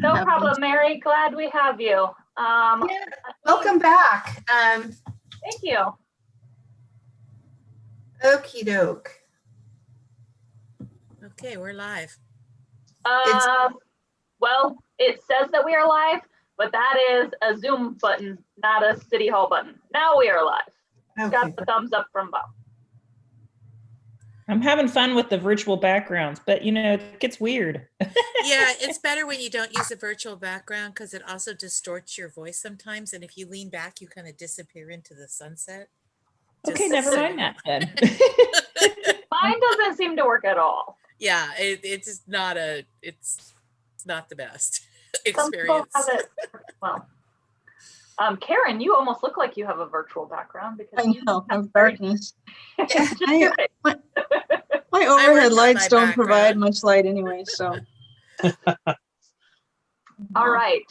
No problem, Mary. Glad we have you. Yeah, welcome back. Thank you. Okie doke. Okay, we're live. Well, it says that we are live, but that is a Zoom button, not a City Hall button. Now we are live. Okay. Got the thumbs up from Bob. I'm having fun with the virtual backgrounds, but you know, it gets weird. Yeah, it's better when you don't use a virtual background because it also distorts your voice sometimes. And if you lean back, you kind of disappear into the sunset. Okay, never mind that then. Mine doesn't seem to work at all. Yeah, it's not the best Some people experience. have it. Well, Karen, you almost look like you have a virtual background because I know, of darkness. It's just I- your face. My worked overhead on lights my don't provide background. much light anyway, so. All right,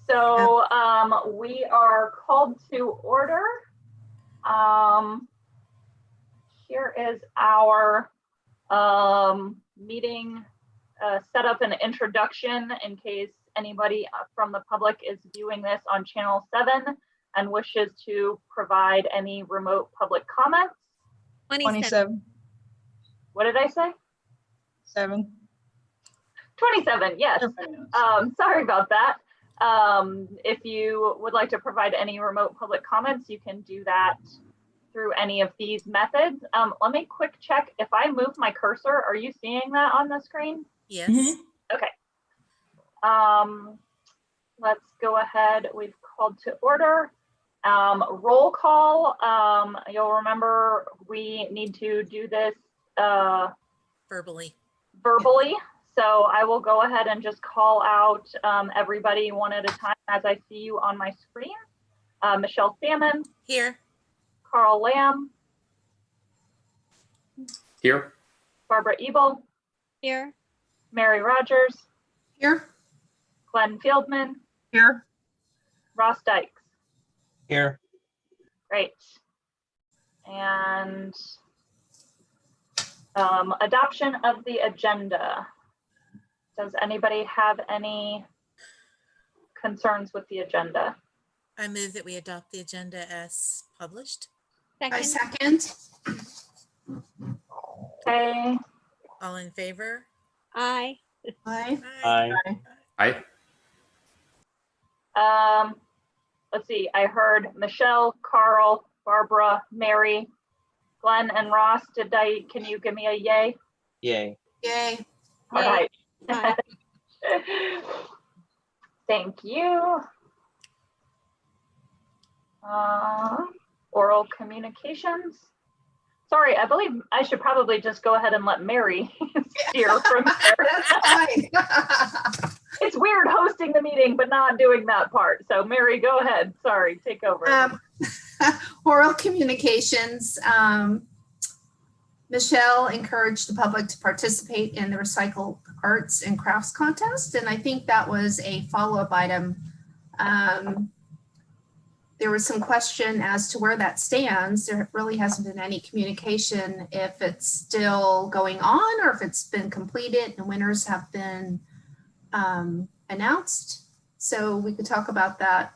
so we are called to order. Here is our meeting setup and introduction in case anybody from the public is viewing this on channel 7 and wishes to provide any remote public comments. 27. What did I say? 7. 27, yes. Sorry about that. If you would like to provide any remote public comments, you can do that through any of these methods. Let me quick check. If I move my cursor, are you seeing that on the screen? Yes. Mhm. Okay. Let's go ahead. We've called to order. Roll call. You'll remember we need to do this Verbally. So I will go ahead and just call out everybody one at a time as I see you on my screen. Michelle Salmon, Here. Carl Lamb, Here. Barbara Ebel, Here. Mary Rogers, Here. Glenn Fieldman, Here. Ross Dykes. Here. Great. And adoption of the agenda. Does anybody have any concerns with the agenda? I move that we adopt the agenda as published. I Second. second. Okay. All in favor? Aye. Aye. Aye. Let's see, I heard Michelle, Carl, Barbara, Mary, Glenn, and Ross. Can you give me a yay? Yay. Yay. All Yay. right. Aye. Thank you. Oral communications. Sorry, I believe I should probably just go ahead and let Mary steer from there. That's fine. It's weird hosting the meeting, but not doing that part. So Mary, go ahead. Sorry, take over. Oral communications. Michelle encouraged the public to participate in the Recycled Arts and Crafts Contest, and I think that was a follow-up item. There was some question as to where that stands. There really hasn't been any communication if it's still going on or if it's been completed and winners have been announced. So we could talk about that.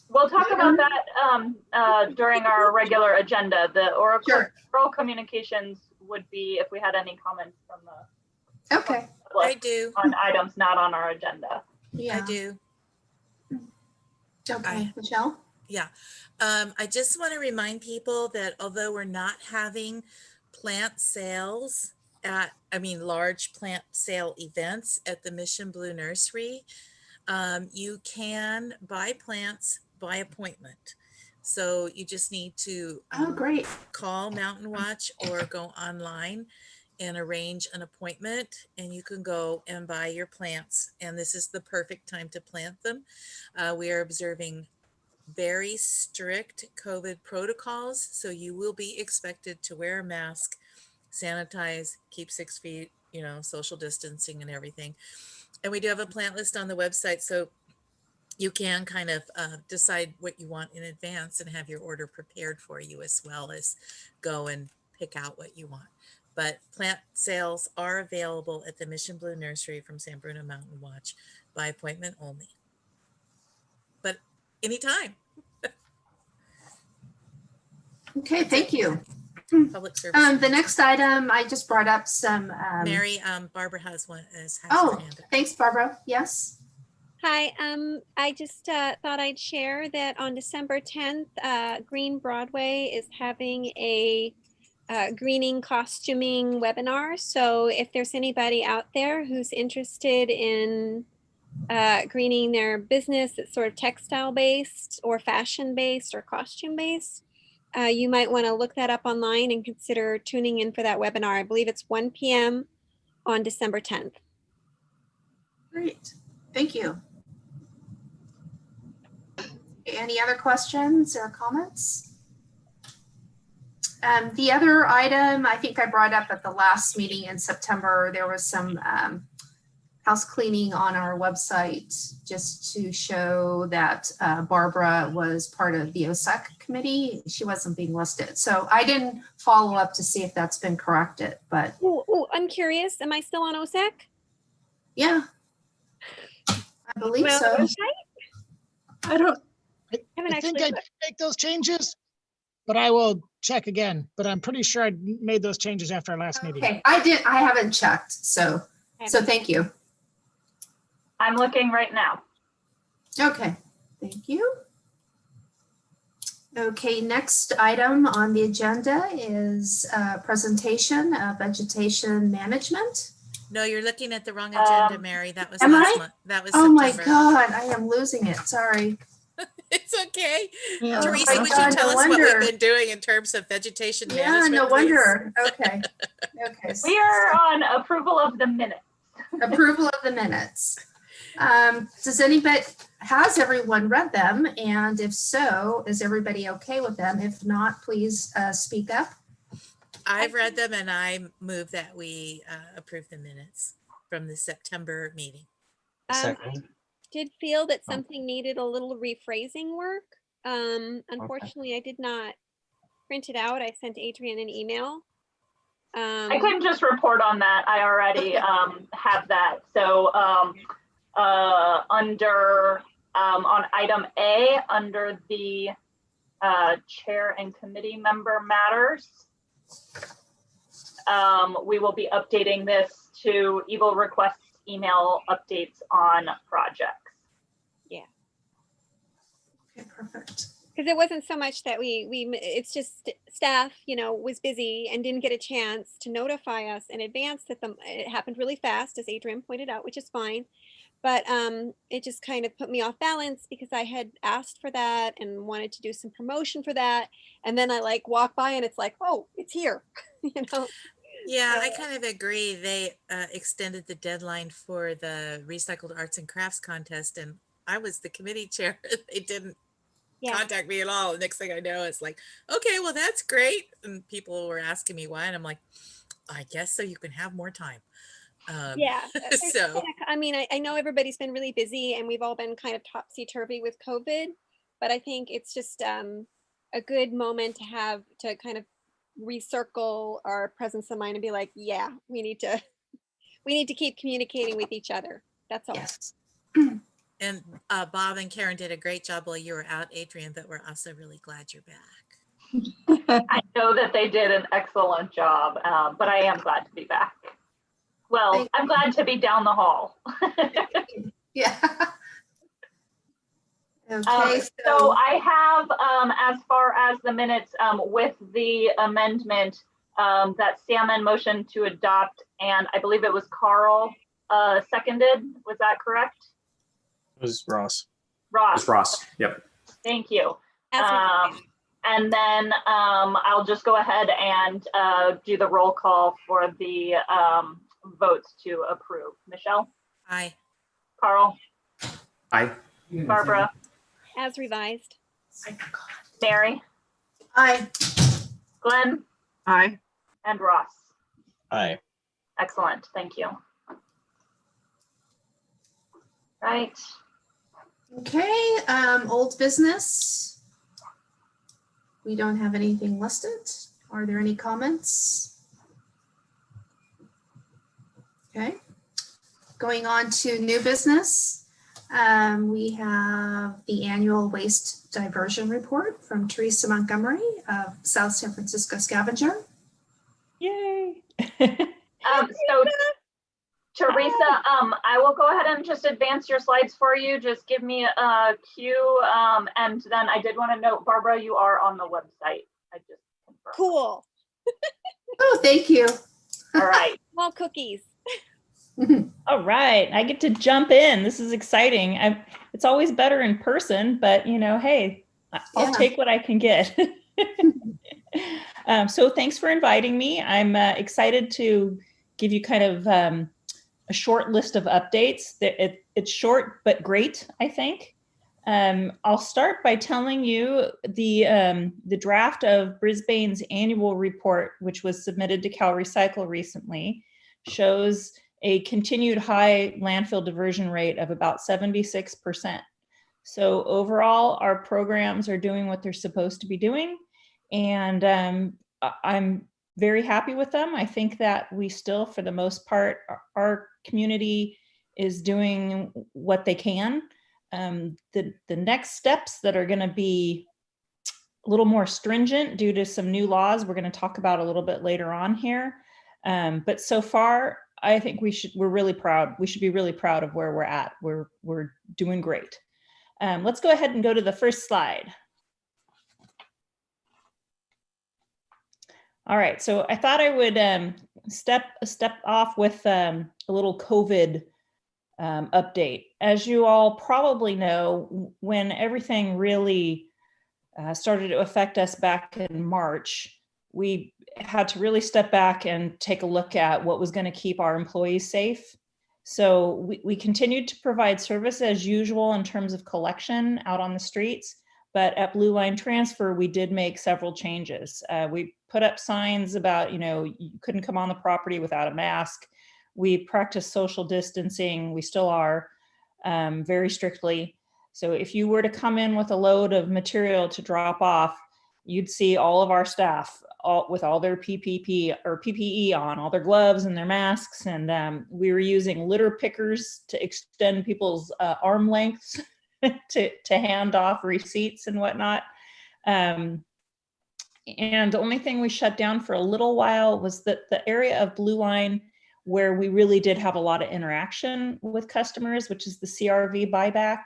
We'll talk about that during our regular agenda. The oral communications would be if we had any comments from the Okay. I do. on items not on our agenda. Yeah. I do. Okay, Michelle? Yeah. I just want to remind people that although we're not having plant sales large plant sale events at the Mission Blue Nursery, you can buy plants by appointment. So you just need to Great. call Mountain Watch or go online and arrange an appointment, and you can go and buy your plants. And this is the perfect time to plant them. We are observing very strict COVID protocols, so you will be expected to wear a mask, sanitize, keep 6 feet, social distancing and everything. And we do have a plant list on the website, so you can kind of decide what you want in advance and have your order prepared for you, as well as go and pick out what you want. but plant sales are available at the Mission Blue Nursery from San Bruno Mountain Watch by appointment only. But anytime. Okay, thank you. Public service. The next item, I just brought up some. Mary, Barbara has one. Has her Oh, hand up. thanks, Barbara. Yes. Hi, I just thought I'd share that on December 10th, Green Broadway is having a greening costuming webinar. So if there's anybody out there who's interested in greening their business that's sort of textile based or fashion based or costume based, you might want to look that up online and consider tuning in for that webinar. I believe it's 1 p.m. on December 10th. Great. Thank you. Any other questions or comments? The other item I think I brought up at the last meeting in September, there was some house cleaning on our website just to show that Barbara was part of the OSEC committee. She wasn't being listed. So I didn't follow up to see if that's been corrected, but. Oh, I'm curious. Am I still on OSEC? Yeah, I believe Well, so. I don't, haven't I think actually I make those changes, but I will check again. But I'm pretty sure I made those changes after our last meeting. Okay, I haven't checked, so thank you. I'm looking right now. Okay, thank you. Okay, next item on the agenda is presentation of vegetation management. No, you're looking at the wrong agenda, Mary. That was am last I? month. That was Oh my September. God, I am losing it. Sorry. It's okay. yeah. Teresa, my would God, you tell no us what wonder. we've been doing in terms of vegetation Yeah, management? no please? wonder. Okay. Okay. We are on approval of the minutes. Approval of the minutes. Has everyone read them? And if so, is everybody okay with them? If not, please speak up. I've read them and I move that we approve the minutes from the September meeting. Second. did feel that something needed a little rephrasing work. Unfortunately, I did not print it out. I sent Adrian an email. I can just report on that. I already have that. So under on item A, under the chair and committee member matters, we will be updating this to Evil requests email updates on projects. Yeah. Okay, perfect. Because it wasn't so much that it's just staff, was busy and didn't get a chance to notify us in advance that it happened really fast, as Adrian pointed out, which is fine. But it just kind of put me off balance because I had asked for that and wanted to do some promotion for that. And then I walk by and it's like, oh, it's here, Yeah, I kind of agree. They extended the deadline for the Recycled Arts and Crafts contest, and I was the committee chair. They didn't contact me at all. The next thing I know, it's like, okay, well, that's great. And people were asking me why, and I'm like, I guess so you can have more time. Yeah. So, I mean, I know everybody's been really busy and we've all been kind of topsy-turvy with COVID, but I think it's just a good moment to kind of recircle our presence of mind and be like, yeah, we need to keep communicating with each other. That's all. Yes. and Bob and Karen did a great job while you were out, Adrian, but we're also really glad you're back. I know that they did an excellent job, but I am glad to be back. Well, I'm glad to be down the hall. Yeah. Okay. So I have, as far as the minutes, with the amendment that Salmon motioned to adopt, and I believe it was Carl seconded. Was that correct? It was Ross. Ross. It was Ross. Yep. Thank you. As we And then I'll just go ahead and do the roll call for the votes to approve. Michelle? Aye. Carl? Aye. Barbara? as revised. Mary? Aye. Glenn? Aye. And Ross? Aye. Excellent. Thank you. Right. Okay, old business. We don't have anything listed. Are there any comments? Okay. Going on to new business. We have the annual waste diversion report from Teresa Montgomery of South San Francisco Scavenger. Yay. So Teresa, I will go ahead and just advance your slides for you. Just give me a cue. And then I did want to note, Barbara, you are on the website. I just confirmed. Cool. Oh, thank you. All right. Small cookies. All right, I get to jump in. This is exciting. It's always better in person, but you know, hey, I'll take what I can get. So thanks for inviting me. I'm excited to give you kind of a short list of updates. It's short but great, I think. I'll start by telling you the draft of Brisbane's annual report, which was submitted to Cal Recycle recently, shows a continued high landfill diversion rate of about 76%. So overall, our programs are doing what they're supposed to be doing. And I'm very happy with them. I think that we still, for the most part, our community is doing what they can. The next steps that are going to be a little more stringent due to some new laws we're going to talk about a little bit later on here. But so far, I think we're really proud. We should be really proud of where we're at. We're doing great. Let's go ahead and go to the first slide. All right, so I thought I would step off with a little COVID update. As you all probably know, when everything really started to affect us back in March, we had to really step back and take a look at what was going to keep our employees safe. So we continued to provide service as usual in terms of collection out on the streets, but at Blue Line Transfer, we did make several changes. We put up signs about, you know, you couldn't come on the property without a mask. We practiced social distancing. We still are very strictly. So if you were to come in with a load of material to drop off, you'd see all of our staff with all their PPE on, all their gloves and their masks. And we were using litter pickers to extend people's arm lengths to hand off receipts and whatnot. And the only thing we shut down for a little while was that the area of Blue Line where we really did have a lot of interaction with customers, which is the CRV buyback,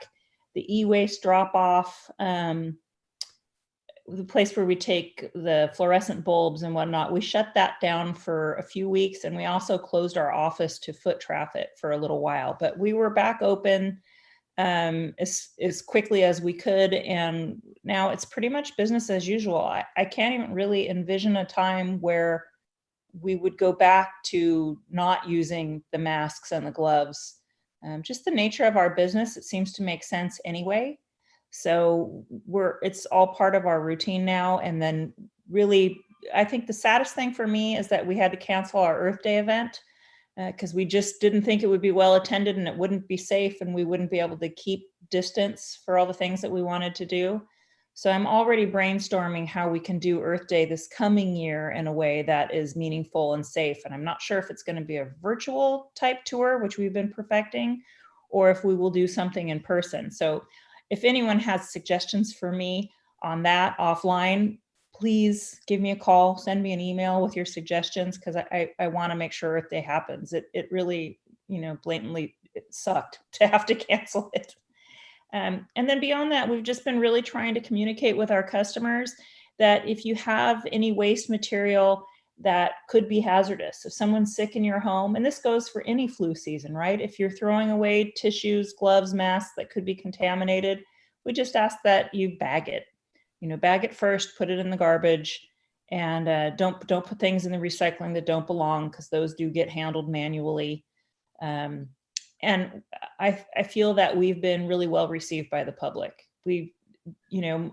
the e-waste drop off, the place where we take the fluorescent bulbs and whatnot. We shut that down for a few weeks, and we also closed our office to foot traffic for a little while, but we were back open as quickly as we could. And now it's pretty much business as usual. I can't even really envision a time where we would go back to not using the masks and the gloves. Just the nature of our business, it seems to make sense anyway. So it's all part of our routine now. And then really, I think the saddest thing for me is that we had to cancel our Earth Day event because we just didn't think it would be well attended and it wouldn't be safe and we wouldn't be able to keep distance for all the things that we wanted to do. So I'm already brainstorming how we can do Earth Day this coming year in a way that is meaningful and safe. And I'm not sure if it's going to be a virtual type tour, which we've been perfecting, or if we will do something in person. So if anyone has suggestions for me on that offline, please give me a call, send me an email with your suggestions, because I want to make sure Earth Day happens. It really, blatantly it sucked to have to cancel it. And then beyond that, we've just been really trying to communicate with our customers that if you have any waste material that could be hazardous, if someone's sick in your home, and this goes for any flu season, right? If you're throwing away tissues, gloves, masks that could be contaminated, we just ask that you bag it. Bag it first, put it in the garbage, and don't put things in the recycling that don't belong, because those do get handled manually. And I feel that we've been really well received by the public.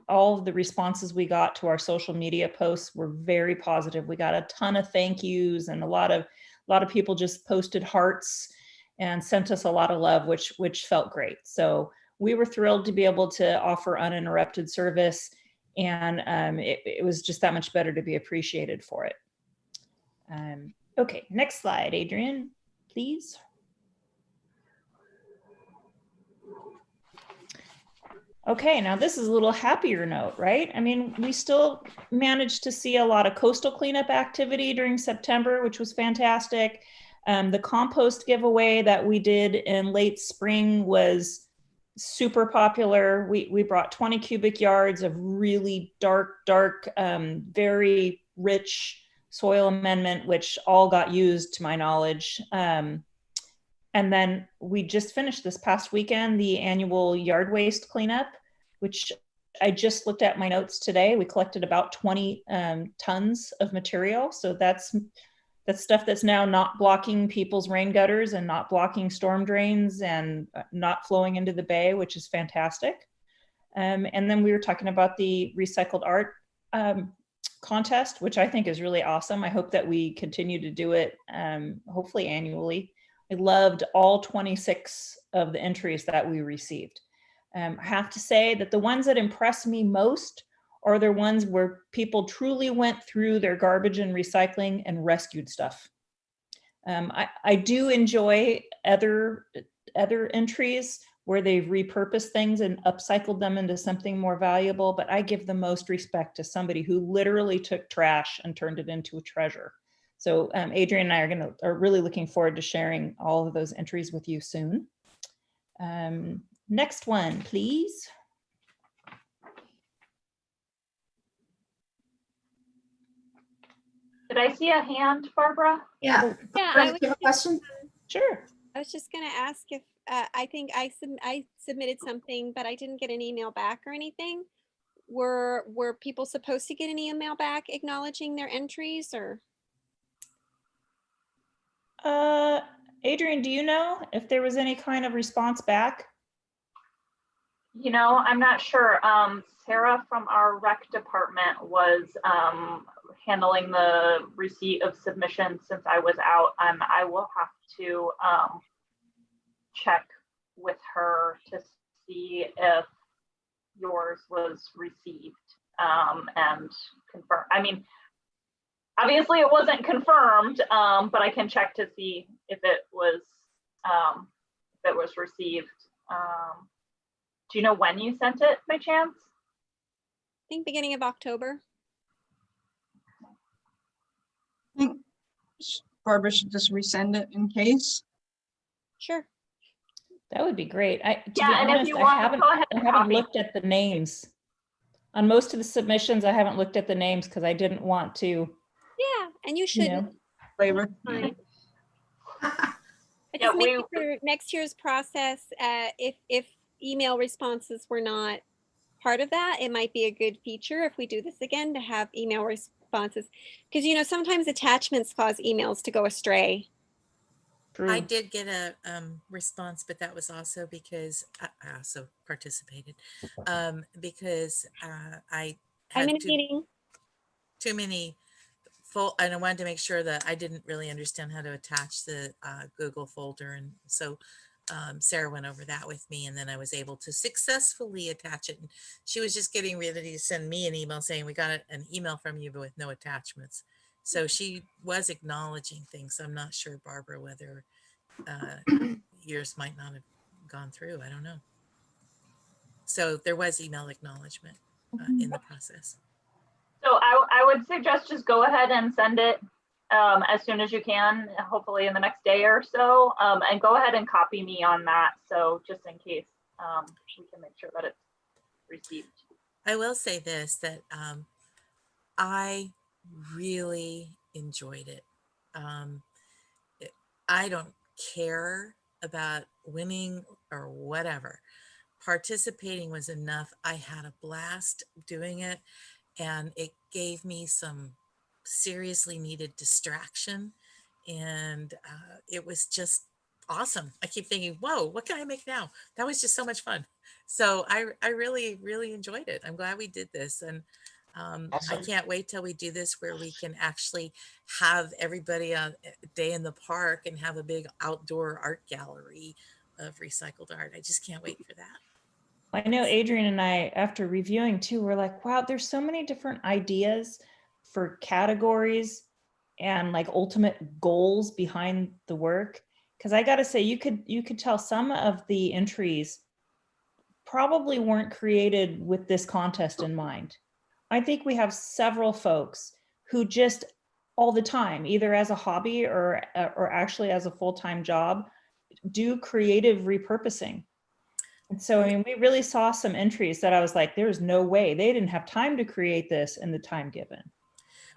All of the responses we got to our social media posts were very positive. We got a ton of thank yous, and a lot of people just posted hearts and sent us a lot of love, which felt great. So we were thrilled to be able to offer uninterrupted service, and it was just that much better to be appreciated for it. Okay, next slide, Adrian, please. Okay, now this is a little happier note, right? I mean, we still managed to see a lot of coastal cleanup activity during September, which was fantastic. The compost giveaway that we did in late spring was super popular. We brought 20 cubic yards of really dark, very rich soil amendment, which all got used to my knowledge. And then we just finished this past weekend, the annual yard waste cleanup, which I just looked at my notes today. We collected about 20 tons of material. So that's stuff that's now not blocking people's rain gutters and not blocking storm drains and not flowing into the bay, which is fantastic. And then we were talking about the recycled art contest, which I think is really awesome. I hope that we continue to do it, hopefully annually. I loved all 26 of the entries that we received. I have to say that the ones that impress me most are the ones where people truly went through their garbage and recycling and rescued stuff. I do enjoy other entries where they've repurposed things and upcycled them into something more valuable, but I give the most respect to somebody who literally took trash and turned it into a treasure. So Adrian and I are really looking forward to sharing all of those entries with you soon. Next one, please. Did I see a hand, Barbara? Yeah. Yeah, Barbara, do you have a question? Sure. I was just going to ask if I think I submitted something, but I didn't get an email back or anything. Were people supposed to get an email back acknowledging their entries, or? Adrian, do you know if there was any kind of response back? You know, I'm not sure. Sarah from our rec department was handling the receipt of submissions since I was out. I will have to check with her to see if yours was received and confirm. I mean, obviously it wasn't confirmed, but I can check to see if it was received. Do you know when you sent it by chance? I think beginning of October. I think Barbara should just resend it in case. Sure. That would be great. To be Yeah, and if honest, you I want, haven't go ahead and copy. looked at the names. On most of the submissions, I haven't looked at the names because I didn't want to. Yeah, and you shouldn't. Flavor. Fine. Yeah, Just maybe for next year's process, if email responses were not part of that, it might be a good feature if we do this again to have email responses, because you know sometimes attachments cause emails to go astray. True. I did get a response, but that was also because I also participated because I I'm had in a meeting. too many full, and I wanted to make sure that I didn't really understand how to attach the Google folder, and so Sarah went over that with me, and then I was able to successfully attach it. And she was just getting ready to send me an email saying we got an email from you, but with no attachments. So she was acknowledging things. I'm not sure, Barbara, whether yours might not have gone through. I don't know. So there was email acknowledgement in the process. So I would suggest just go ahead and send it as soon as you can, hopefully in the next day or so, and go ahead and copy me on that. So just in case we can make sure that it's received. I will say this, that I really enjoyed it. I don't care about winning or whatever. Participating was enough. I had a blast doing it, and it gave me some seriously needed distraction, and it was just awesome. I keep thinking, whoa, what can I make now? That was just so much fun. So I really, really enjoyed it. I'm glad we did this, and I can't wait till we do this where we can actually have everybody on a day in the park and have a big outdoor art gallery of recycled art. I just can't wait for that. I know Adrian and I, after reviewing too, we're like, wow, there's so many different ideas for categories and like ultimate goals behind the work. Because I got to say, you could tell some of the entries probably weren't created with this contest in mind. I think we have several folks who just all the time, either as a hobby or actually as a full-time job, do creative repurposing. And so, I mean, we really saw some entries that I was like, there's no way they didn't have time to create this in the time given.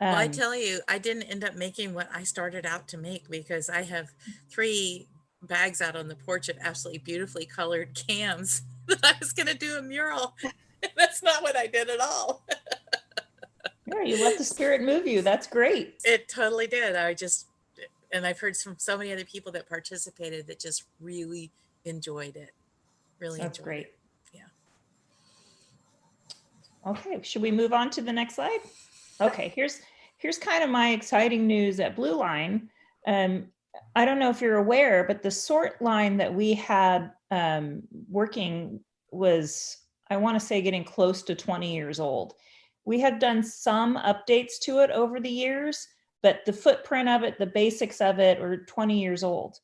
Well, I tell you, I didn't end up making what I started out to make because I have 3 bags out on the porch of absolutely beautifully colored cans that I was going to do a mural. That's not what I did at all. Yeah, you let the spirit move you. That's great. It totally did. And I've heard from so many other people that participated that just really enjoyed it. Really That's enjoyed great. it. Yeah. Okay, should we move on to the next slide? Okay, here's kind of my exciting news at Blue Line. I don't know if you're aware, but the sort line that we had working was, I want to say, getting close to 20 years old. We had done some updates to it over the years, but the footprint of it, the basics of it, are 20 years old.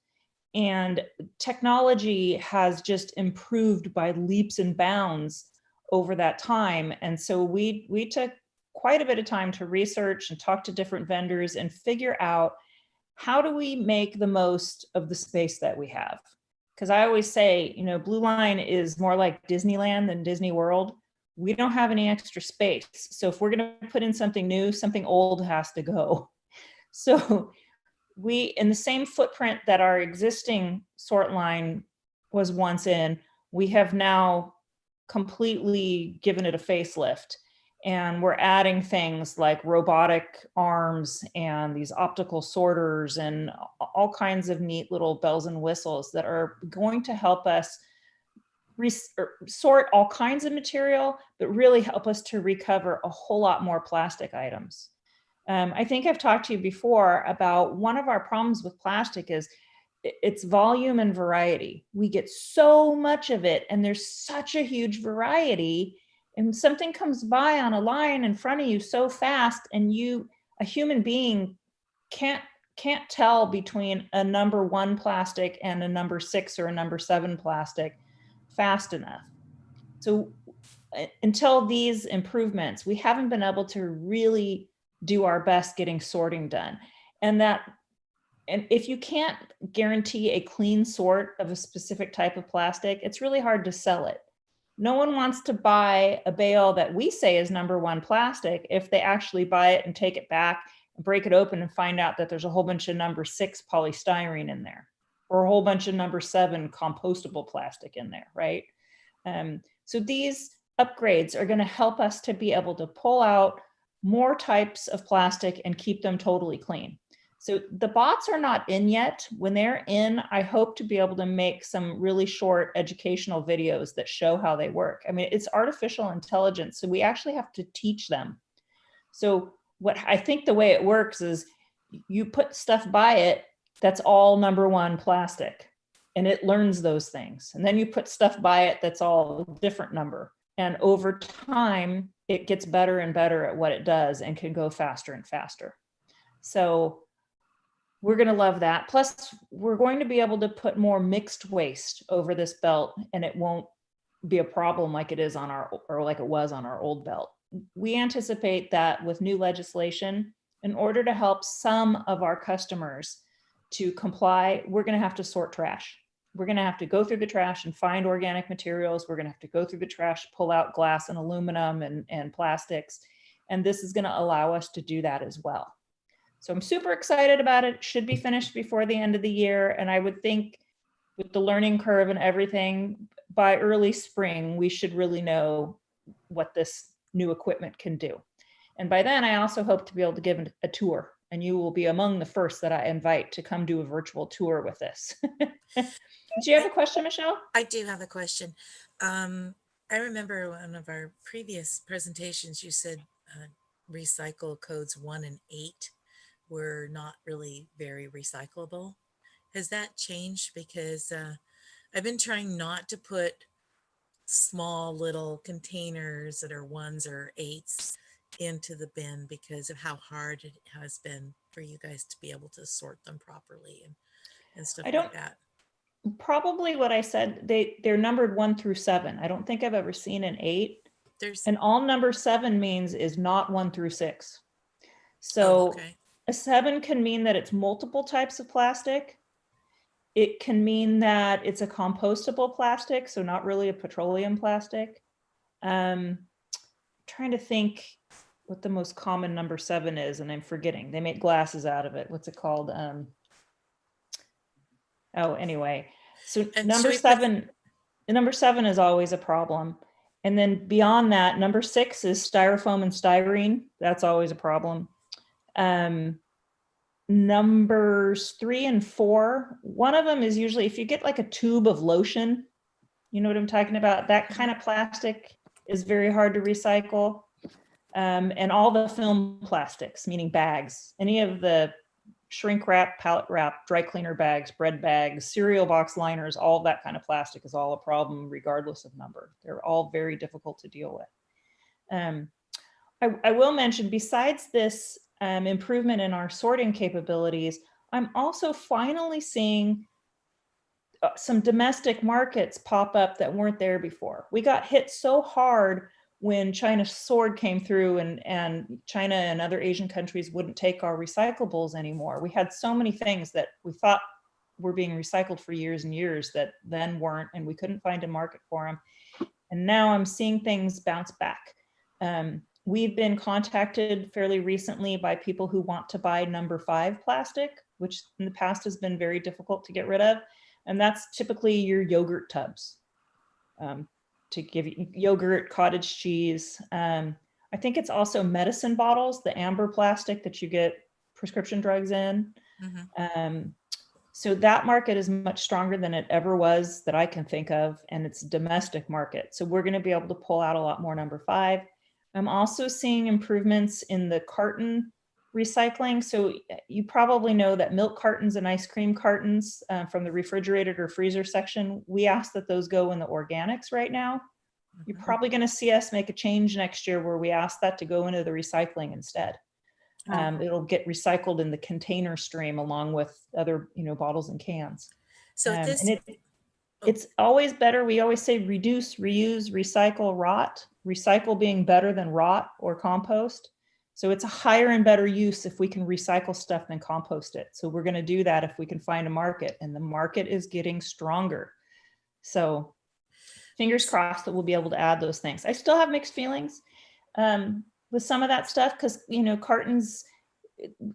And technology has just improved by leaps and bounds over that time. And so we took quite a bit of time to research and talk to different vendors and figure out, how do we make the most of the space that we have? Because I always say, you know, Blue Line is more like Disneyland than Disney World. We don't have any extra space. So if we're going to put in something new, something old has to go. So we, in the same footprint that our existing sort line was once in, we have now completely given it a facelift. And we're adding things like robotic arms and these optical sorters and all kinds of neat little bells and whistles that are going to help us sort all kinds of material, but really help us to recover a whole lot more plastic items. I think I've talked to you before about one of our problems with plastic is its volume and variety. We get so much of it and there's such a huge variety, and something comes by on a line in front of you so fast, and a human being can't tell between a number 1 plastic and a number 6 or a number 7 plastic fast enough. So until these improvements, we haven't been able to really do our best getting sorting done. And if you can't guarantee a clean sort of a specific type of plastic, it's really hard to sell it. No one wants to buy a bale that we say is number 1 plastic if they actually buy it and take it back and break it open and find out that there's a whole bunch of number 6 polystyrene in there, or a whole bunch of number 7 compostable plastic in there, right? So these upgrades are going to help us to be able to pull out more types of plastic and keep them totally clean. So the bots are not in yet. When they're in, I hope to be able to make some really short educational videos that show how they work. I mean, it's artificial intelligence, so we actually have to teach them. So what I think the way it works is you put stuff by it that's all number 1 plastic, and it learns those things. And then you put stuff by it that's all a different number. And over time, it gets better and better at what it does and can go faster and faster. So we're going to love that. Plus, we're going to be able to put more mixed waste over this belt, and it won't be a problem like it is on like it was on our old belt. We anticipate that with new legislation, in order to help some of our customers to comply, we're going to have to sort trash. We're going to have to go through the trash and find organic materials. We're going to have to go through the trash, pull out glass and aluminum and plastics. And this is going to allow us to do that as well. So I'm super excited about it. It should be finished before the end of the year. And I would think with the learning curve and everything, by early spring, we should really know what this new equipment can do. And by then, I also hope to be able to give a tour, and you will be among the first that I invite to come do a virtual tour with this. Do you have a question, Michelle? I do have a question. I remember one of our previous presentations, you said recycle codes 1 and 8 were not really very recyclable. Has that changed? Because I've been trying not to put small little containers that are 1s or 8s into the bin because of how hard it has been for you guys to be able to sort them properly. And and stuff I like don't- that. Probably what I said, they're numbered 1 through 7. I don't think I've ever seen an 8. There's, And all number 7 means is not 1 through 6. oh, So okay. a 7 can mean that it's multiple types of plastic. It can mean that it's a compostable plastic, so not really a petroleum plastic. Trying to think what the most common number 7 is, and I'm forgetting. They make glasses out of it. What's it called? Oh, anyway. So And number should we put- 7, number 7 is always a problem. And then beyond that, number 6 is styrofoam and styrene. That's always a problem. Numbers 3 and 4, one of them is usually if you get like a tube of lotion, you know what I'm talking about? That kind of plastic is very hard to recycle. And all the film plastics, meaning bags, any of the shrink wrap, pallet wrap, dry cleaner bags, bread bags, cereal box liners, all that kind of plastic is all a problem regardless of number. They're all very difficult to deal with. I will mention, besides this improvement in our sorting capabilities, I'm also finally seeing some domestic markets pop up that weren't there before. We got hit so hard when China's sword came through and China and other Asian countries wouldn't take our recyclables anymore. We had so many things that we thought were being recycled for years and years that then weren't, and we couldn't find a market for them. And now I'm seeing things bounce back. We've been contacted fairly recently by people who want to buy number 5 plastic, which in the past has been very difficult to get rid of. And that's typically your yogurt tubs. To give you yogurt, cottage cheese. I think it's also medicine bottles, the amber plastic that you get prescription drugs in. Mhm. So that market is much stronger than it ever was that I can think of, and it's a domestic market. So we're going to be able to pull out a lot more number 5. I'm also seeing improvements in the carton recycling. So you probably know that milk cartons and ice cream cartons from the refrigerated or freezer section, we ask that those go in the organics right now. You're probably going to see us make a change next year where we ask that to go into the recycling instead. It'll get recycled in the container stream along with other, bottles and cans. So this, and it's always better. We always say reduce, reuse, recycle, rot. Recycle being better than rot or compost. So it's a higher and better use if we can recycle stuff than compost it. So we're going to do that if we can find a market, and the market is getting stronger. So fingers crossed that we'll be able to add those things. I still have mixed feelings with some of that stuff because, cartons,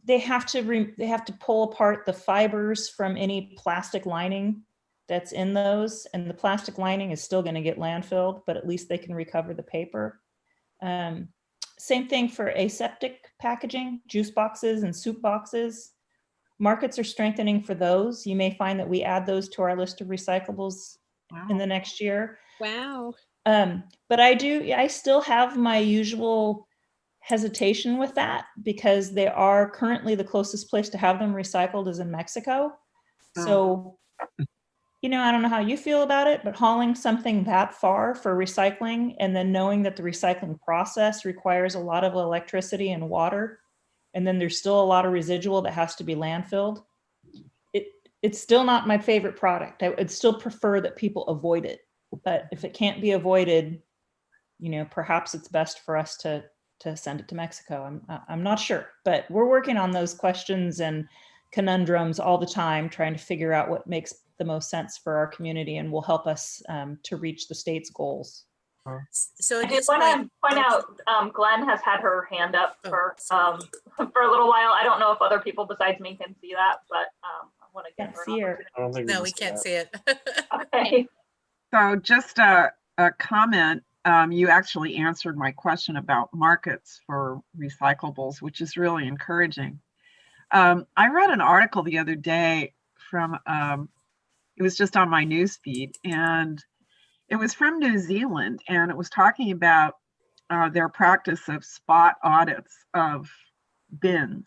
they have to pull apart the fibers from any plastic lining that's in those, and the plastic lining is still going to get landfilled, but at least they can recover the paper. Same thing for aseptic packaging, juice boxes and soup boxes. Markets are strengthening for those. You may find that we add those to our list of recyclables in the next year. Wow. But I still have my usual hesitation with that because they are currently the closest place to have them recycled is in Mexico. So, I don't know how you feel about it, but hauling something that far for recycling and then knowing that the recycling process requires a lot of electricity and water, and then there's still a lot of residual that has to be landfilled. It's still not my favorite product. I would still prefer that people avoid it. But if it can't be avoided, perhaps it's best for us to send it to Mexico. I'm not sure, but we're working on those questions and conundrums all the time, trying to figure out what makes the most sense for our community and will help us to reach the state's goals. so I at did this want point, to point out, Glenn has had her hand up for a little while. I don't know if other people besides me can see that, but I want to get Can't see her. I don't think no, can we see can't that. see it. Okay. So just a comment, you actually answered my question about markets for recyclables, which is really encouraging. I read an article the other day from, it was just on my news feed, and it was from New Zealand, and it was talking about their practice of spot audits of bins.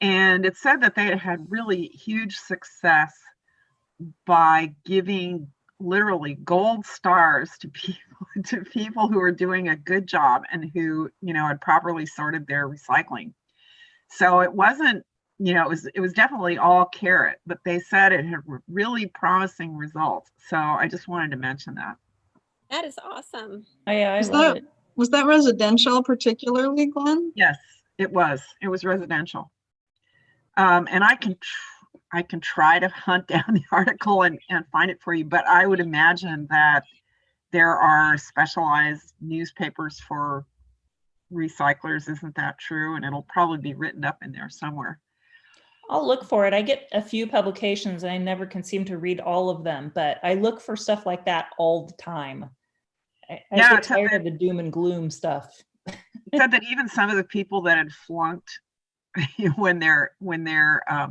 And it said that they had really huge success by giving literally gold stars to people who were doing a good job and who had properly sorted their recycling. So it wasn't you know, it was definitely all carrot, but they said it had really promising results. So I just wanted to mention that. That is awesome. I Was love that it. was that residential particularly, Glenn? Yes, it was. It was residential. And I can try to hunt down the article and find it for you, but I would imagine that there are specialized newspapers for recyclers. Isn't that true? And it'll probably be written up in there somewhere. I'll look for it. I get a few publications and I never can seem to read all of them, but I look for stuff like that all the time. I get tired of the doom and gloom stuff. It said that even some of the people that had flunked when their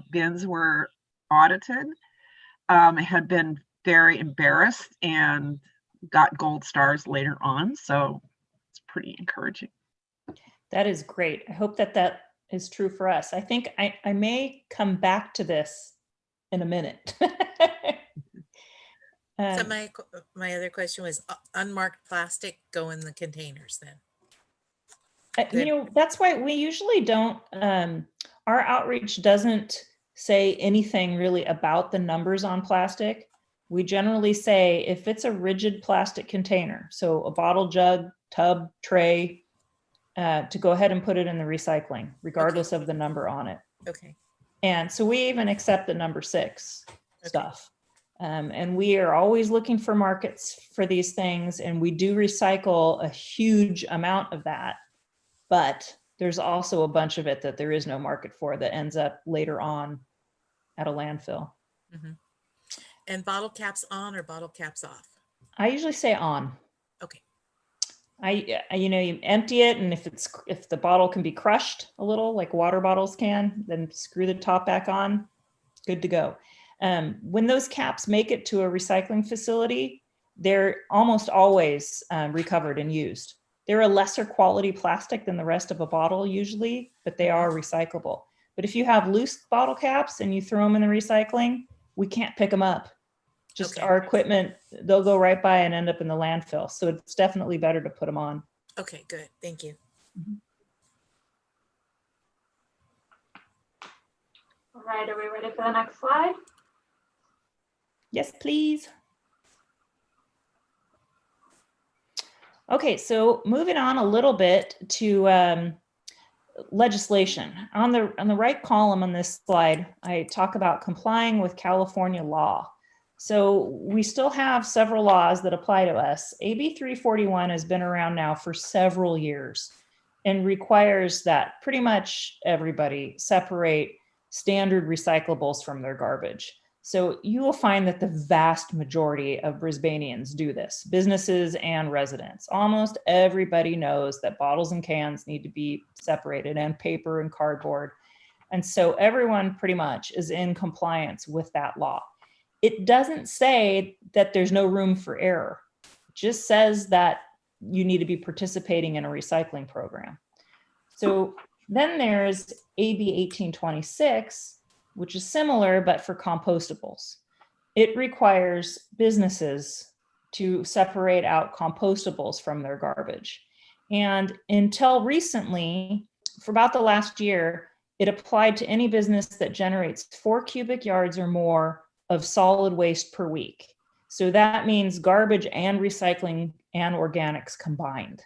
bins were audited had been very embarrassed and got gold stars later on. So it's pretty encouraging. That is great. I hope that is true for us. I think I may come back to this in a minute. So my other question was, unmarked plastic go in the containers then? You know, that's why we usually don't, our outreach doesn't say anything really about the numbers on plastic. We generally say if it's a rigid plastic container, so a bottle, jug, tub, tray, to go ahead and put it in the recycling, regardless of the number on it. Okay. And so we even accept the number 6 stuff. And we are always looking for markets for these things. And we do recycle a huge amount of that. But there's also a bunch of it that there is no market for that ends up later on at a landfill. Mm-hmm. And bottle caps on or bottle caps off? I usually say on. Okay. You know, you empty it, and if the bottle can be crushed a little, like water bottles can, then screw the top back on, good to go. When those caps make it to a recycling facility, they're almost always recovered and used. They're a lesser quality plastic than the rest of a bottle usually, but they are recyclable. But if you have loose bottle caps and you throw them in the recycling, we can't pick them up. Just our equipment, they'll go right by and end up in the landfill. So it's definitely better to put them on. Okay, good. Thank you. Mm-hmm. All right, are we ready for the next slide? Yes, please. Okay, so moving on a little bit to legislation. On the right column on this slide, I talk about complying with California law. So we still have several laws that apply to us. AB 341 has been around now for several years and requires that pretty much everybody separate standard recyclables from their garbage. So you will find that the vast majority of Brisbaneans do this, businesses and residents. Almost everybody knows that bottles and cans need to be separated, and paper and cardboard. And so everyone pretty much is in compliance with that law. It doesn't say that there's no room for error. It just says that you need to be participating in a recycling program. So then there's AB 1826, which is similar, but for compostables. It requires businesses to separate out compostables from their garbage. And until recently, for about the last year, it applied to any business that generates 4 cubic yards or more of solid waste per week. So that means garbage and recycling and organics combined.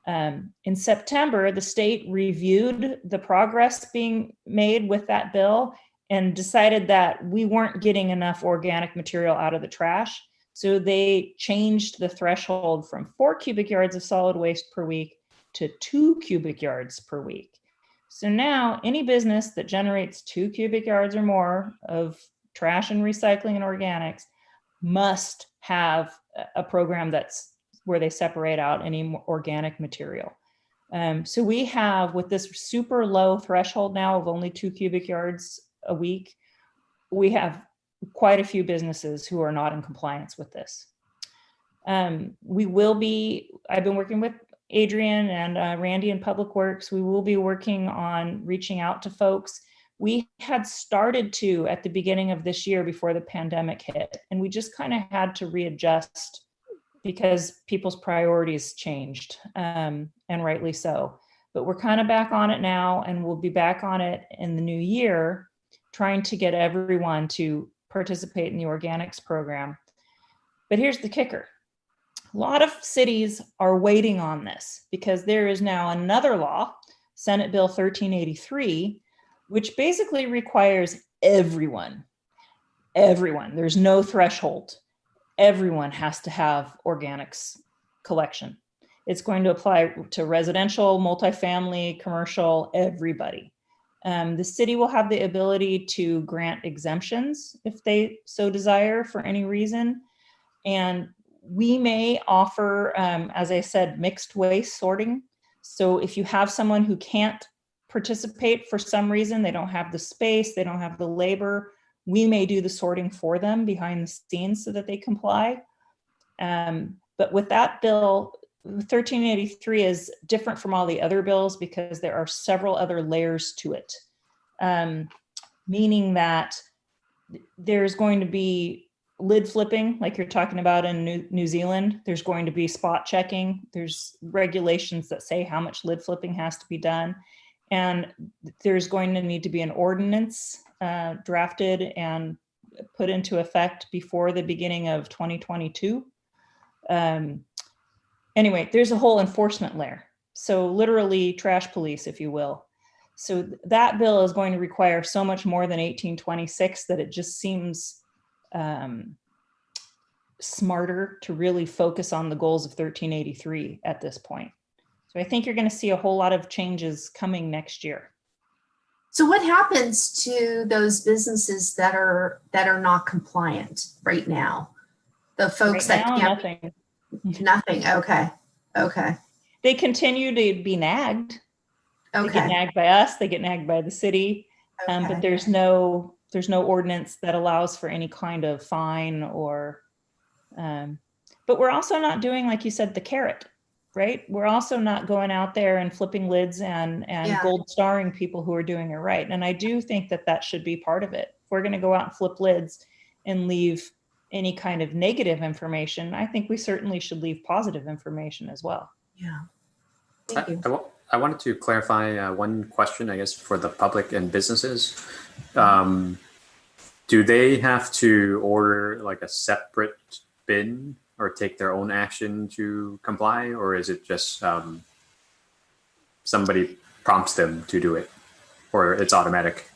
In September, the state reviewed the progress being made with that bill and decided that we weren't getting enough organic material out of the trash. So they changed the threshold from 4 cubic yards of solid waste per week to 2 cubic yards per week. So now any business that generates 2 cubic yards or more of trash and recycling and organics must have a program that's where they separate out any organic material. So we have, with this super low threshold now of only 2 cubic yards a week, we have quite a few businesses who are not in compliance with this. We will be, I've been working with Adrian and Randy in Public Works. We will be working on reaching out to folks. We had started to at the beginning of this year before the pandemic hit, and we just kind of had to readjust because people's priorities changed, and rightly so. but we're kind of back on it now, and we'll be back on it in the new year, trying to get everyone to participate in the organics program. But here's the kicker. A lot of cities are waiting on this because there is now another law, Senate Bill 1383, which basically requires everyone, there's no threshold. Everyone has to have organics collection. It's going to apply to residential, multifamily, commercial, everybody. The city will have the ability to grant exemptions if they so desire for any reason. And we may offer, as I said, mixed waste sorting. So if you have someone who can't participate for some reason, they don't have the space, they don't have the labor, we may do the sorting for them behind the scenes so that they comply. But with that bill, 1383 is different from all the other bills because there are several other layers to it, meaning that there's going to be lid flipping, like you're talking about in New Zealand. There's going to be spot checking. There's regulations that say how much lid flipping has to be done. And there's going to need to be an ordinance drafted and put into effect before the beginning of 2022. Anyway, there's a whole enforcement layer. So literally trash police, if you will. So that bill is going to require so much more than 1826 that it just seems smarter to really focus on the goals of 1383 at this point. So I think you're going to see a whole lot of changes coming next year. So what happens to those businesses that are not compliant right now? The folks Right that now, can't. nothing. Nothing. Okay. They continue to be nagged. Okay. They get nagged by us. They get nagged by the city. Okay. But there's no ordinance that allows for any kind of fine or. But we're also not doing, like you said, the carrot, right? We're also not going out there and flipping lids and gold starring people who are doing it right. And I do think that should be part of it. If we're going to go out and flip lids and leave any kind of negative information, I think we certainly should leave positive information as well. Yeah. Thank you. I wanted to clarify one question, I guess, for the public and businesses. Do they have to order like a separate bin or take their own action to comply, or is it just somebody prompts them to do it, or it's automatic?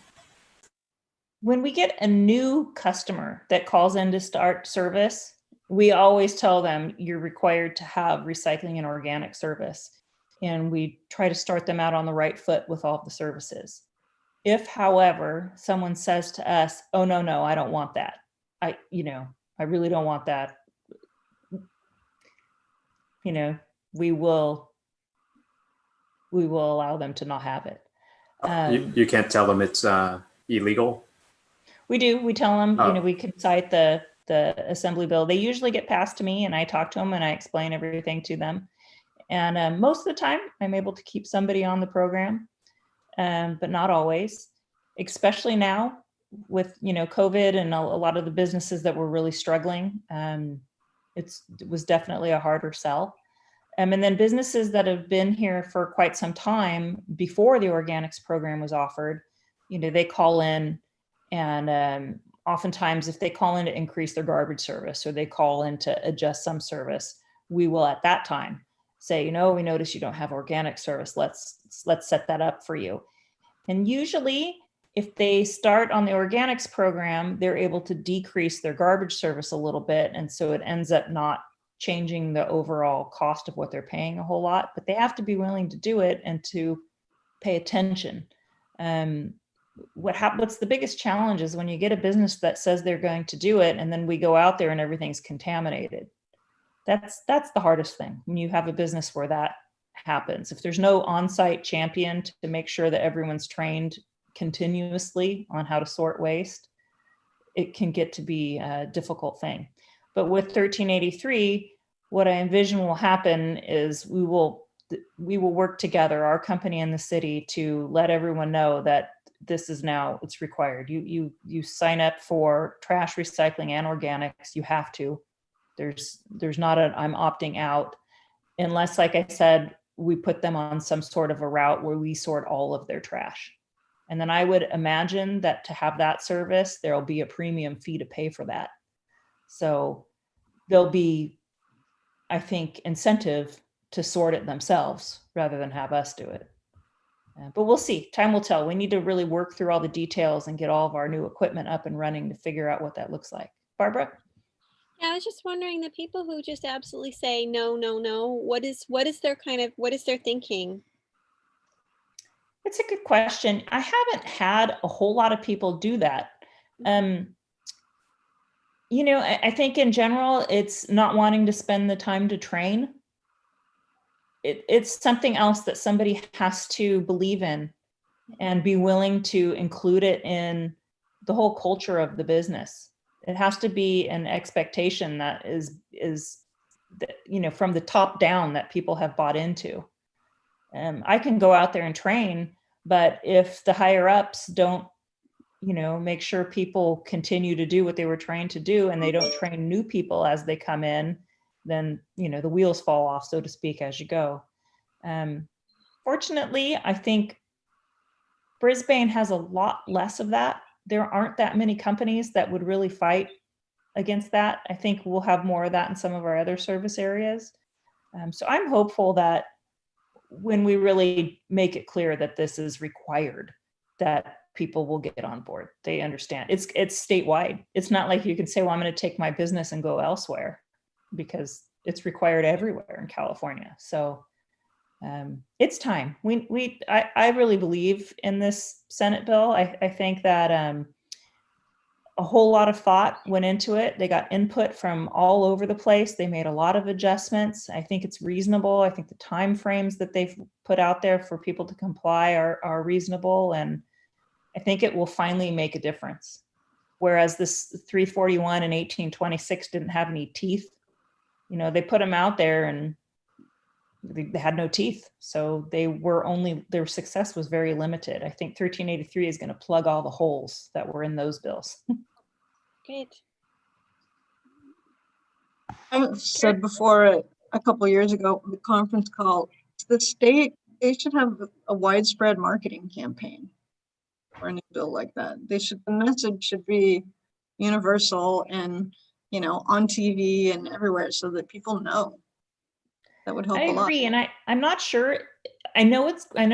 When we get a new customer that calls in to start service, we always tell them you're required to have recycling and organic service. And we try to start them out on the right foot with all of the services. If, however, someone says to us, oh, no, I don't want that. I really don't want that. We will allow them to not have it. You can't tell them it's illegal? We do. We tell them, we can cite the assembly bill. They usually get passed to me and I talk to them and I explain everything to them. And most of the time I'm able to keep somebody on the program, but not always, especially now with, COVID and a lot of the businesses that were really struggling. It was definitely a harder sell. And then businesses that have been here for quite some time before the organics program was offered, they call in. And oftentimes if they call in to increase their garbage service or they call in to adjust some service, we will at that time say, we notice you don't have organic service. Let's set that up for you. And usually if they start on the organics program, they're able to decrease their garbage service a little bit. And so it ends up not changing the overall cost of what they're paying a whole lot, but they have to be willing to do it and to pay attention. What's the biggest challenge is when you get a business that says they're going to do it and then we go out there and everything's contaminated. That's the hardest thing when you have a business where that happens. If there's no on-site champion to make sure that everyone's trained continuously on how to sort waste, it can get to be a difficult thing. But with 1383, what I envision will happen is we will work together, our company and the city, to let everyone know that this is now, it's required. You sign up for trash, recycling, and organics. You have to. There's not I'm opting out unless, like I said, we put them on some sort of a route where we sort all of their trash. And then I would imagine that to have that service, there'll be a premium fee to pay for that. So there'll be, I think, incentive to sort it themselves rather than have us do it. But we'll see. Time will tell. We need to really work through all the details and get all of our new equipment up and running to figure out what that looks like. Barbara? Yeah, I was just wondering, the people who just absolutely say no, no, no, what is their thinking? It's a good question. I haven't had a whole lot of people do that. You know, I think in general, it's not wanting to spend the time to train. It's something else that somebody has to believe in and be willing to include it in the whole culture of the business. It has to be an expectation that is you know, from the top down, that people have bought into. I can go out there and train, but if the higher ups don't, you know, make sure people continue to do what they were trained to do, and they don't train new people as they come in, then, you know, the wheels fall off, so to speak, as you go. Fortunately, I think Brisbane has a lot less of that. There aren't that many companies that would really fight against that. I think we'll have more of that in some of our other service areas. So I'm hopeful that when we really make it clear that this is required, that people will get on board. They understand. It's statewide. It's not like you can say, well, I'm going to take my business and go elsewhere, because it's required everywhere in California. So it's time. I really believe in this Senate bill. I think that a whole lot of thought went into it. They got input from all over the place. They made a lot of adjustments. I think it's reasonable. I think the time frames that they've put out there for people to comply are reasonable, and I think it will finally make a difference. Whereas this 341 and 1826 didn't have any teeth. You know, they put them out there and they had no teeth. So their success was very limited. I think 1383 is going to plug all the holes that were in those bills. Great. I said before a couple of years ago, the conference call, the state, they should have a widespread marketing campaign for a new bill like that. The message should be universal and, you know, on TV and everywhere, so that people know. That would help a lot. I agree, and I'm not sure. I know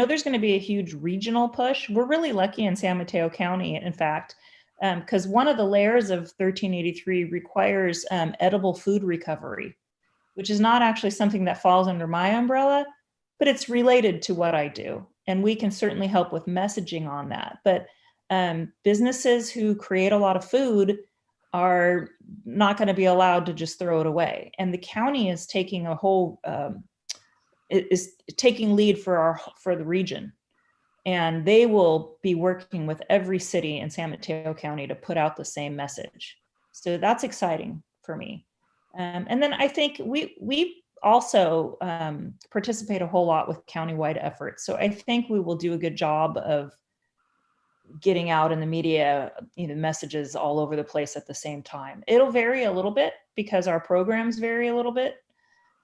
there's going to be a huge regional push. We're really lucky in San Mateo County, in fact, because one of the layers of 1383 requires edible food recovery, which is not actually something that falls under my umbrella, but it's related to what I do. And we can certainly help with messaging on that. But businesses who create a lot of food are not going to be allowed to just throw it away. And the county is taking is taking lead for the region. And they will be working with every city in San Mateo County to put out the same message. So that's exciting for me. And then I think we also participate a whole lot with countywide efforts. So I think we will do a good job of getting out in the media, you know, messages all over the place at the same time. It'll vary a little bit because our programs vary a little bit.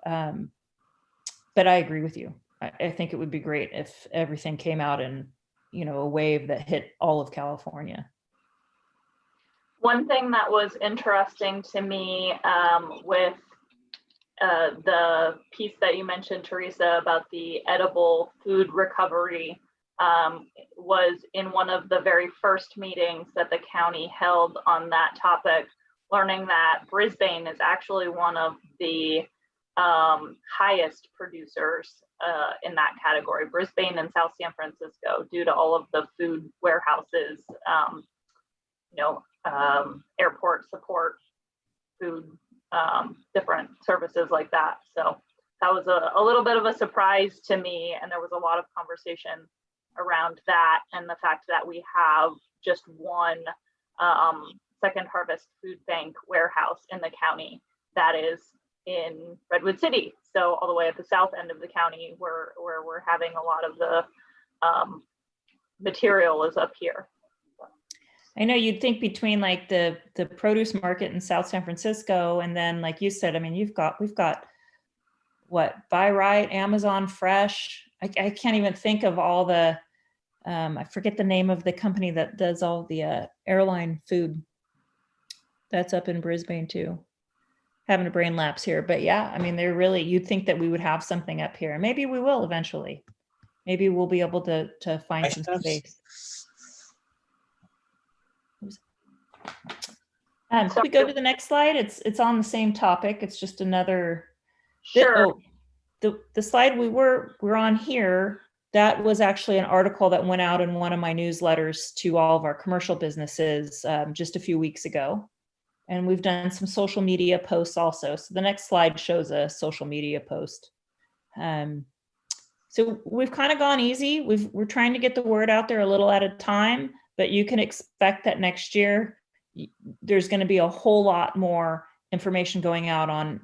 But I agree with you. I think it would be great if everything came out in, you know, a wave that hit all of California. One thing that was interesting to me with the piece that you mentioned, Teresa, about the edible food recovery was in one of the very first meetings that the county held on that topic, learning that Brisbane is actually one of the highest producers in that category. Brisbane and South San Francisco, due to all of the food warehouses, airport support, food, different services like that. So that was a little bit of a surprise to me, and there was a lot of conversation around that and the fact that we have just one Second Harvest Food Bank warehouse in the county that is in Redwood City. So all the way at the south end of the county where we're having a lot of the material is up here. I know you'd think between like the produce market in South San Francisco and then, like you said, I mean, we've got Buy Right, Amazon Fresh. I can't even think of all the, I forget the name of the company that does all the airline food. That's up in Brisbane too. Having a brain lapse here, but yeah, I mean, they're really, you'd think that we would have something up here. Maybe we will eventually. Maybe we'll be able to find some space. Can we go to the next slide? It's on the same topic. It's just another. Sure. The slide we're on here, that was actually an article that went out in one of my newsletters to all of our commercial businesses just a few weeks ago. And we've done some social media posts also. So the next slide shows a social media post. So we've kind of gone easy. We're trying to get the word out there a little at a time, but you can expect that next year there's going to be a whole lot more information going out on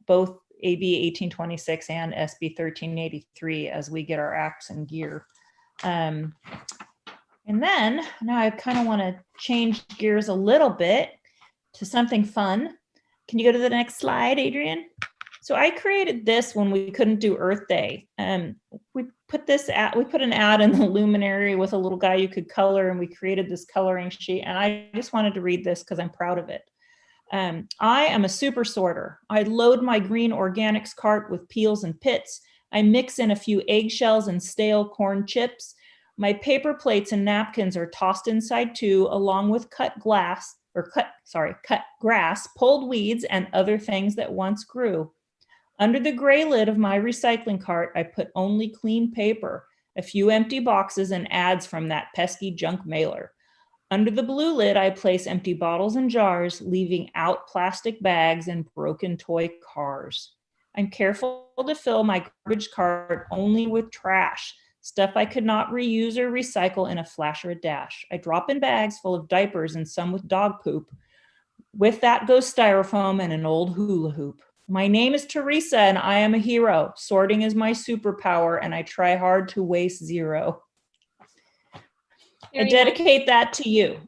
both AB 1826 and SB 1383 as we get our acts in gear. And then now I kind of want to change gears a little bit to something fun. Can you go to the next slide, Adrian? So I created this when we couldn't do Earth Day. We put an ad in the Luminary with a little guy you could color, and we created this coloring sheet. And I just wanted to read this because I'm proud of it. I am a super sorter. I load my green organics cart with peels and pits. I mix in a few eggshells and stale corn chips. My paper plates and napkins are tossed inside too, along with cut grass, pulled weeds, and other things that once grew. Under the gray lid of my recycling cart, I put only clean paper, a few empty boxes, and ads from that pesky junk mailer. Under the blue lid, I place empty bottles and jars, leaving out plastic bags and broken toy cars. I'm careful to fill my garbage cart only with trash, stuff I could not reuse or recycle in a flash or a dash. I drop in bags full of diapers and some with dog poop. With that goes styrofoam and an old hula hoop. My name is Teresa and I am a hero. Sorting is my superpower and I try hard to waste zero. I dedicate that to you.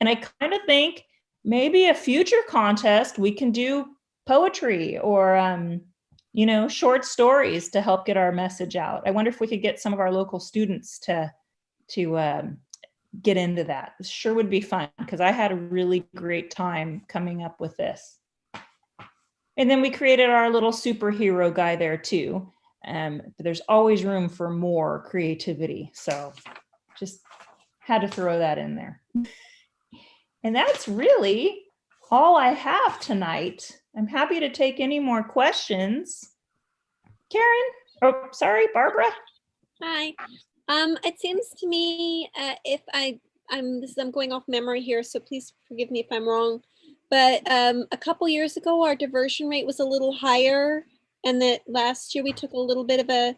And I kind of think maybe a future contest, we can do poetry or, short stories to help get our message out. I wonder if we could get some of our local students to get into that. This sure would be fun because I had a really great time coming up with this. And then we created our little superhero guy there too. But there's always room for more creativity. So just had to throw that in there. And that's really all I have tonight. I'm happy to take any more questions. Barbara. Hi. It seems to me I'm going off memory here, so please forgive me if I'm wrong. But a couple years ago, our diversion rate was a little higher. And that last year we took a little bit of a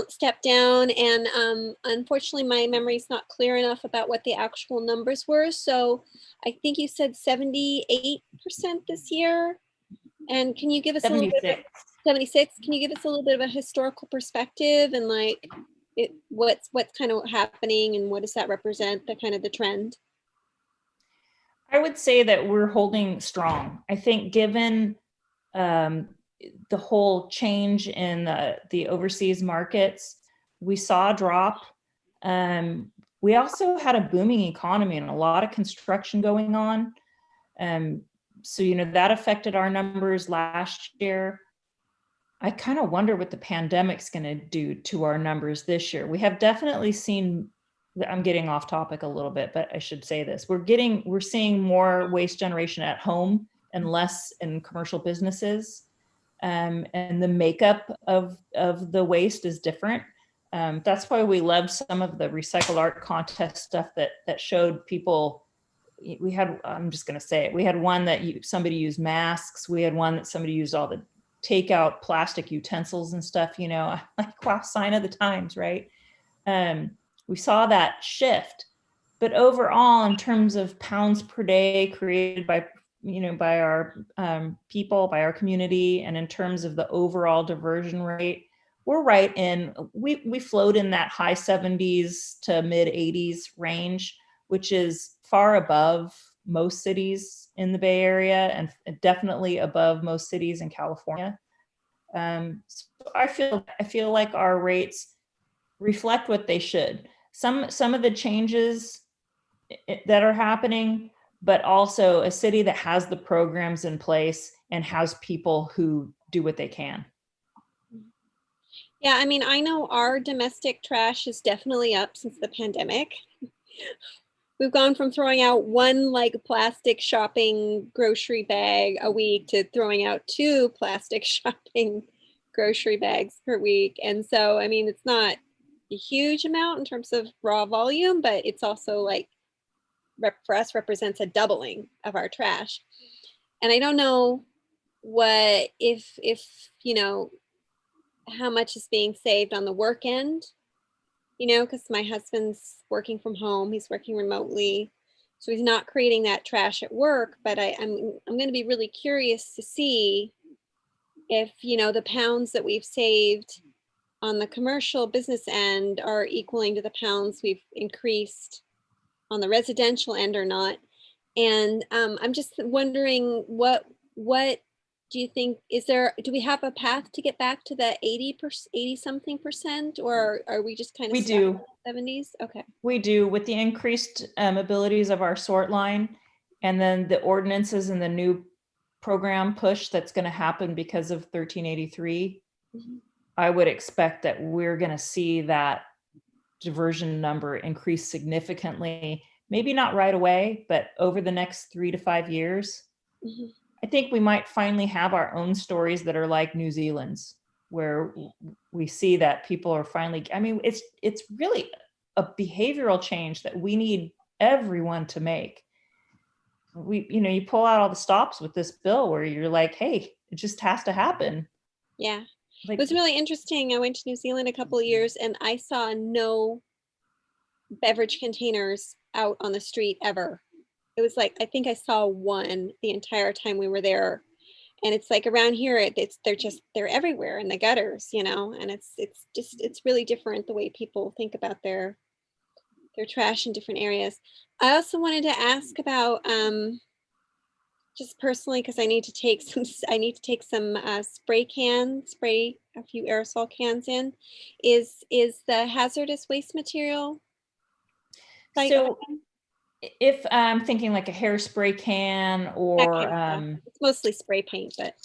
step down, and unfortunately my memory is not clear enough about what the actual numbers were. So I think you said 78% this year. And can you give us 76. A little bit of 76? Can you give us a little bit of a historical perspective and what's kind of happening and what does that represent, the trend? I would say that we're holding strong. I think given the whole change in the overseas markets, we saw a drop. We also had a booming economy and a lot of construction going on. So, that affected our numbers last year. I kind of wonder what the pandemic's going to do to our numbers this year. We have definitely seen, I'm getting off topic a little bit, but I should say this. We're seeing more waste generation at home and less in commercial businesses. And the makeup of the waste is different. That's why we love some of the recycled art contest stuff that showed people. We had, I'm just going to say it. We had one that somebody used masks. We had one that somebody used all the takeout plastic utensils and stuff, like, wow, sign of the times, right? We saw that shift, but overall, in terms of pounds per day created by our people, by our community, and in terms of the overall diversion rate, we're right in, we float in that high 70s to mid 80s range, which is far above most cities in the Bay Area and definitely above most cities in California. So I feel like our rates reflect what they should. Some of the changes that are happening, but also a city that has the programs in place and has people who do what they can. Yeah, I mean, I know our domestic trash is definitely up since the pandemic. We've gone from throwing out one like plastic shopping grocery bag a week to throwing out 2 plastic shopping grocery bags per week. And so, I mean, it's not a huge amount in terms of raw volume, but it's also like for us represents a doubling of our trash. And I don't know what if you know how much is being saved on the work end, you know, because my husband's working from home, he's working remotely, so he's not creating that trash at work. But I'm going to be really curious to see if, you know, the pounds that we've saved on the commercial business end are equaling to the pounds we've increased on the residential end or not. And I'm just wondering what do you think, do we have a path to get back to the 80 something percent, or are we just kind of We do. 70s? Okay. We do, with the increased abilities of our sort line, and then the ordinances and the new program push that's going to happen because of 1383. Mhm. I would expect that we're going to see that diversion number increase significantly, maybe not right away, but over the next 3 to 5 years. Mhm. I think we might finally have our own stories that are like New Zealand's, where we see that people are finally, I mean, it's really a behavioral change that we need everyone to make. You pull out all the stops with this bill where you're like, hey, it just has to happen. Yeah. Like, It was really interesting. I went to New Zealand a couple of years and I saw no beverage containers out on the street ever. It was like, I think I saw one the entire time we were there. And it's like around here, they're everywhere in the gutters, you know, and it's really different the way people think about their trash in different areas. I also wanted to ask about, just personally, because I need to take some spray a few aerosol cans in. Is the hazardous waste material site so open? if I'm thinking like a hairspray can That or kind of stuff. It's mostly spray paint, but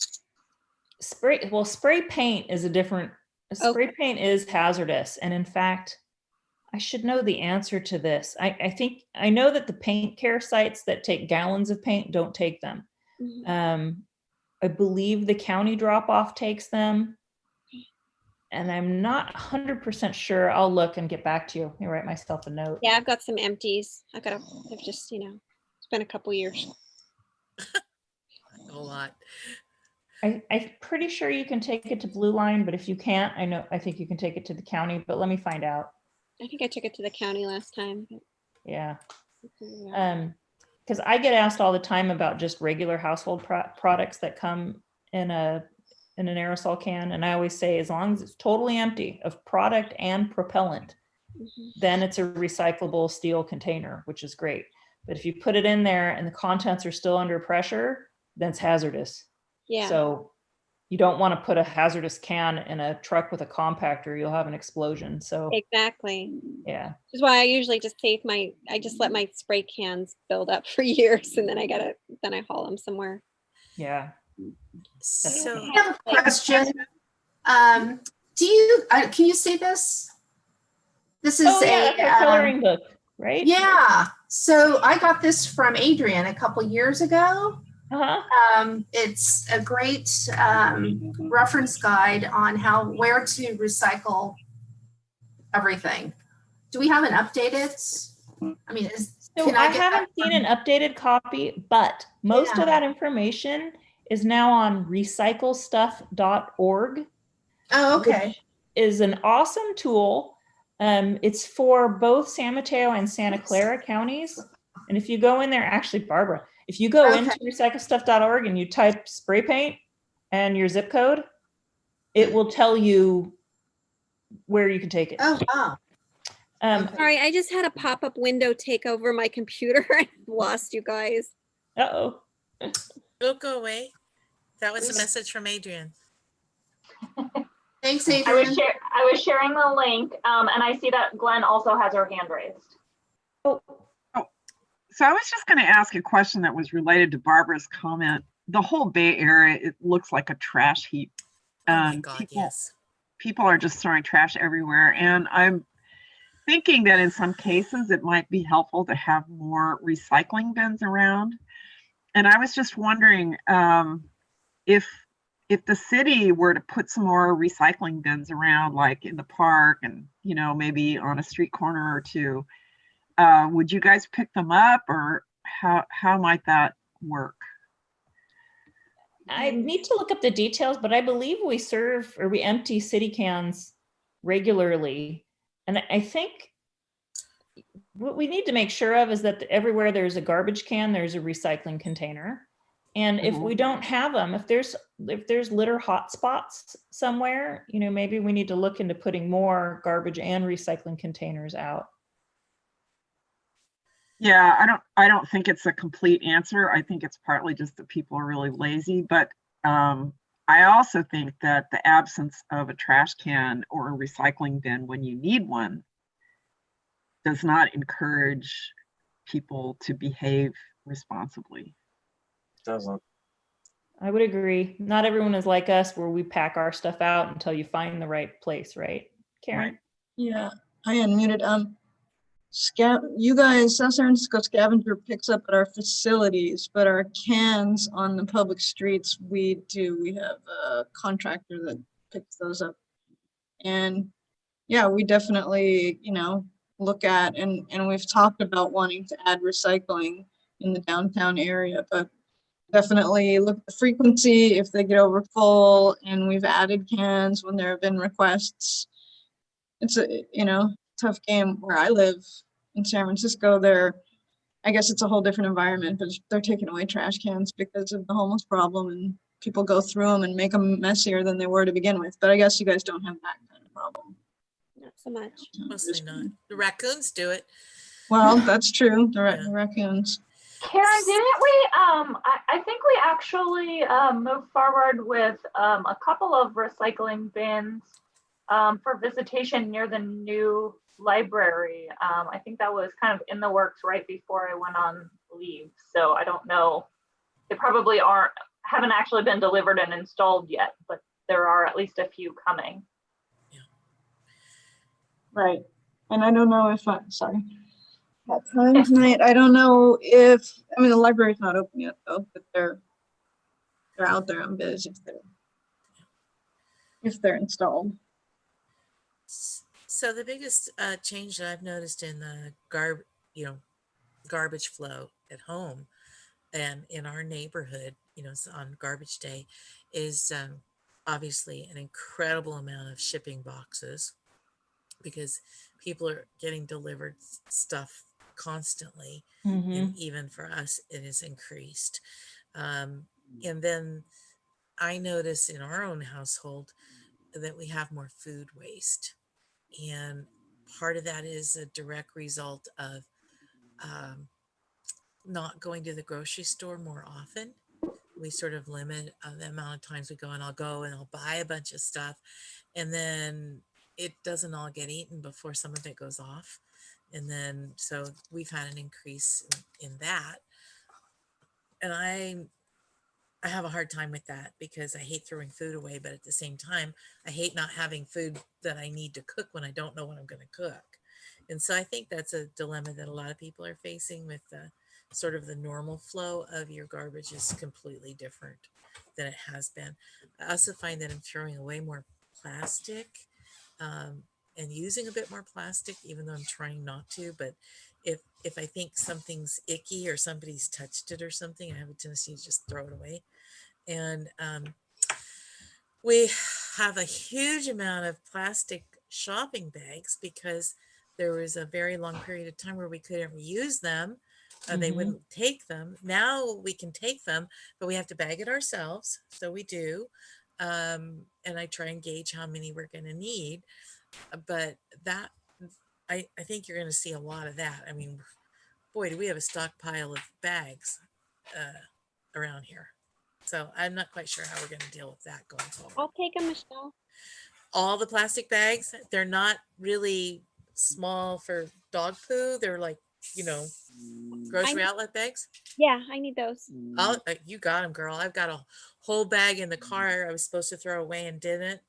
spray paint is spray paint is hazardous. And in fact, I should know the answer to this. I think I know that the paint care sites that take gallons of paint don't take them. Mhm. I believe the county drop off takes them. And I'm not 100% sure. I'll look and get back to you. Let me write myself a note. Yeah, I've got some empties. I've just, it's been a couple years. A lot. I'm pretty sure you can take it to Blue Line, but if you can't, I think you can take it to the county, but let me find out. I think I took it to the county last time. Yeah. Because I get asked all the time about just regular household products that come in an aerosol can. And I always say, as long as it's totally empty of product and propellant, Mhm. then it's a recyclable steel container, which is great. But if you put it in there and the contents are still under pressure, then it's hazardous. Yeah. So you don't want to put a hazardous can in a truck with a compactor. You'll have an explosion. So Exactly. yeah. Which is why I usually just let my spray cans build up for years, and then I haul them somewhere. Yeah. So I have a question. Can you see this? This is that's a coloring book, right? Yeah. So I got this from Adrian a couple years ago. It's a great reference guide on where to recycle everything. Do we have an updated? I mean, I haven't seen an updated copy, but most of that information is now on recyclestuff.org. Oh, okay. Which is an awesome tool. It's for both San Mateo and Santa Clara counties. And if you go in there, actually, Barbara, if you go into recyclestuff.org and you type spray paint and your zip code, it will tell you where you can take it. Oh, wow. Sorry, I just had a pop-up window take over my computer and lost you guys. Uh-oh. Don't go away. That was a message from Adrian. Thanks, I Adrian. was sharing the link, and I see that Glenn also has her hand raised. Oh, So I was just going to ask a question that was related to Barbara's comment. The whole Bay Area, it looks like a trash heap. Oh my God, yes. People are just throwing trash everywhere. And I'm thinking that in some cases it might be helpful to have more recycling bins around. And I was just wondering if the city were to put some more recycling bins around, like in the park and, you know, maybe on a street corner or two, would you guys pick them up, or how might that work? I need to look up the details, but I believe we empty city cans regularly. And I think what we need to make sure of is that everywhere there's a garbage can, there's a recycling container. And if we don't have them, if there's litter hotspots somewhere, you know, maybe we need to look into putting more garbage and recycling containers out. Yeah, I don't think it's a complete answer. I think it's partly just that people are really lazy, but I also think that the absence of a trash can or a recycling bin when you need one does not encourage people to behave responsibly. Doesn't. I would agree. Not everyone is like us where we pack our stuff out until you find the right place, right? Karen? Right. Yeah, I unmuted. You guys, South San Francisco Scavenger picks up at our facilities, but our cans on the public streets, we have a contractor that picks those up. And yeah, we definitely, you know, look at, and we've talked about wanting to add recycling in the downtown area, but definitely look at the frequency if they get over full, and we've added cans when there have been requests. It's a, you know, tough game. Where I live in San Francisco, I guess it's a whole different environment, but they're taking away trash cans because of the homeless problem, and people go through them and make them messier than they were to begin with. But I guess you guys don't have that kind of problem. Not so much. Mostly not. The raccoons do it. Well, that's true. The raccoons. Karen, didn't we, I think we actually moved forward with a couple of recycling bins for visitation near the new library. I think that was kind of in the works right before I went on leave. So I don't know, they probably haven't actually been delivered and installed yet, but there are at least a few coming. Yeah. Right. And I don't know if sorry. At time tonight, I don't know if, I mean, the library's not open yet though, but they're out there on biz if they're installed. So the biggest change that I've noticed in the garbage flow at home and in our neighborhood, you know, on garbage day, is obviously an incredible amount of shipping boxes, because people are getting delivered stuff constantly. And even for us, it has increased. And then I notice in our own household that we have more food waste. And part of that is a direct result of not going to the grocery store more often. We sort of limit the amount of times we go, and I'll go and I'll buy a bunch of stuff, and then it doesn't all get eaten before some of it goes off. And then, so we've had an increase in that. And I have a hard time with that, because I hate throwing food away, but at the same time, I hate not having food that I need to cook when I don't know what I'm going to cook. And so I think that's a dilemma that a lot of people are facing with sort of the normal flow of your garbage is completely different than it has been. I also find that I'm throwing away more plastic and using a bit more plastic, even though I'm trying not to. But if I think something's icky or somebody's touched it or something, I have a tendency to just throw it away. And we have a huge amount of plastic shopping bags because there was a very long period of time where we couldn't reuse them. They wouldn't take them. Now we can take them, but we have to bag it ourselves. So we do. And I try and gauge how many we're going to need. But I think you're going to see a lot of that. I mean, boy, do we have a stockpile of bags around here. So I'm not quite sure how we're going to deal with that going forward. I'll take them, Michelle. All the plastic bags, they're not really small for dog poo. They're like, you know, grocery outlet bags. Yeah, I need those. You got them, girl. I've got a whole bag in the car I was supposed to throw away and didn't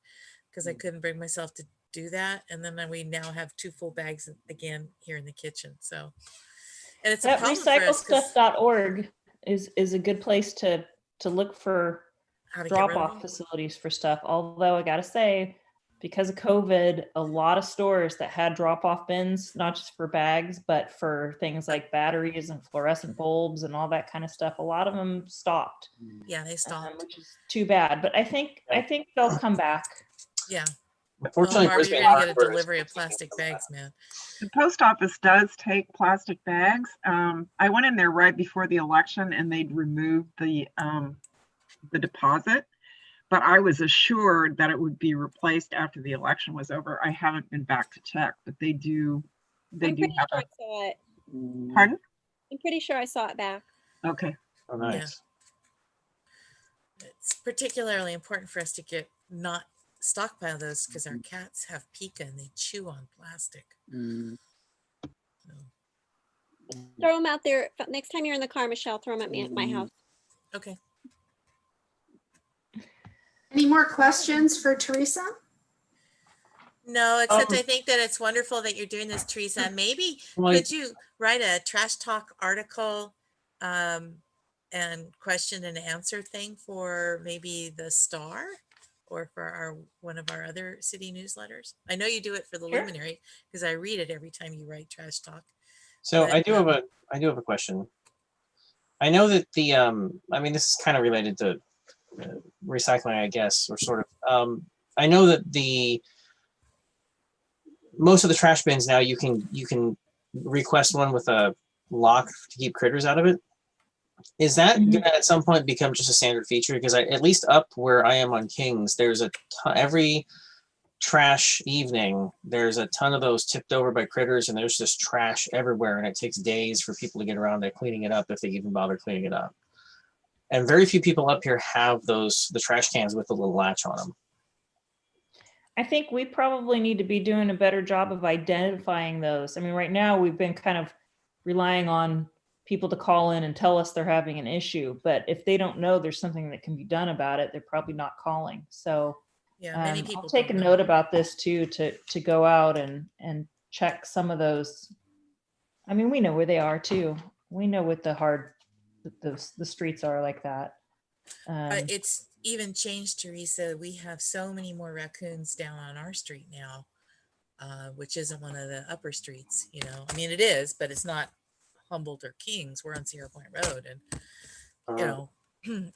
because I couldn't bring myself to do that. And then we now have 2 full bags again here in the kitchen. So, and it's a That problem for us 'cause recyclestuff.org is a good place to look for how to get rid of drop-off them. facilities for stuff. Although I gotta say, because of COVID, a lot of stores that had drop-off bins, not just for bags, but for things like batteries and fluorescent bulbs and all that kind of stuff, a lot of them stopped, Yeah, they stopped. which is too bad. But I think they'll come back. Yeah. Unfortunately, Well, Barbie, Brisbane you're gonna get a Harbor is- delivery of plastic bags, man. The post office does take plastic bags. I went in there right before the election and they'd removed the deposit, but I was assured that it would be replaced after the election was over. I haven't been back to check, but they do. They I'm do pretty have sure a. I saw it. Pardon? I'm pretty sure I saw it back. Okay. Oh, nice. It's particularly important for us to not stockpile those because our cats have pica and they chew on plastic. So, Throw them out there. Next time you're in the car, Michelle, throw them at me at my house. okay. Any more questions for Teresa? No, except I think that it's wonderful that you're doing this, Teresa. Maybe could you write a trash talk article and question and answer thing for maybe the Star or for one of our other city newsletters? I know you do it for the Sure. Luminary because I read it every time you write trash talk. So But, I do have a question. I know that the I mean, this is kind of related to recycling, I guess, or sort of. I know that most of the trash bins now you can request one with a lock to keep critters out of it. Is that gonna at some point become just a standard feature? Because at least up where I am on Kings, there's every trash evening, there's a ton of those tipped over by critters, and there's just trash everywhere, and it takes days for people to get around to cleaning it up if they even bother cleaning it up. And very few people up here have the trash cans with the little latch on them. I think we probably need to be doing a better job of identifying those. I mean, right now we've been kind of relying on people to call in and tell us they're having an issue, but if they don't know there's something that can be done about it, they're probably not calling. So Yeah, many people I'll take a don't know. note about this too, to go out and check some of those. I mean, we know where they are too. We know what the streets are like that. But it's even changed, Teresa. We have so many more raccoons down on our street now, which isn't one of the upper streets, you know. I mean, it is, but it's not Humboldt or Kings. We're on Sierra Point Road. And, you know,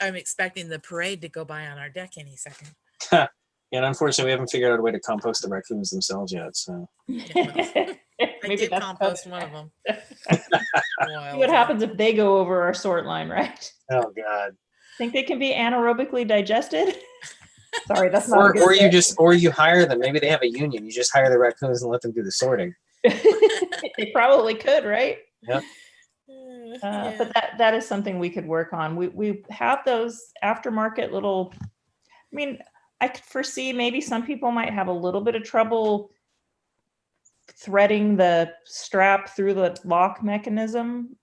I'm expecting the parade to go by on our deck any second. And unfortunately, we haven't figured out a way to compost the raccoons themselves yet. So I did compost one of them. See what happens if they go over our sort line, right? Oh God. Think they can be anaerobically digested? Sorry, that's not. Or you hire them. Maybe they have a union. You just hire the raccoons and let them do the sorting. They probably could, right? Yep. Yeah. But that is something we could work on. We have those aftermarket little. I mean, I could foresee maybe some people might have a little bit of trouble threading the strap through the lock mechanism,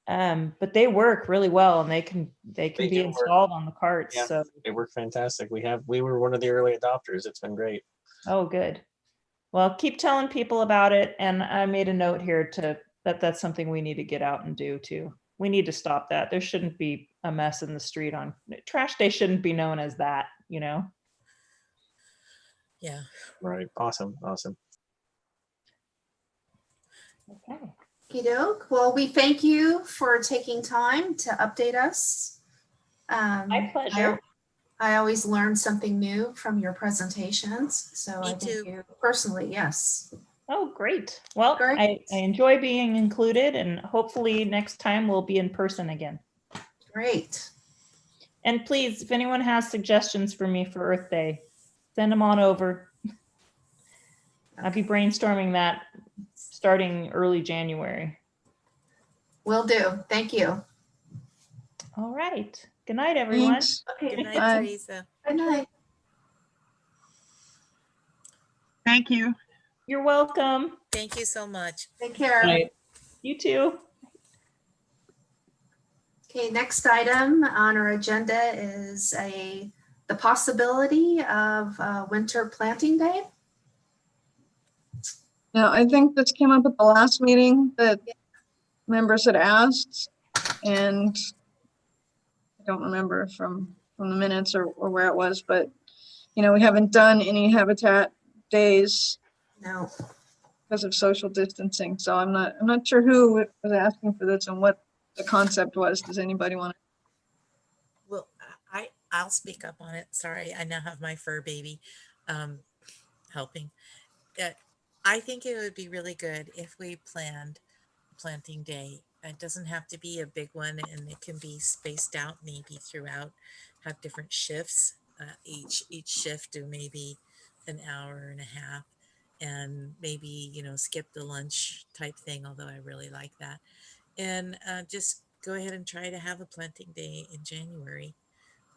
but they work really well, and they can be installed on the carts. Yeah, so they work fantastic. We were one of the early adopters. It's been great. Oh, good. Well, keep telling people about it, and I made a note here that's something we need to get out and do too. We need to stop that. There shouldn't be a mess in the street on trash day. Shouldn't be known as that, you know. Yeah. Right. Awesome. Okay. Okey-doke. Well, we thank you for taking time to update us. My pleasure. I always learn something new from your presentations. So Me I thank too. you personally. Yes. Oh, great. Well, Great. I enjoy being included, and hopefully next time we'll be in person again. Great. And please, if anyone has suggestions for me for Earth Day, send them on over. I'll be brainstorming that starting early January. Will do. Thank you. All right. Good night, everyone. Thanks. Okay. Good night, Bye. Teresa. Good night. Thank you. You're welcome. Thank you so much. Take care. Right. You too. Okay, next item on our agenda is the possibility of winter planting day. Now, I think this came up at the last meeting that members had asked, and I don't remember from the minutes or where it was, but we haven't done any habitat days No. because of social distancing. So I'm not sure who was asking for this and what the concept was. Does anybody want to? Well, I'll speak up on it. Sorry, I now have my fur baby helping. I think it would be really good if we planned planting day. It doesn't have to be a big one, and it can be spaced out maybe throughout, have different shifts. Each shift do maybe an hour and a half, and maybe skip the lunch type thing, although I really like that. And just go ahead and try to have a planting day in January.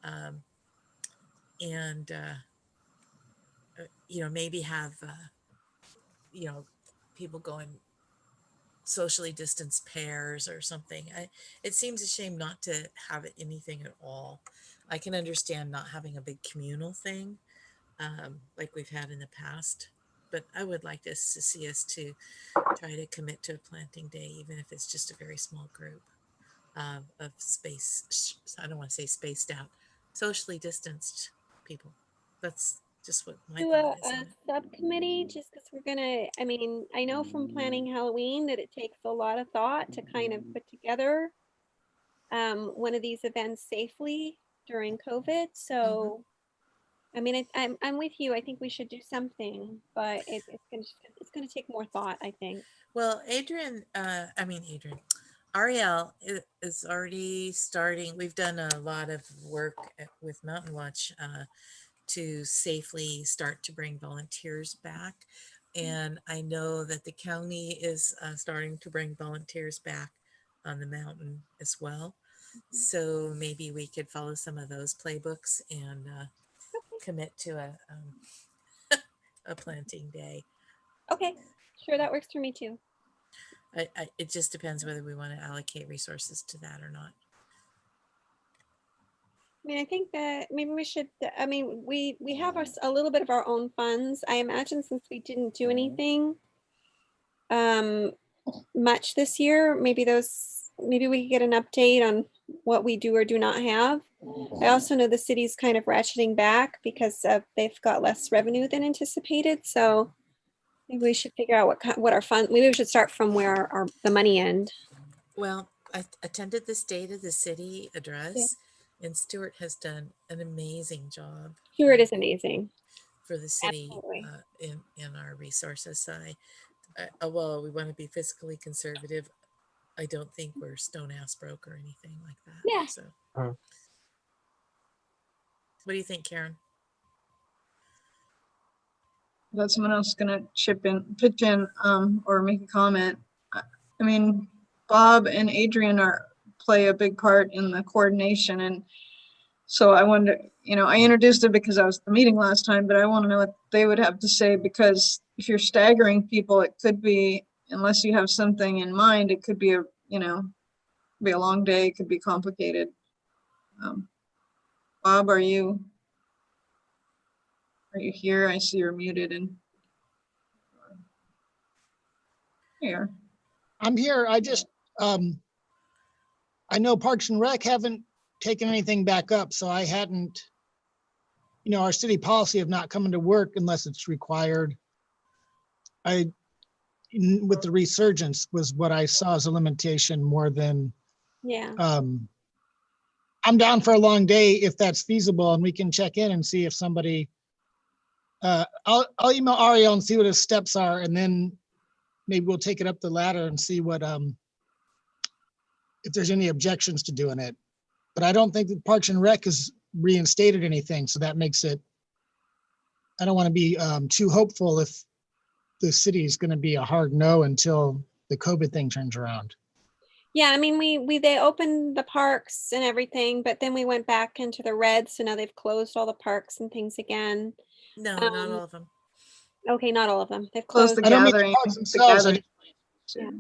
And maybe have people going socially distanced pairs or something. It seems a shame not to have anything at all. I can understand not having a big communal thing like we've had in the past, but I would like to see us to try to commit to a planting day, even if it's just a very small group of space. I don't want to say spaced out, socially distanced people. That's just what my Do thought a is. subcommittee, just because we're gonna, I know from planning Halloween that it takes a lot of thought to kind of put together one of these events safely during COVID. So, I'm with you. I think we should do something, but it's gonna take more thought, I think. Well, Ariel is already starting. We've done a lot of work with Mountain Watch to safely start to bring volunteers back. And I know that the county is starting to bring volunteers back on the mountain as well. So maybe we could follow some of those playbooks and commit to a planting day. Okay, sure, that works for me too. It just depends whether we want to allocate resources to that or not. I think that maybe we should, we have a little bit of our own funds. I imagine since we didn't do anything much this year, maybe we could get an update on what we do or do not have. I also know the city's kind of ratcheting back because they've got less revenue than anticipated. So maybe we should figure out what our fund, maybe we should start from where the money end. Well, I attended the State of the City address, and Stuart has done an amazing job. Stuart is amazing for the city in our resources side. Well, we want to be fiscally conservative. I don't think we're stone ass broke or anything like that. Yeah. So, what do you think, Karen? That someone else is gonna pitch in, or make a comment. I mean, Bob and Adrian play a big part in the coordination, and so I wonder, I introduced it because I was at the meeting last time, but I want to know what they would have to say, because if you're staggering people, it could be, unless you have something in mind, it could be be a long day, it could be complicated. Bob, are you here? I see you're muted and here. I'm here. I just, I know Parks and Rec haven't taken anything back up, so I hadn't, our city policy of not coming to work unless it's required. With the resurgence was what I saw as a limitation more than, I'm down for a long day if that's feasible, and we can check in and see if somebody, I'll email Ariel and see what his steps are, and then maybe we'll take it up the ladder and see what, if there's any objections to doing it. But I don't think that Parks and Rec has reinstated anything, so that makes it, I don't want to be too hopeful if the city is going to be a hard no until the COVID thing turns around. Yeah, I mean, they opened the parks and everything, but then we went back into the red. So now they've closed all the parks and things again. No, not all of them. Okay, not all of them. They've Close closed. the I don't mean the gathering. parks themselves. I Yeah.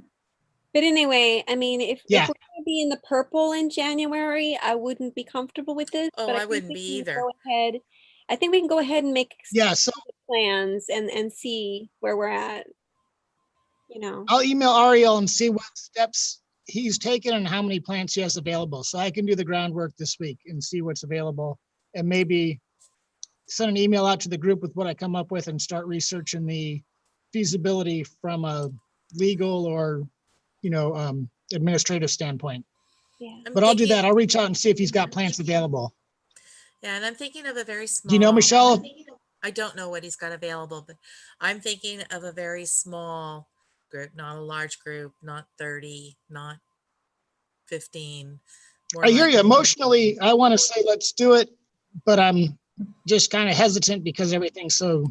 But anyway, I mean, if Yeah. we're gonna be in the purple in January, I wouldn't be comfortable with this. Oh, but I think wouldn't we be can either. Go ahead. I think we can go ahead and make Yeah, so plans and see where we're at. You know. I'll email Ariel and see what steps he's taken and how many plants he has available. So I can do the groundwork this week and see what's available and maybe send an email out to the group with what I come up with and start researching the feasibility from a legal or, administrative standpoint. Yeah. But I'll do that. I'll reach out and see if he's got plants available. Yeah, and I'm thinking of a very small. Do you know, Michelle? I don't know what he's got available, but I'm thinking of a very small group, not a large group, not 30, not 15. I hear you. Emotionally, I want to say let's do it, but I'm just kind of hesitant because everything's so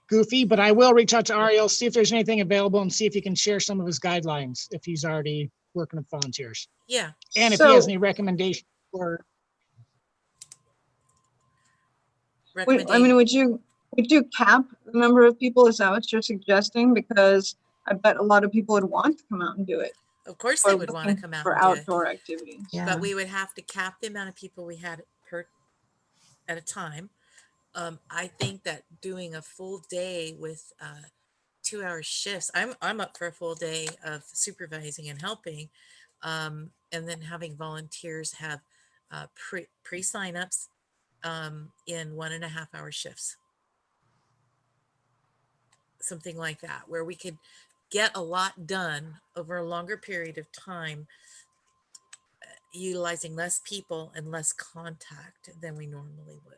goofy. But I will reach out to Ariel, see if there's anything available, and see if he can share some of his guidelines if he's already working with volunteers. Yeah. And if he has any recommendations for. I mean, would you cap the number of people? Is that what you're suggesting? Because I bet a lot of people would want to come out and do it. Of course they would want to come out for and do outdoor it. activities. Yeah. But we would have to cap the amount of people we had at a time. I think that doing a full day with 2-hour shifts, I'm up for a full day of supervising and helping, and then having volunteers have pre signups in 1.5-hour shifts, something like that, where we could get a lot done over a longer period of time, utilizing less people and less contact than we normally would.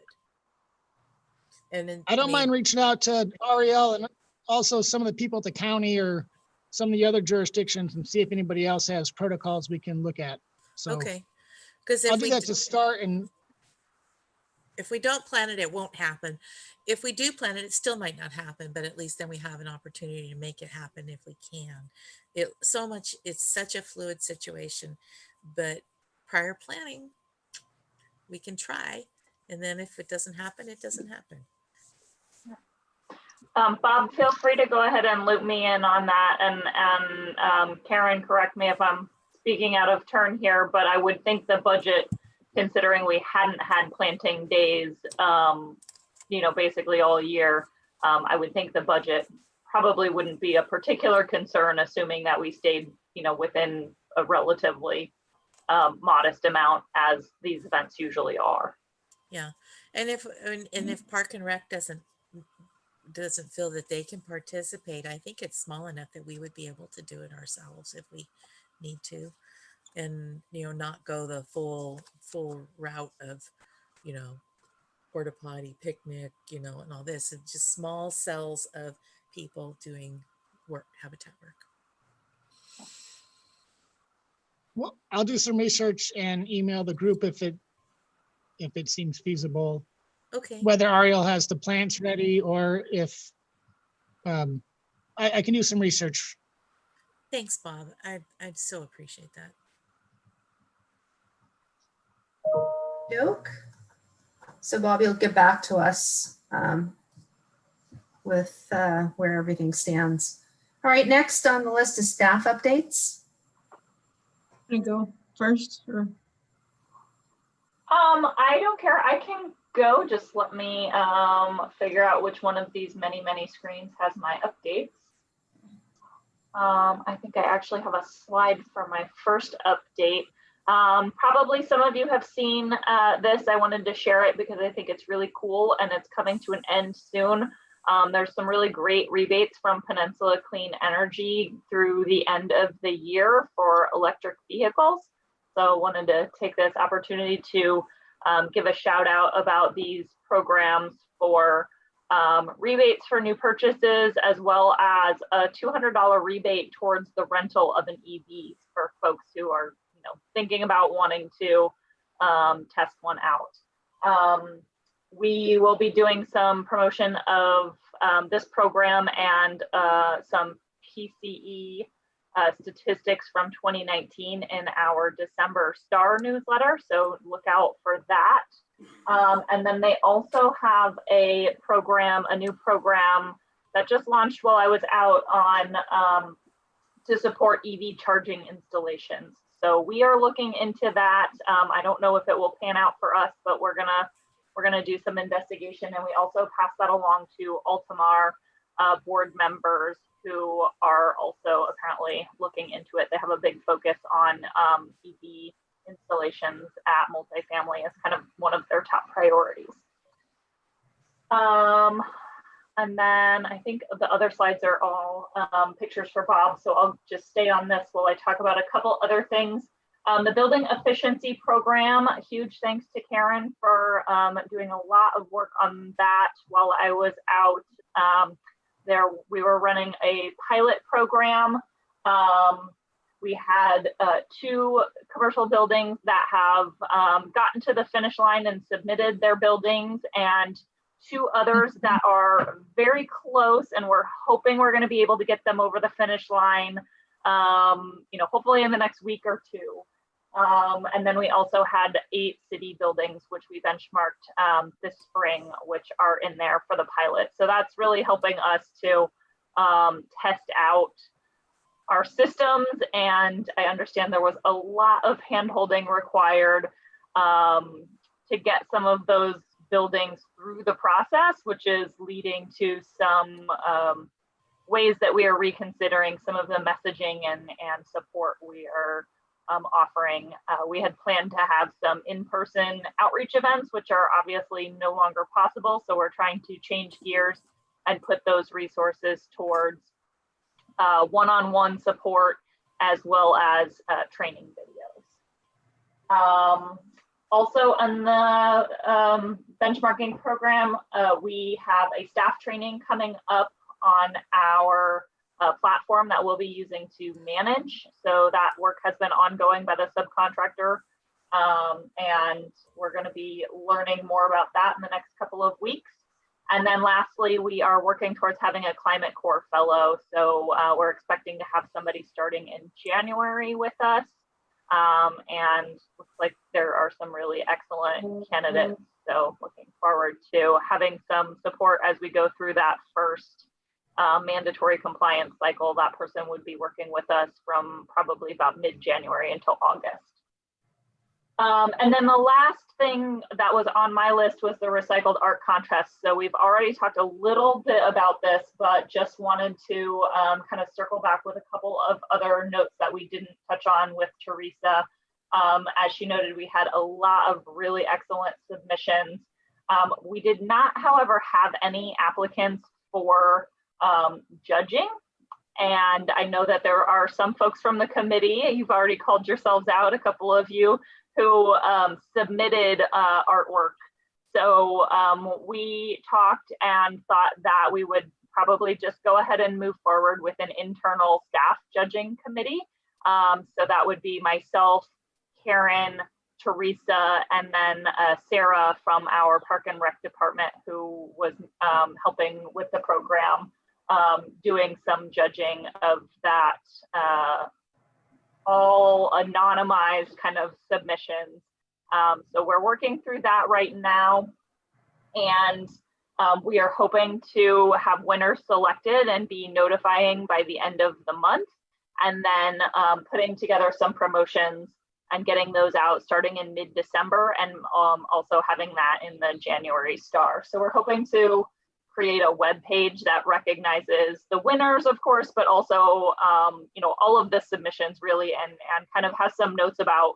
And then I don't mind reaching out to Ariel and also some of the people at the county or some of the other jurisdictions and see if anybody else has protocols we can look at. So okay, because I'll do that to start. And if we don't plan it, it won't happen. If we do plan it, it still might not happen, but at least then we have an opportunity to make it happen if we can. It's such a fluid situation, but prior planning, we can try. And then if it doesn't happen, it doesn't happen. Bob, feel free to go ahead and loop me in on that. And Karen, correct me if I'm speaking out of turn here, but I would think the budget, considering we hadn't had planting days, basically all year, I would think the budget probably wouldn't be a particular concern, assuming that we stayed, within a relatively modest amount as these events usually are. Yeah, and if Park and Rec doesn't feel that they can participate, I think it's small enough that we would be able to do it ourselves if we need to, and not go the full route of porta potty, picnic, and all this. It's just small cells of people doing work, habitat work. well, I'll do some research and email the group if it seems feasible. Okay. Whether Ariel has the plants ready or if I can do some research. Thanks, Bob. I'd so appreciate that. Joke. So Bob, you'll get back to us with where everything stands. All right, next on the list is staff updates. Can I go first? Or? I don't care. I can go. Just let me figure out which one of these many screens has my updates. I think I actually have a slide for my first update. Probably some of you have seen this. I wanted to share it because I think it's really cool and it's coming to an end soon. There's some really great rebates from Peninsula Clean Energy through the end of the year for electric vehicles. So wanted to take this opportunity to give a shout out about these programs for rebates for new purchases, as well as a $200 rebate towards the rental of an EV for folks who are thinking about wanting to test one out. We will be doing some promotion of this program and some PCE statistics from 2019 in our December STAR newsletter, so look out for that. And then they also have a program, a new program that just launched while I was out on to support EV charging installations. So we are looking into that. I don't know if it will pan out for us, but we're gonna do some investigation, and we also pass that along to Altamar board members who are also apparently looking into it. They have a big focus on EV installations at multifamily as kind of one of their top priorities. And then I think the other slides are all pictures for Bob, so I'll just stay on this while I talk about a couple other things. The building efficiency program, huge thanks to Karen for doing a lot of work on that while I was out. We were running a pilot program. We had 2 commercial buildings that have gotten to the finish line and submitted their buildings, and 2 others that are very close, and we're hoping we're going to be able to get them over the finish line, hopefully in the next week or 2. And then we also had 8 city buildings, which we benchmarked this spring, which are in there for the pilot. So that's really helping us to test out our systems. And I understand there was a lot of hand-holding required to get some of those buildings through the process, which is leading to some ways that we are reconsidering some of the messaging and support we are offering. We had planned to have some in-person outreach events, which are obviously no longer possible. So we're trying to change gears and put those resources towards one-on-one support as well as training videos. Also on the benchmarking program, we have a staff training coming up on our platform that we'll be using to manage. So that work has been ongoing by the subcontractor, and we're going to be learning more about that in the next couple of weeks. And then lastly, we are working towards having a Climate Corps fellow. So we're expecting to have somebody starting in January with us. And looks like there are some really excellent candidates. So looking forward to having some support as we go through that first mandatory compliance cycle. That person would be working with us from probably about mid-January until August. And then the last thing that was on my list was the recycled art contest. So we've already talked a little bit about this, but just wanted to kind of circle back with a couple of other notes that we didn't touch on with Teresa. As she noted, we had a lot of really excellent submissions. We did not, however, have any applicants for judging. And I know that there are some folks from the committee, you've already called yourselves out, a couple of you, who submitted artwork. So we talked and thought that we would probably just go ahead and move forward with an internal staff judging committee. So that would be myself, Karen, Teresa, and then Sarah from our Park and Rec department, who was helping with the program, doing some judging of that all anonymized kind of submissions. So we're working through that right now. And we are hoping to have winners selected and be notifying by the end of the month. And then putting together some promotions and getting those out starting in mid-December, and also having that in the January STAR. So we're hoping to create a web page that recognizes the winners, of course, but also all of the submissions really, and kind of has some notes about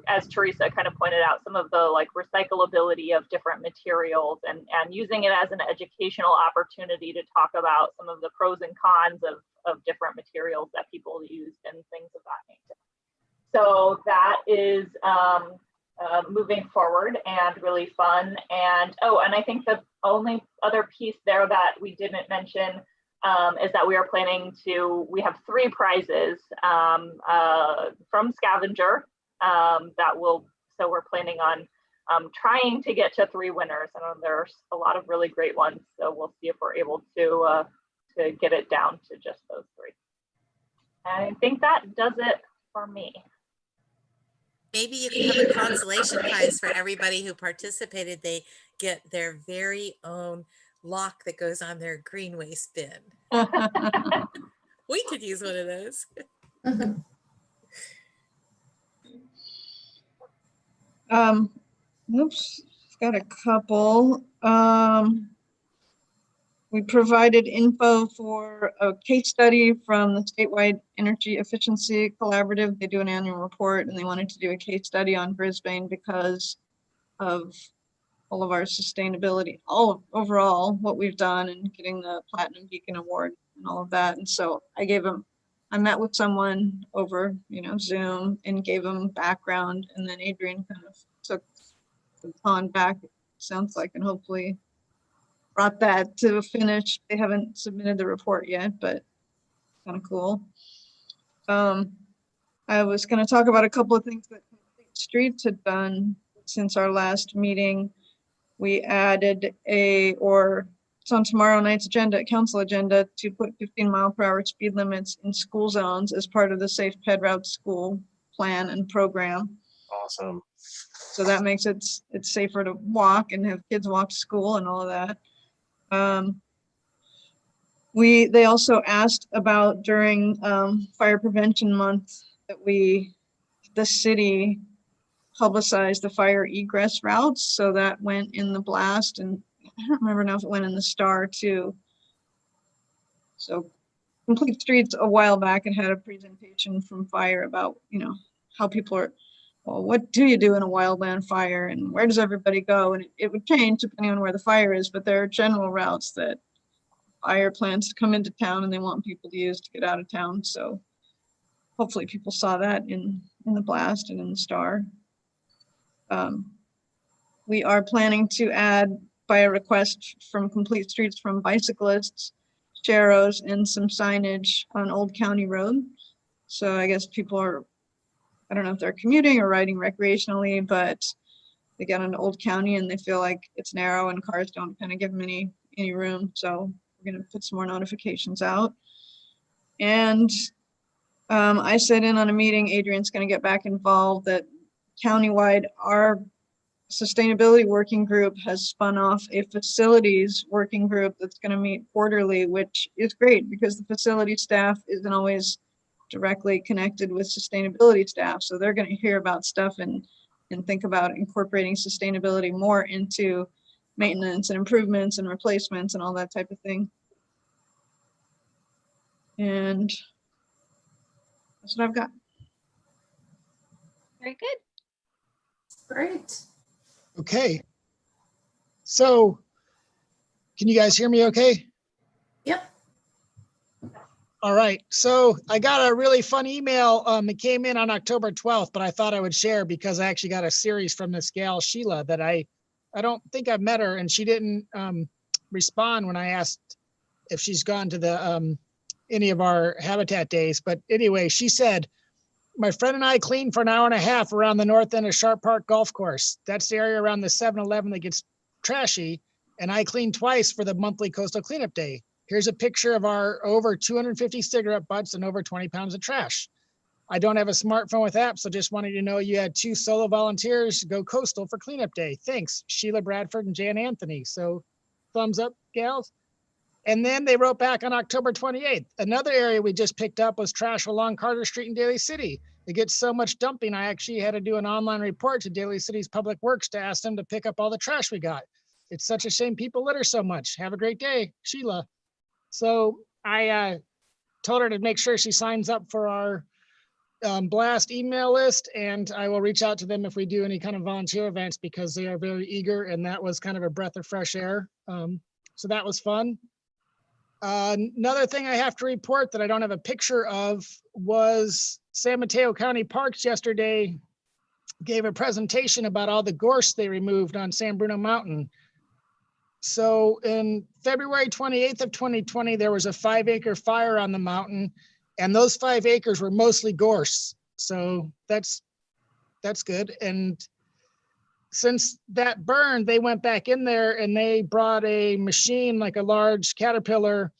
as Teresa kind of pointed out, some of the like recyclability of different materials, and using it as an educational opportunity to talk about some of the pros and cons of different materials that people use and things of that nature. So that is moving forward and really fun. And I think the only other piece there that we didn't mention is that we are planning to, we have 3 prizes from Scavenger so we're planning on trying to get to 3 winners. I know there's a lot of really great ones, so we'll see if we're able to get it down to just those 3. I think that does it for me. Maybe you can have a consolation prize for everybody who participated. They get their very own lock that goes on their green waste bin. We could use one of those. Oops, got a couple. We provided info for a case study from the Statewide Energy Efficiency Collaborative. They do an annual report and they wanted to do a case study on Brisbane because of all of our sustainability, overall what we've done and getting the Platinum Beacon Award and all of that. And so I met with someone over, Zoom and gave them background, and then Adrian kind of took the baton back, it sounds like, and hopefully brought that to a finish. They haven't submitted the report yet, but kind of cool. I was going to talk about a couple of things that Complete Streets had done since our last meeting. We added it's on tomorrow night's council agenda, to put 15-mile-per-hour speed limits in school zones as part of the Safe Ped Route School plan and program. Awesome. So that makes it's safer to walk and have kids walk to school and all of that. They also asked about during Fire Prevention Month that the city publicized the fire egress routes. So that went in the blast, and I don't remember now if it went in the Star too. So Complete Streets a while back and had a presentation from Fire about, how people are, well, what do you do in a wildland fire and where does everybody go? And it would change depending on where the fire is, but there are general routes that fire plans to come into town and they want people to use to get out of town. So hopefully people saw that in the blast and in the Star. We are planning to add, by a request from Complete Streets from bicyclists, sharrows and some signage on Old County Road. So I guess people I don't know if they're commuting or riding recreationally, but they get onto Old County and they feel like it's narrow and cars don't kind of give them any room. So we're going to put some more notifications out. And I sat in on a meeting. Adrian's going to get back involved, that countywide, our sustainability working group has spun off a facilities working group that's going to meet quarterly, which is great because the facility staff isn't always directly connected with sustainability staff. So they're going to hear about stuff and think about incorporating sustainability more into maintenance and improvements and replacements and all that type of thing. And that's what I've got. Very good. Great. Okay. So can you guys hear me okay? Yep. All right. So I got a really fun email. It came in on October 12th, but I thought I would share because I actually got a series from this gal, Sheila, that I don't think I've met her, and she didn't respond when I asked if she's gone to the any of our habitat days. But anyway, she said, my friend and I cleaned for an hour and a half around the north end of Sharp Park Golf Course. That's the area around the 7-Eleven that gets trashy. And I cleaned twice for the monthly coastal cleanup day. Here's a picture of our over 250 cigarette butts and over 20 pounds of trash. I don't have a smartphone with apps, so just wanted you to know you had 2 solo volunteers go coastal for cleanup day. Thanks, Sheila Bradford and Jan Anthony. So thumbs up, gals. And then they wrote back on October 28th. Another area we just picked up was trash along Carter Street in Daly City. It gets so much dumping, I actually had to do an online report to Daly City's Public Works to ask them to pick up all the trash we got. It's such a shame people litter so much. Have a great day, Sheila. So I told her to make sure she signs up for our blast email list, and I will reach out to them if we do any kind of volunteer events because they are very eager, and that was kind of a breath of fresh air. So that was fun. Another thing I have to report that I don't have a picture of was San Mateo County Parks yesterday gave a presentation about all the gorse they removed on San Bruno Mountain. So in February 28th of 2020, there was a 5-acre fire on the mountain, and those 5 acres were mostly gorse. So that's good. And since that burned, they went back in there and they brought a machine, like a large Caterpillar,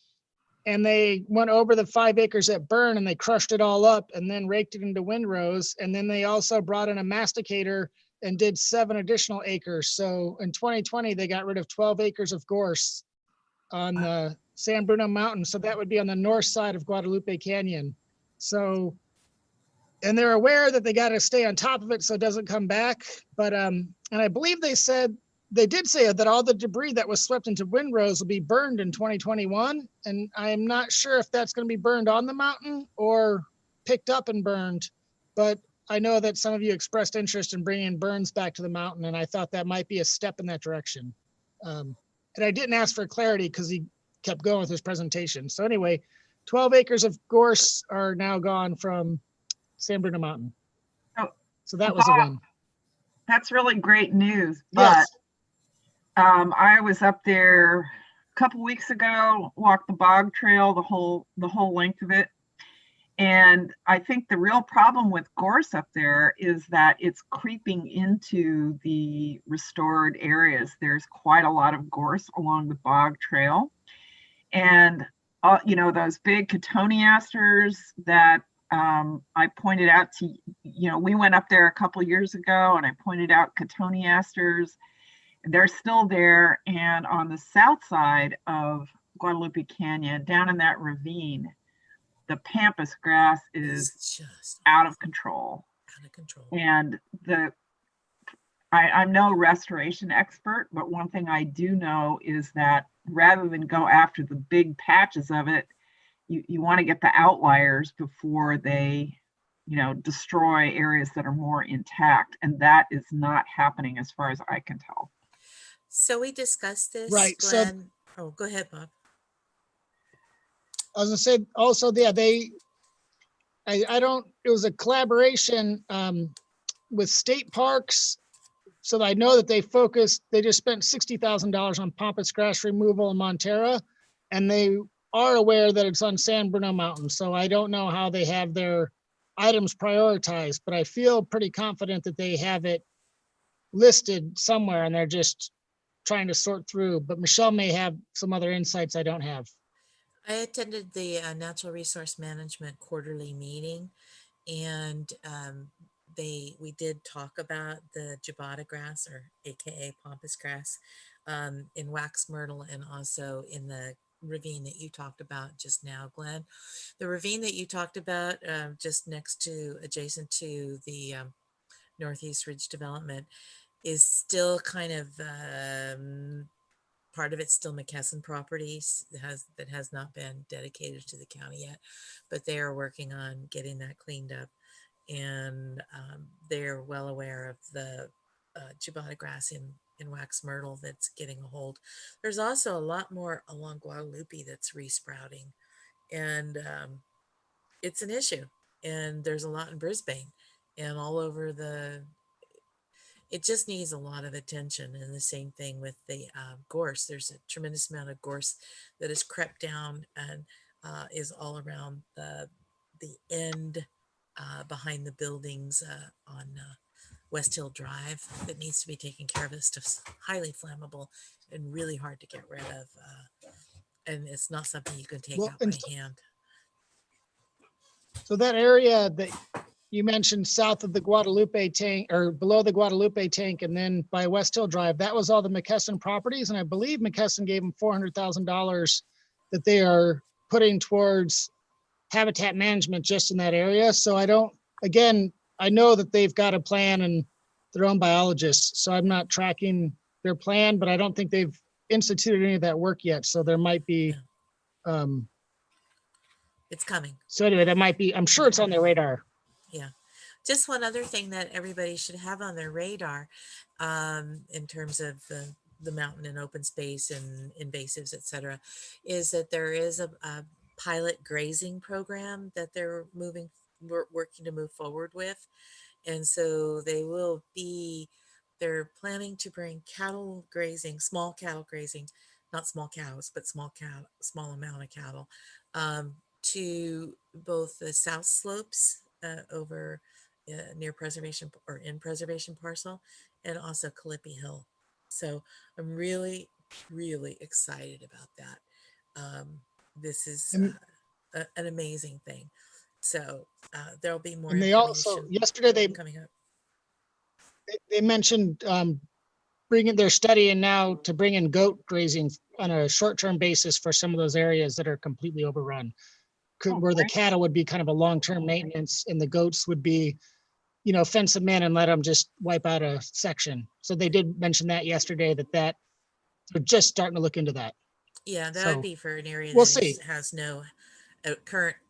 and they went over the 5 acres that burned and they crushed it all up and then raked it into windrows. And then they also brought in a masticator and did 7 additional acres. So in 2020, they got rid of 12 acres of gorse on the San Bruno Mountain. So that would be on the north side of Guadalupe Canyon. So, and they're aware that they got to stay on top of it so it doesn't come back. But, and I believe they did say that all the debris that was swept into windrows will be burned in 2021. And I'm not sure if that's going to be burned on the mountain or picked up and burned. But I know that some of you expressed interest in bringing burns back to the mountain, and I thought that might be a step in that direction. And I didn't ask for clarity because he kept going with his presentation. So anyway, 12 acres of gorse are now gone from San Bruno Mountain. Oh, so that was a win. That's really great news. Yes. But I was up there a couple weeks ago, walked the bog trail, the whole length of it. And I think the real problem with gorse up there is that it's creeping into the restored areas. There's quite a lot of gorse along the bog trail. And, you know, those big cotoneasters that I pointed out to, you know, we went up there a couple years ago and I pointed out cotoneasters. They're still there. And on the south side of Guadalupe Canyon, down in that ravine, the pampas grass is just out of control. Out of control. And I'm no restoration expert, but one thing I do know is that rather than go after the big patches of it, you want to get the outliers before they, you know, destroy areas that are more intact. And that is not happening as far as I can tell. So we discussed this, Right. Glenn. Oh, go ahead, Bob. I was gonna say also, yeah, it was a collaboration with state parks. So I know that they just spent $60,000 on pampas grass removal in Montera, and they are aware that it's on San Bruno Mountain. So I don't know how they have their items prioritized, but I feel pretty confident that they have it listed somewhere and they're just trying to sort through. But Michelle may have some other insights I don't have. I attended the Natural Resource Management quarterly meeting, and we did talk about the Jabata grass, or AKA pampas grass, in wax myrtle, and also in the ravine that you talked about just now, Glenn. The ravine that you talked about, just adjacent to the Northeast Ridge development, is still kind of part of it's still McKesson properties that has not been dedicated to the county yet, but they are working on getting that cleaned up, and they're well aware of the Jabata grass in wax myrtle that's getting a hold. There's also a lot more along Guadalupe that's resprouting, and it's an issue. And there's a lot in Brisbane and all over it just needs a lot of attention. And the same thing with the gorse. There's a tremendous amount of gorse that has crept down and is all around the end behind the buildings on West Hill Drive that needs to be taken care of. This stuff's highly flammable and really hard to get rid of. And it's not something you can take out by hand. So that area that you mentioned south of the Guadalupe tank, or below the Guadalupe tank, and then by West Hill Drive, that was all the McKesson properties. And I believe McKesson gave them $400,000 that they are putting towards habitat management just in that area. So I know that they've got a plan and they're own biologists. So I'm not tracking their plan, but I don't think they've instituted any of that work yet. So there might be, it's coming. So anyway, that might be, I'm sure it's on their radar. Yeah. Just one other thing that everybody should have on their radar in terms of the mountain and open space and invasives, et cetera, is that there is a pilot grazing program that they're working to move forward with. And so they're planning to bring cattle grazing, small cattle grazing, not small cows, but small amount of cattle, to both the south slopes over near preservation or in preservation parcel, and also Calippi Hill. So I'm really, really excited about that. This is And- an amazing thing. So there'll be more And they information also, yesterday coming up. they mentioned bringing their study in now to bring in goat grazing on a short-term basis for some of those areas that are completely overrun. Where the cattle would be kind of a long-term maintenance and the goats would be, fence them in and let them just wipe out a section. So they did mention that yesterday, that they're just starting to look into that. Yeah, that So, would be for an area we'll that see. has no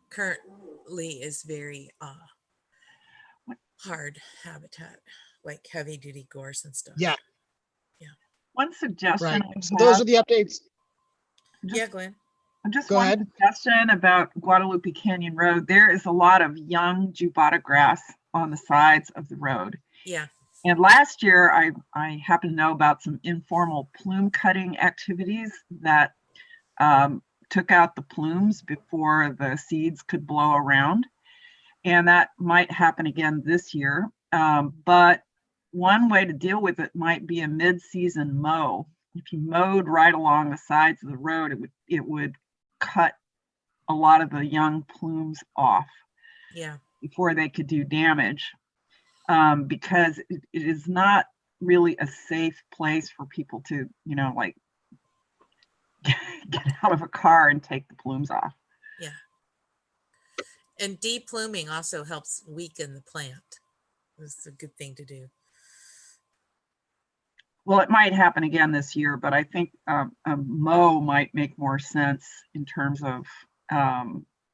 currently is very hard habitat, like heavy duty gorse and stuff. Yeah. One suggestion. Right. I So those have, are the updates. Yeah, Glenn. just Go one ahead. suggestion about Guadalupe Canyon Road. There is a lot of young jubata grass on the sides of the road. Yeah. And last year, I happened to know about some informal plume cutting activities that took out the plumes before the seeds could blow around. And that might happen again this year. But one way to deal with it might be a mid-season mow. If you mowed right along the sides of the road, it would cut a lot of the young plumes off. Yeah. Before they could do damage, because it is not really a safe place for people to, like get out of a car and take the plumes off. Yeah. And depluming also helps weaken the plant. It's a good thing to do. Well, it might happen again this year, but I think a mow might make more sense in terms of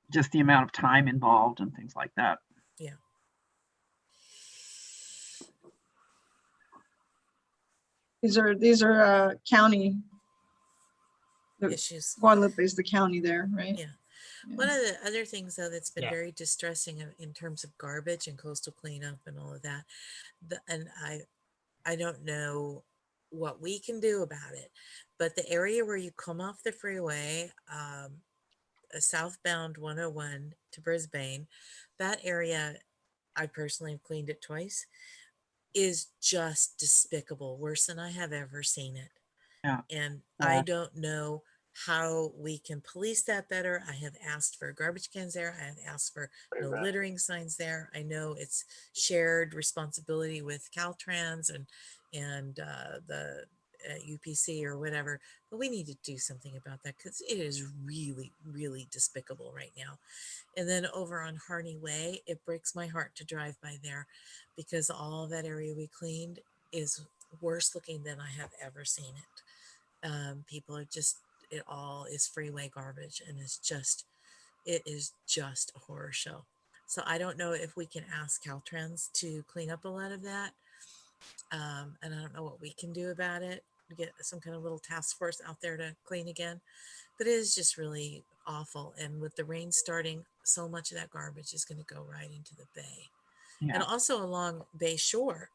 just the amount of time involved and things like that. Yeah. These are county. Issues. Guadalupe is the county there, right? Yeah. One of the other things, though, that's been Yeah. very distressing in terms of garbage and coastal cleanup and all of that, and I don't know what we can do about it, but the area where you come off the freeway, southbound 101 to Brisbane, that area, I personally have cleaned it twice, is just despicable, worse than I have ever seen it. Yeah. And Yeah. I don't know how we can police that better. I have asked for garbage cans there. I have asked for no littering signs there. I know it's shared responsibility with Caltrans and the UPC or whatever, but we need to do something about that because it is really, really despicable right now. And then over on Harney Way, it breaks my heart to drive by there because all that area we cleaned is worse looking than I have ever seen it. People are just, it all is freeway garbage, and it is just a horror show. So I don't know if we can ask Caltrans to clean up a lot of that. And I don't know what we can do about it, get some kind of little task force out there to clean again. But it is just really awful. And with the rain starting, so much of that garbage is going to go right into the bay. Yeah. And also along Bay Shore.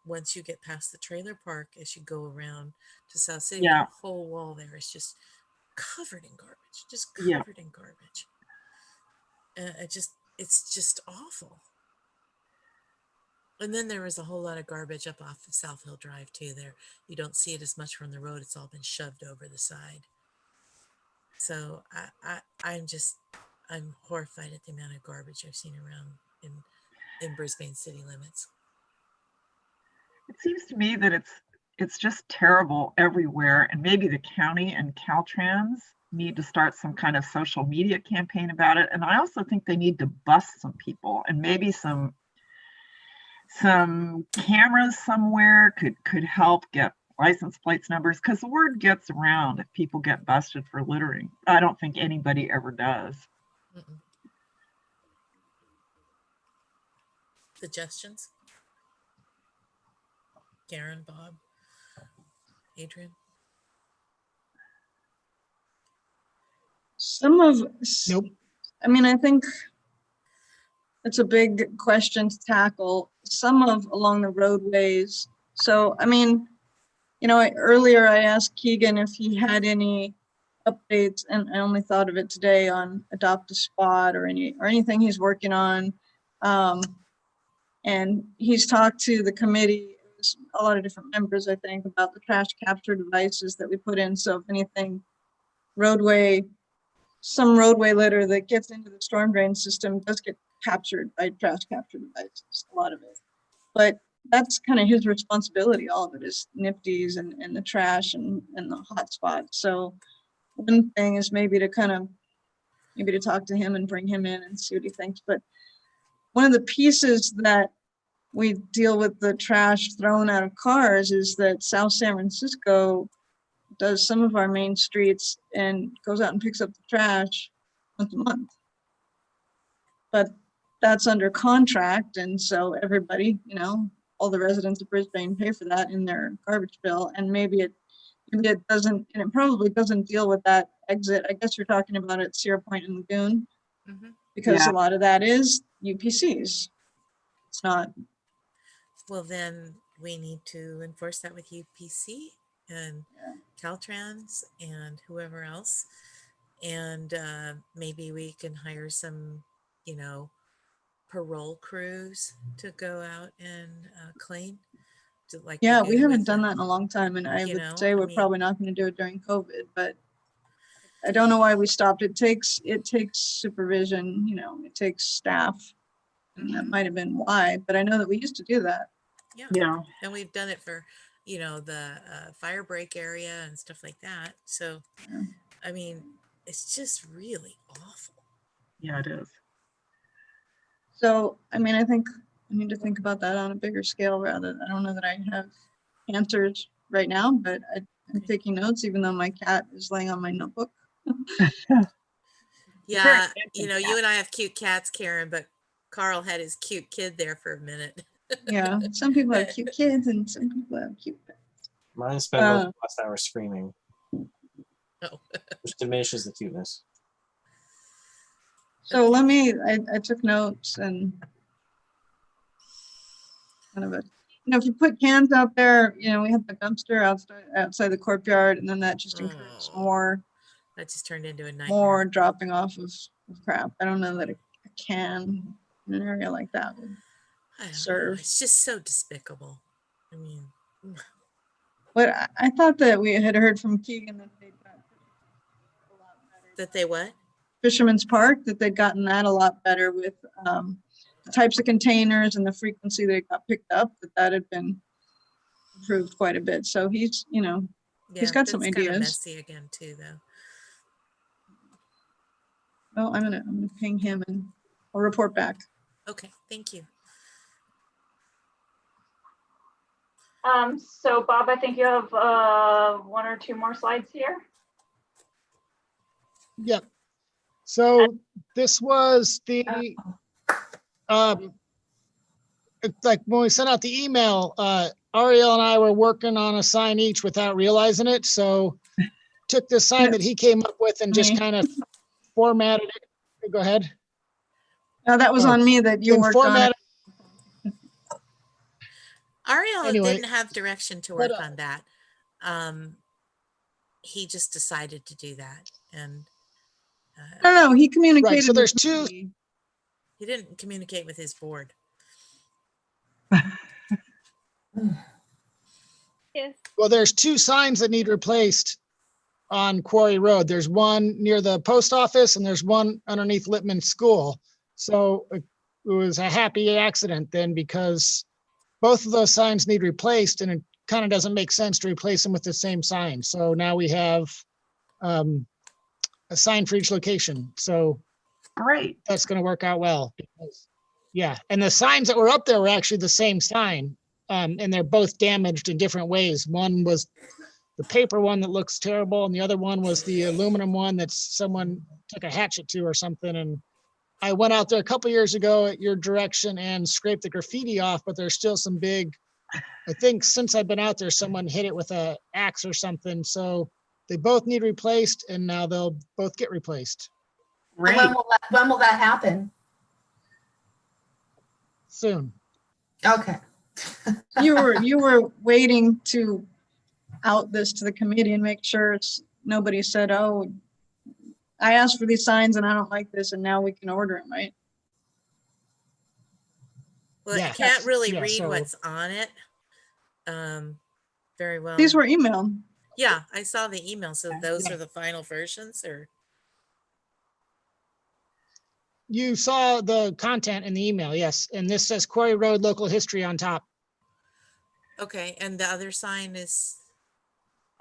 Once you get past the trailer park, as you go around to South City, Yeah. the whole wall there is just covered in garbage, Yeah. in garbage. It's just awful. And then there was a whole lot of garbage up off of South Hill Drive too. There, you don't see it as much from the road. It's all been shoved over the side. So I'm horrified at the amount of garbage I've seen around in Brisbane city limits. It seems to me that it's just terrible everywhere, and maybe the county and Caltrans need to start some kind of social media campaign about it. And I also think they need to bust some people, and maybe some cameras somewhere could help get license plates numbers, because the word gets around if people get busted for littering. I don't think anybody ever does. Mm-mm. Suggestions? Karen, Bob, Adrian? Nope. I mean, I think it's a big question to tackle. Some of along the roadways. So, I mean, earlier I asked Keegan if he had any updates, and I only thought of it today on Adopt a Spot or anything he's working on. And he's talked to the committee, a lot of different members, I think, about the trash capture devices that we put in. So if anything, some roadway litter that gets into the storm drain system does get captured by trash capture devices, a lot of it. But that's kind of his responsibility. All of it is NIPD's and the trash and the hot spots. So one thing is maybe to talk to him and bring him in and see what he thinks. But one of the pieces that we deal with the trash thrown out of cars is that South San Francisco does some of our main streets and goes out and picks up the trash once a month. But that's under contract, and so everybody, all the residents of Brisbane pay for that in their garbage bill, and maybe it doesn't, and it probably doesn't deal with that exit. I guess you're talking about at Sierra Point and Lagoon, because a lot of that is UPCs. It's not. Well, then we need to enforce that with UPC and Caltrans and whoever else. And maybe we can hire some, parole crews to go out and clean. We haven't done that in a long time. And I would say we're probably not going to do it during COVID, but I don't know why we stopped. It takes supervision, it takes staff. And that might have been why, but I know that we used to do that. Yeah. And we've done it for, the fire break area and stuff like that. So, I mean, it's just really awful. Yeah, it is. So, I mean, I think I need to think about that on a bigger scale I don't know that I have answers right now, but I'm taking notes, even though my cat is laying on my notebook. Yeah, you and I have cute cats, Karen, but Carl had his cute kid there for a minute. Yeah, some people have cute kids and some people have cute pets. Mine spent most of the last hour screaming, Oh. which diminishes the cuteness. So I took notes and kind of if you put cans out there, we have the dumpster outside the courtyard, and then that just encourages more. That just turned into a nightmare. More dropping off of crap. I don't know that a can in an area like that would serve. It's just so despicable. I mean, but I thought that we had heard from Keegan that they got a lot better. That they what? Fisherman's Park, that they'd gotten that a lot better with the types of containers and the frequency they got picked up, that had been improved quite a bit. So he's, he's got some ideas. Kind of messy again too, though. Well, I'm gonna ping him and I'll report back. Okay, thank you. So Bob, I think you have one or two more slides here. Yep. So this was the like when we sent out the email, Ariel and I were working on a sign each without realizing it. So took the sign that he came up with and just kind of formatted it. Go ahead. No, that was on me that you worked on it. Ariel didn't have direction to work on that. He just decided to do that, and no, he communicated. Right, so there's two. He didn't communicate with his board. Yes. Well, there's two signs that need replaced on Quarry Road. There's one near the post office and there's one underneath Lippman School. So it was a happy accident then, because both of those signs need replaced, and it kind of doesn't make sense to replace them with the same sign. So now we have a sign for each location. So great. That's going to work out well. Yeah. And the signs that were up there were actually the same sign. And they're both damaged in different ways. One was the paper one that looks terrible, and the other one was the aluminum one that someone took a hatchet to or something. And I went out there a couple years ago at your direction and scraped the graffiti off, but there's still some big, I think since I've been out there, someone hit it with an axe or something. So they both need replaced, and now they'll both get replaced. When will that happen? Soon. Okay. You were waiting to out this to the committee and make sure nobody said, oh, I asked for these signs and I don't like this, and now we can order them, right? Well, I Yeah, can't really yeah, read so- what's on it very well. These were emailed. Yeah, I saw the email. So those Yeah. are the final versions, or You saw the content in the email, yes. And this says Quarry Road local history on top. okay. And the other sign is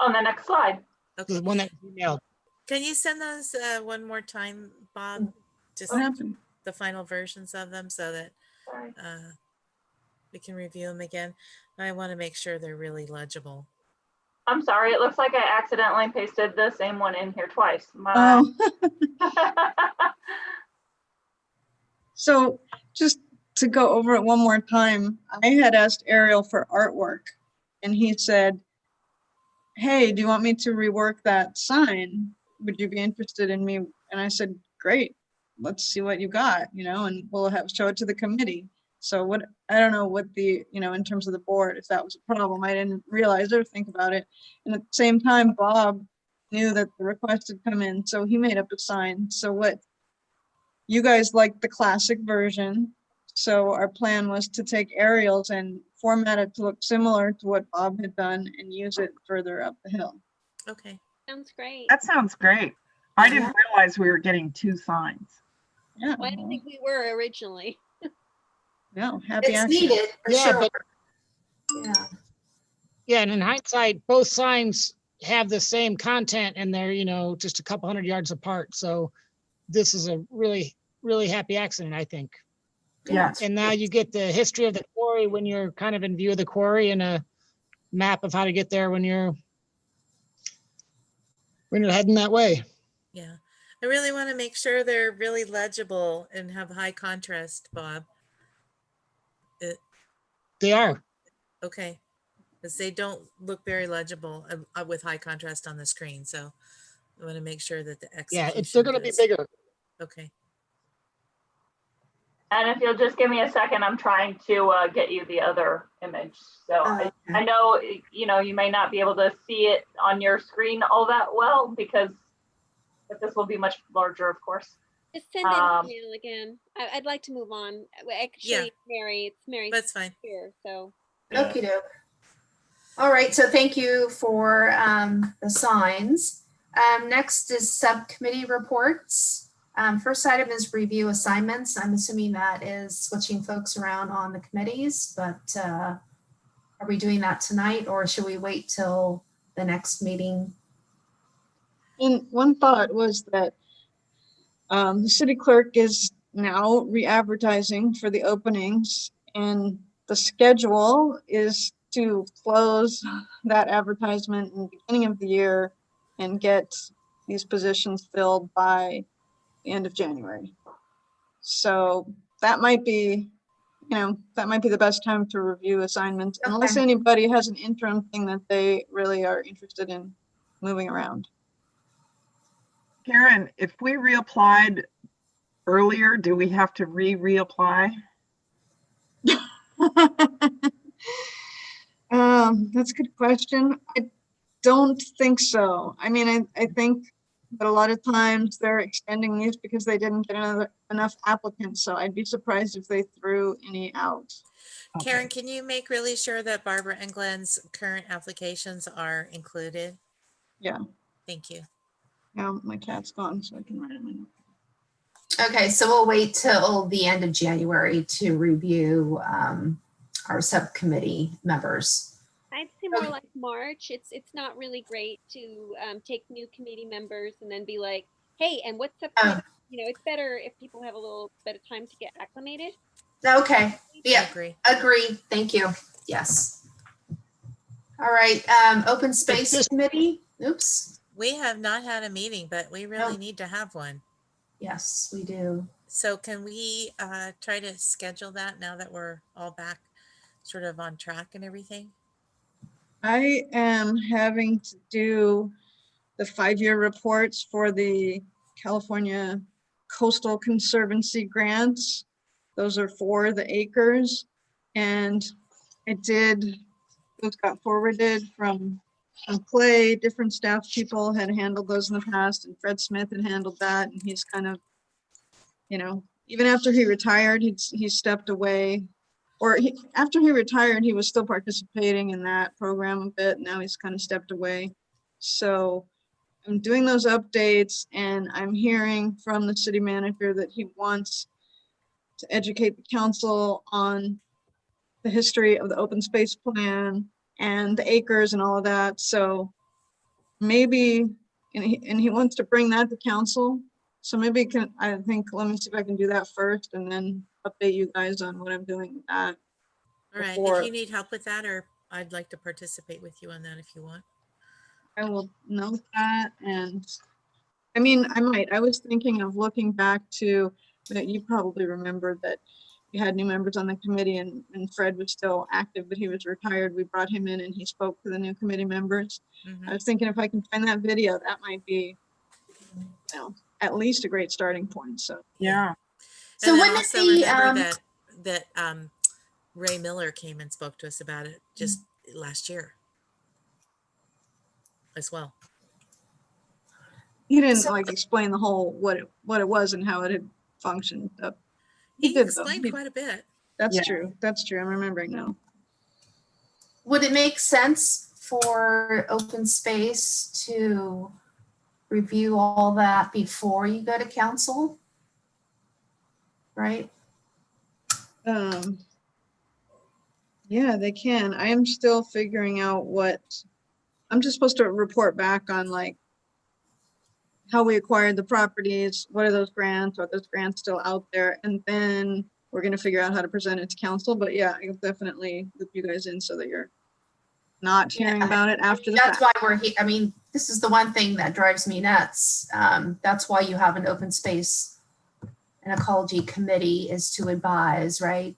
On the next slide. okay. The one that was emailed. Can you send those one more time, Bob? Just What happened? the final versions of them so that Sorry. we can review them again. I want to make sure they're really legible. I'm sorry, it looks like I accidentally pasted the same one in here twice. My... Oh, so just to go over it one more time, I had asked Ariel for artwork and he said, hey, do you want me to rework that sign? Would you be interested in me? And I said, great, let's see what you got, you know, and we'll show it to the committee. So what, I don't know what the, you know, in terms of the board, if that was a problem, I didn't realize or think about it. And at the same time, Bob knew that the request had come in, so he made up a sign. So what, you guys liked the classic version. So our plan was to take Ariel's and format it to look similar to what Bob had done and use it further up the hill. Okay. Sounds great. That sounds great. I didn't realize we were getting 2 signs. Yeah. Well, I don't think we were originally. No, happy It's accident. needed for Yeah, sure. but Yeah. yeah, and in hindsight, both signs have the same content and they're, you know, just a couple hundred yards apart. So this is a really, really happy accident, I think. Yes. And now you get the history of the quarry when you're kind of in view of the quarry and a map of how to get there when you're heading that way. Yeah. I really want to make sure they're really legible and have high contrast, Bob. They are. Okay. Because they don't look very legible with high contrast on the screen. So I want to make sure that the Yeah, execution they're going to be is- bigger. Okay. And if you'll just give me a second, I'm trying to get you the other image. So I know, you know, you may not be able to see it on your screen all that well but this will be much larger, of course. Just send an email again. I'd like to move on. Actually, Yeah. it's Mary That's fine. here, so. Okie doke. All right, so thank you for the signs. Next is subcommittee reports. First item is review assignments. I'm assuming that is switching folks around on the committees, but are we doing that tonight or should we wait till the next meeting? And one thought was that the city clerk is now re-advertising for the openings, and the schedule is to close that advertisement in the beginning of the year and get these positions filled by the end of January. So that might be, you know, that might be the best time to review assignments, unless Okay. anybody has an interim thing that they really are interested in moving around. Karen, if we reapplied earlier, do we have to reapply? That's a good question. I don't think so. I mean, I think that a lot of times they're extending these because they didn't get enough applicants. So I'd be surprised if they threw any out. Karen, can you make really sure that Barbara and Glenn's current applications are included? Yeah. Thank you. Now my cat's gone, so I can write it in my note. Okay, so we'll wait till the end of January to review our subcommittee members. I'd say more like March. It's not really great to take new committee members and then be like, hey, and what's up? You know, it's better if people have a little bit of time to get acclimated. Okay, yeah, I agree. Thank you. Yes. All right, open space committee. Oops. We have not had a meeting, but we really need to have one. Yes, we do. So can we try to schedule that now that we're all back sort of on track and everything? I am having to do the 5-year reports for the California Coastal Conservancy grants. Those are for the acres. And those got forwarded from Clay. Different staff people had handled those in the past, and Fred Smith had handled that. And he's kind of, you know, even after he retired, he stepped away or after he retired, he was still participating in that program a bit. Now he's kind of stepped away. So I'm doing those updates, and I'm hearing from the city manager that he wants to educate the council on the history of the open space plan and the acres and all of that. So maybe, and he wants to bring that to council. So maybe I think, let me see if I can do that first and then update you guys on what I'm doing with that. All right, before- if you need help with that, or I'd like to participate with you on that if you want. I will note that. And I mean, I was thinking of looking back to, that you probably remember that we had new members on the committee, and Fred was still active, but he was retired. We brought him in and he spoke to the new committee members. I was thinking if I can find that video, that might be, you know, at least a great starting point. So Yeah. So And then when is also the, remember that Ray Miller came and spoke to us about it just last year as well. he didn't So- like explain the whole, what it was and how it had functioned. He did, though. explained He- quite a bit. That's Yeah. true. That's true. I'm remembering now. Would it make sense for open space to review all that before you go to council? Right? Yeah, they can. I am still figuring out I'm just supposed to report back on, like, how we acquired the properties, what are those grants, are those grants still out there? And then we're gonna figure out how to present it to council. But yeah, I'll definitely loop you guys in so that you're not hearing Yeah. about it after the That's fact. why we're here. I mean, this is the one thing that drives me nuts. That's why you have an open space and ecology committee, is to advise, right?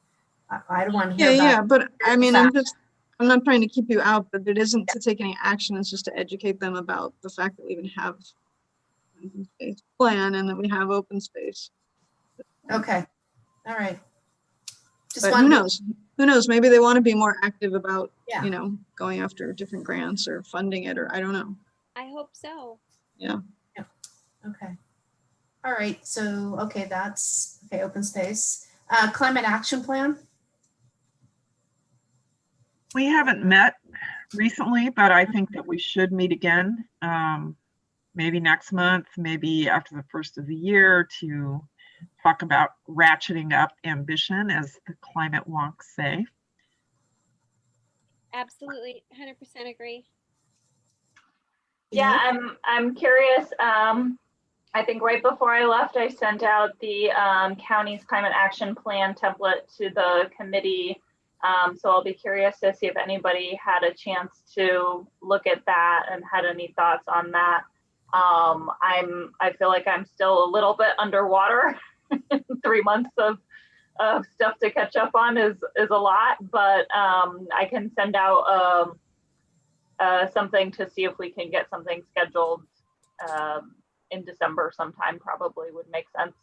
I don't want to hear Yeah, about. yeah, but I mean, fact. I'm not trying to keep you out, but it isn't to take any action. It's just to educate them about the fact that we even have an open space plan and that we have open space. Okay, all right. Just But who wanted to- knows? Who knows? Maybe they want to be more active about, Yeah. you know, going after different grants or funding it, or I don't know. I hope so. Okay. All right, so, okay, that's, okay, open space. Climate action plan? We haven't met recently, but I think that we should meet again. Maybe next month, maybe after the first of the year, to talk about ratcheting up ambition, as the climate wonks say. Absolutely, 100% agree. Yeah, I'm curious. I think right before I left, I sent out the county's climate action plan template to the committee. So I'll be curious to see if anybody had a chance to look at that and had any thoughts on that. I feel like I'm still a little bit underwater. 3 months of stuff to catch up on is a lot, but I can send out something to see if we can get something scheduled in December sometime. Probably would make sense.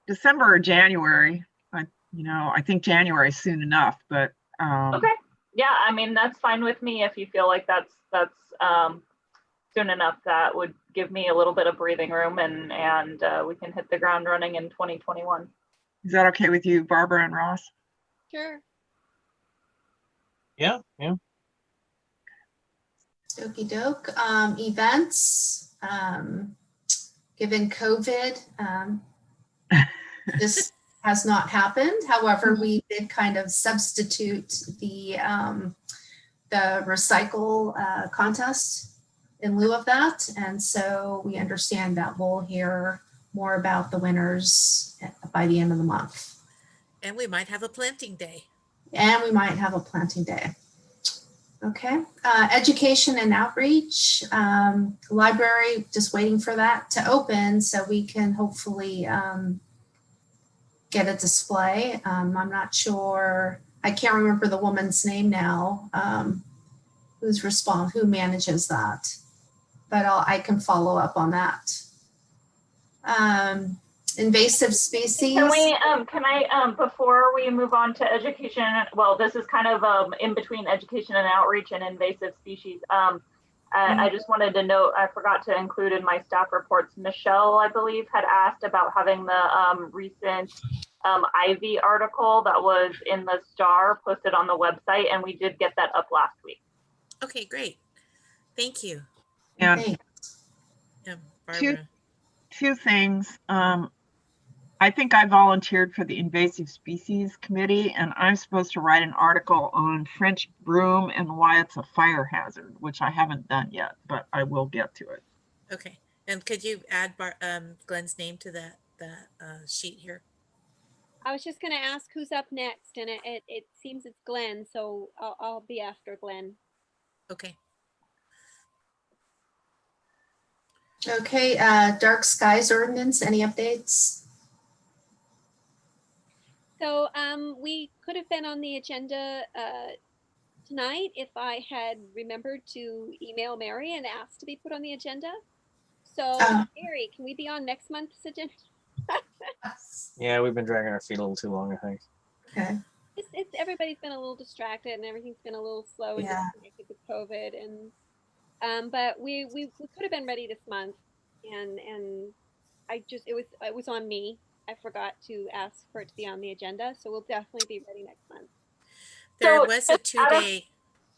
December or January. I think January is soon enough, but Okay. Yeah, I mean, that's fine with me if you feel like that's soon enough. That would give me a little bit of breathing room, and we can hit the ground running in 2021. is that okay with you, Barbara and Ross? Sure. Yeah. Okey doke. Events, given COVID, this has not happened. However, we did kind of substitute the recycle contest in lieu of that. And so we understand that we'll hear more about the winners by the end of the month. And we might have a planting day. And we might have a planting day. Okay, education and outreach, library, just waiting for that to open so we can hopefully get a display. I'm not sure, I can't remember the woman's name now, who manages that, but I can follow up on that. Invasive species. Can I, before we move on to education, well, this is kind of in between education and outreach and invasive species. I just wanted to note, I forgot to include in my staff reports, Michelle, I believe, had asked about having the recent Ivy article that was in the Star posted on the website, and we did get that up last week. Okay, great. Thank you. And Thanks. Yeah, Barbara. two things. I think I volunteered for the Invasive Species Committee, and I'm supposed to write an article on French broom and why it's a fire hazard, which I haven't done yet, but I will get to it. Okay, and could you add Glenn's name to that sheet here? I was just going to ask who's up next, and it seems it's Glenn, so I'll be after Glenn. Okay. Okay, dark skies ordinance, any updates? So we could have been on the agenda tonight if I had remembered to email Mary and ask to be put on the agenda. So Mary, can we be on next month's agenda? Yeah, we've been dragging our feet a little too long, I think. Okay. It's everybody's been a little distracted and everything's been a little slow and disconnected with COVID, and but we could have been ready this month, and I just it was on me. I forgot to ask for it to be on the agenda, so we'll definitely be ready next month. There So was a 2-day.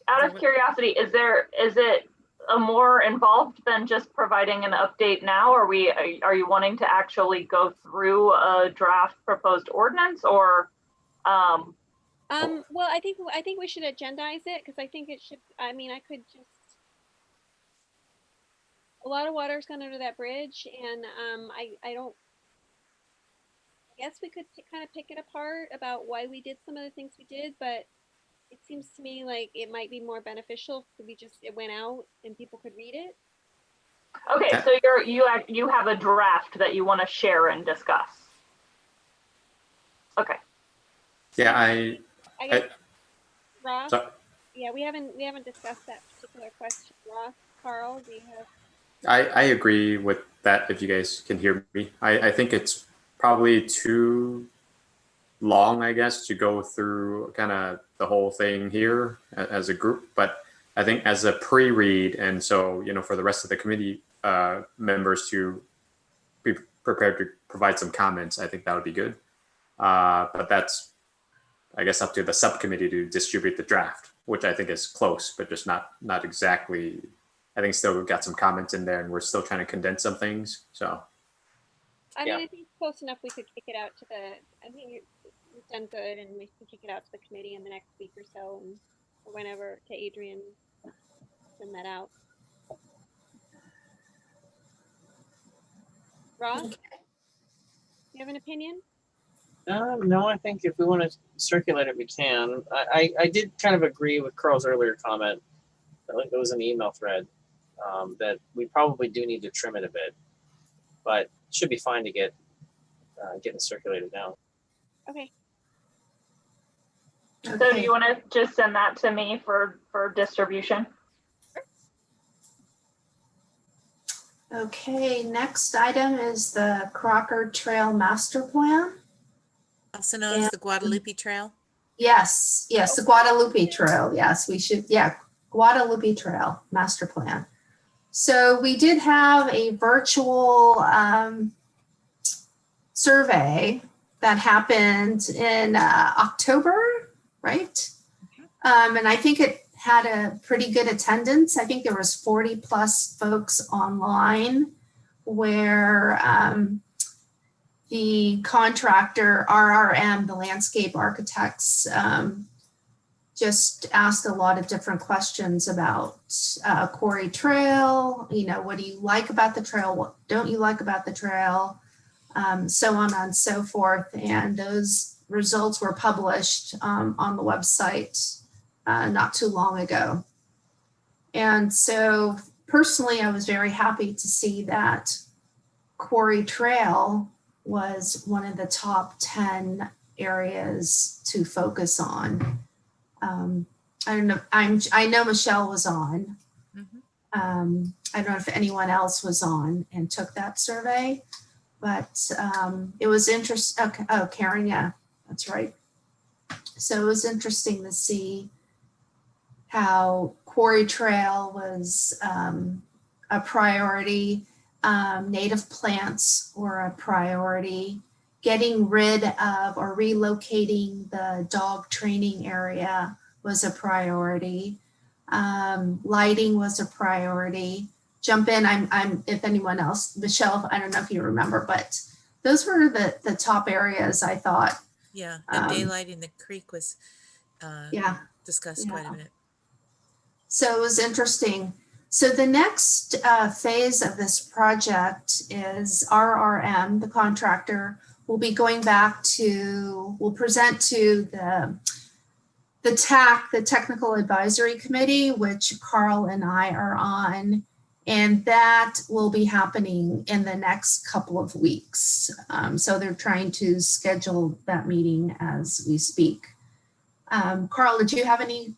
Out of curiosity, is it a more involved than just providing an update now? Are you wanting to actually go through a draft proposed ordinance, or? Well, I think we should agendize it, because I think it should. I mean, I could just. A lot of water's gone under that bridge, and I don't. I guess we could kind of pick it apart about why we did some of the things we did, but it seems to me like it might be more beneficial if it went out and people could read it. Okay, so you have a draft that you want to share and discuss. Okay. Yeah, I guess, Ross. So, Yeah, we haven't discussed that particular question. Ross, Carl, do you have? I agree with that. If you guys can hear me, I think it's probably too long, I guess, to go through kind of the whole thing here as a group. But I think as a pre-read, and so, you know, for the rest of the committee members to be prepared to provide some comments, I think that would be good. But that's, I guess, up to the subcommittee to distribute the draft, which I think is close, but just not exactly. I think still we've got some comments in there, and we're still trying to condense some things. So. I mean, I think it's close enough. We could kick it out to I think you've done good, and we can kick it out to the committee in the next week or so, or whenever, to Adrian, send that out. Ross, you have an opinion? No, I think if we want to circulate it, we can. I did kind of agree with Carl's earlier comment. I think it was an email thread that we probably do need to trim it a bit, but it should be fine to get it circulated now. Okay. So do you want to just send that to me for distribution? Okay, next item is the Crocker Trail Master Plan. Also known as the Guadalupe Trail. Yes, the Guadalupe Trail. Yes, we should. Yeah, Guadalupe Trail Master Plan. So we did have a virtual survey that happened in October, right? And I think it had a pretty good attendance. I think there was 40 plus folks online, where the contractor, RRM, the landscape architects, just asked a lot of different questions about Quarry Trail. You know, what do you like about the trail? What don't you like about the trail? So on and so forth. And those results were published on the website not too long ago. And so personally, I was very happy to see that Quarry Trail was one of the top 10 areas to focus on. I don't know. I know Michelle was on. I don't know if anyone else was on and took that survey, but it was interesting. Okay. Oh, Karen, yeah, that's right. So it was interesting to see how quarry trail was a priority. Native plants were a priority. Getting rid of or relocating the dog training area was a priority. Lighting was a priority. Jump in, I'm if anyone else, Michelle, I don't know if you remember, but those were the top areas I thought. Yeah, and daylighting the creek was Yeah. discussed quite a bit. So it was interesting. So the next phase of this project is RRM, the contractor, will be going back to, will present to the TAC, the Technical Advisory Committee, which Carl and I are on. And that will be happening in the next couple of weeks. So they're trying to schedule that meeting as we speak. Carl, did you have anything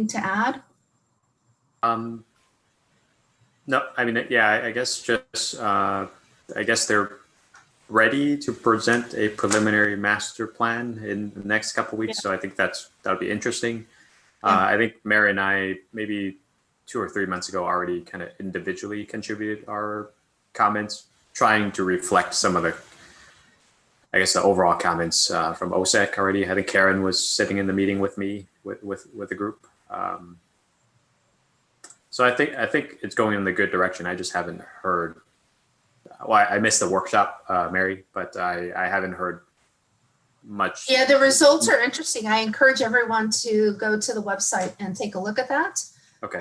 to add? No, I mean, yeah, I guess just, I guess they're ready to present a preliminary master plan in the next couple of weeks. Yeah. So I think that'll be interesting. Yeah. I think Mary and I, maybe 2 or 3 months ago, already kind of individually contributed our comments, trying to reflect some of the, I guess, the overall comments from OSEC already. I think Karen was sitting in the meeting with me with the group. So I think it's going in the good direction. I just haven't heard. Well, I missed the workshop, Mary, but I haven't heard much. Yeah, the results are interesting. I encourage everyone to go to the website and take a look at that. Okay.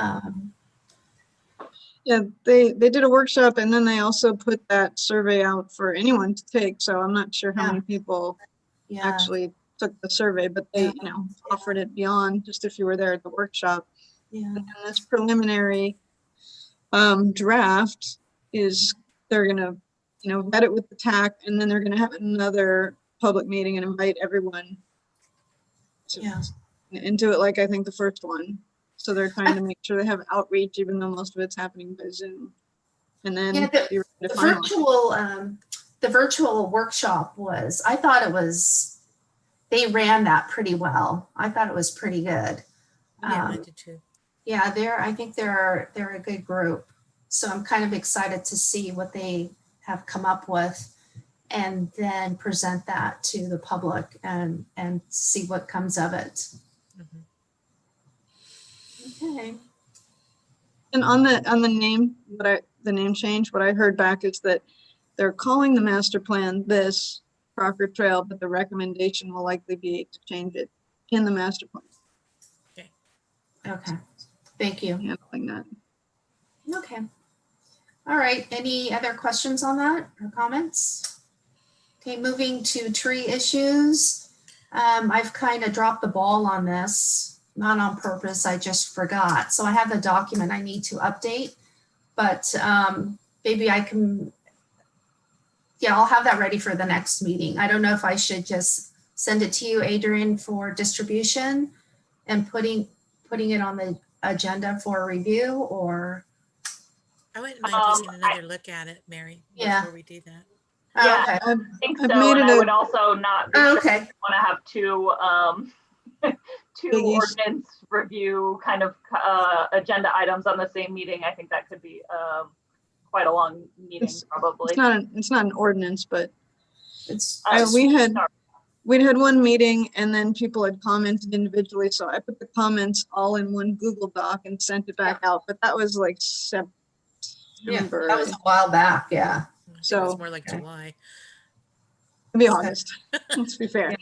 Yeah, they did a workshop and then they also put that survey out for anyone to take. So I'm not sure how many people actually took the survey, but they, you know, offered it beyond just if you were there at the workshop. Yeah. And this preliminary draft is, they're gonna, you know, vet it with the TAC, and then they're gonna have another public meeting and invite everyone to, and do it like I think the first one. So they're trying to make sure they have outreach, even though most of it's happening by Zoom. And then the virtual workshop was, I thought it was, they ran that pretty well. I thought it was pretty good. Yeah, I did too. Yeah, I think they're a good group. So I'm kind of excited to see what they have come up with and then present that to the public and see what comes of it. Mm-hmm. Okay. And on the name, the name change, what I heard back is that they're calling the master plan this Crocker Trail, but the recommendation will likely be to change it in the master plan. Okay. Thank you. Handling that. Okay. All right. Any other questions on that or comments? Okay, moving to tree issues. I've kind of dropped the ball on this, not on purpose. I just forgot. So I have the document I need to update, but maybe I can, yeah, I'll have that ready for the next meeting. I don't know if I should just send it to you, Adrian, for distribution and putting it on the agenda for review, or I wouldn't mind taking another look at it, Mary, before we do that. Yeah, okay. I think so. And I would also not be sure if you want to have two ordinance review kind of agenda items on the same meeting. I think that could be quite a long meeting, probably. It's not an ordinance, but it's we'd had one meeting and then people had commented individually. So I put the comments all in one Google Doc and sent it back out. But that was like September. Yeah, that was a while back. Yeah. So it's more like July. It'll be August. Let's be fair.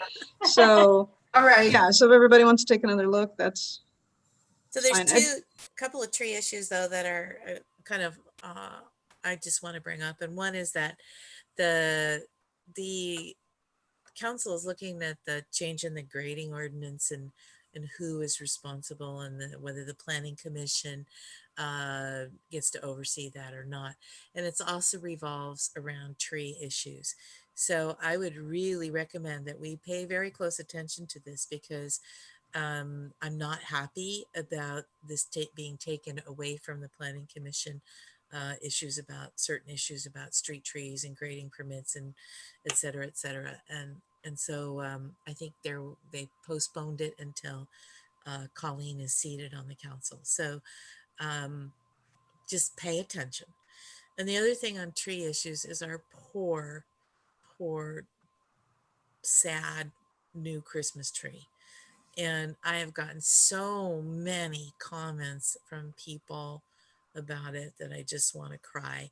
So all right. Yeah. So if everybody wants to take another look, that's so there's fine. couple of tree issues though that are kind of I just want to bring up, and one is that the council is looking at the change in the grading ordinance and who is responsible, and whether the planning commission gets to oversee that or not. And it's also revolves around tree issues. So I would really recommend that we pay very close attention to this, because I'm not happy about this being taken away from the planning commission. Certain issues about street trees and grading permits and et cetera, et cetera. And so I think they postponed it until Colleen is seated on the council. So just pay attention. And the other thing on tree issues is our poor, sad new Christmas tree. And I have gotten so many comments from people about it that I just want to cry.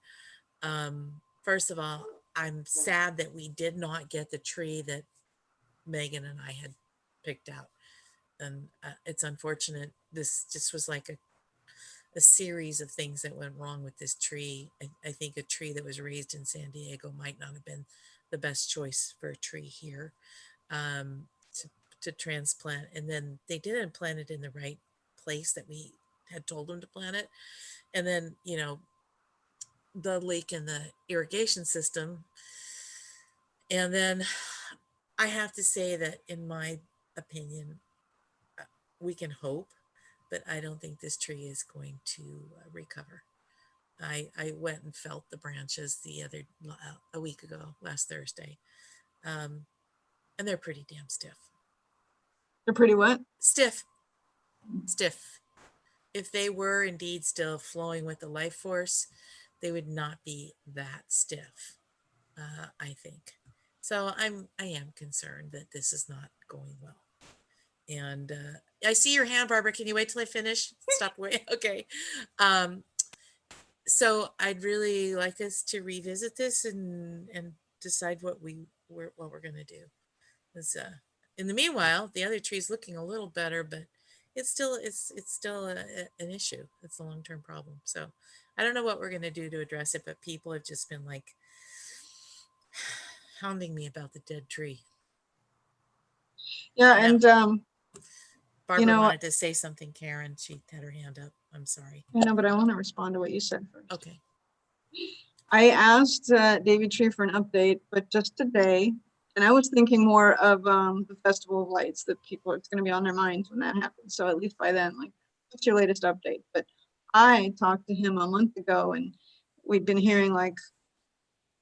First of all, I'm sad that we did not get the tree that Megan and I had picked out. And it's unfortunate. This just was like a series of things that went wrong with this tree. I think a tree that was raised in San Diego might not have been the best choice for a tree here to transplant. And then they didn't plant it in the right place that we had told them to plant it. And then, you know, the leak in the irrigation system. And then I have to say that in my opinion, we can hope, but I don't think this tree is going to recover. I went and felt the branches a week ago, last Thursday. And they're pretty damn stiff. They're pretty what? Stiff. If they were indeed still flowing with the life force, they would not be that stiff, I think. So I am concerned that this is not going well. And I see your hand, Barbara. Can you wait till I finish? Stop waiting. Okay. So I'd really like us to revisit this and decide what we're going to do. In the meanwhile, the other tree's looking a little better, but it's still an issue. It's a long-term problem. So I don't know what we're going to do to address it, but people have just been like hounding me about the dead tree. Yeah, and Barbara wanted to say something, Karen. She had her hand up. I'm sorry. No, but I want to respond to what you said first. Okay. I asked David Tree for an update, but just today, and I was thinking more of the Festival of Lights, that it's going to be on their minds when that happens. So at least by then, like, what's your latest update? But I talked to him a month ago, and we'd been hearing, like,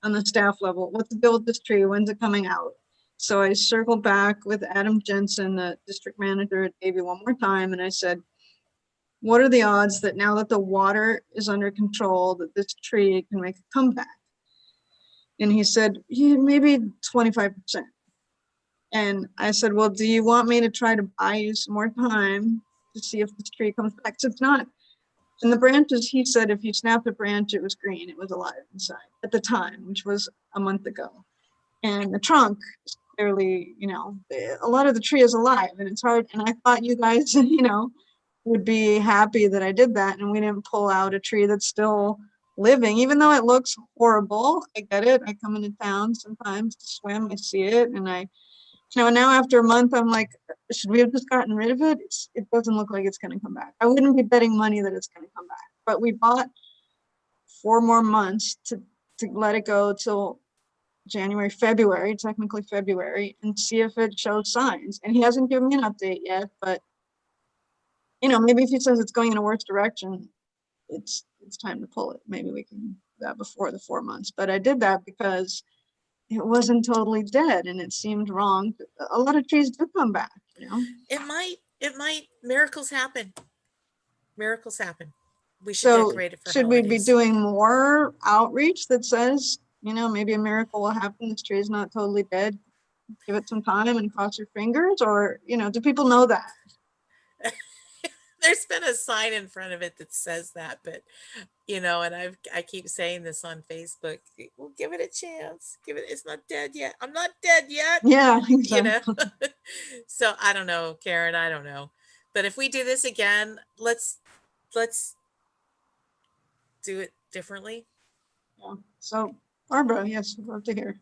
on the staff level, what's the deal with this tree? When's it coming out? So I circled back with Adam Jensen, the district manager at Davie, one more time, and I said, what are the odds that now that the water is under control, that this tree can make a comeback? And he said, yeah, maybe 25%. And I said, well, do you want me to try to buy you some more time to see if this tree comes back? So it's not. And the branches, he said, if you snapped a branch, it was green. It was alive inside at the time, which was a month ago. And the trunk is clearly, you know, a lot of the tree is alive, and it's hard. And I thought you guys, you know, would be happy that I did that, and we didn't pull out a tree that's still living, even though it looks horrible. I get it. I come into town sometimes to swim. I see it, and I, you know, now after a month, I'm like, should we have just gotten rid of it? It doesn't look like it's going to come back. I wouldn't be betting money that it's going to come back, but we bought 4 more months to let it go till January, February, technically February, and see if it shows signs. And he hasn't given me an update yet, but you know, maybe if he says it's going in a worse direction, it's time to pull it. Maybe we can do that before the 4 months. But I did that because it wasn't totally dead, and it seemed wrong. A lot of trees do come back, you know. It might. Miracles happen. Miracles happen. We should decorate it for should we be holidays. doing more outreach that says, you know, maybe a miracle will happen, this tree is not totally dead, give it some time and cross your fingers? Or, you know, do people know that? There's been a sign in front of it that says that, but you know, and I keep saying this on Facebook, well, give it a chance. It's not dead yet. I'm not dead yet. Yeah, exactly. You know. So I don't know, Karen, I don't know. But if we do this again, let's do it differently. Yeah. So Barbara, yes, we'd love to hear.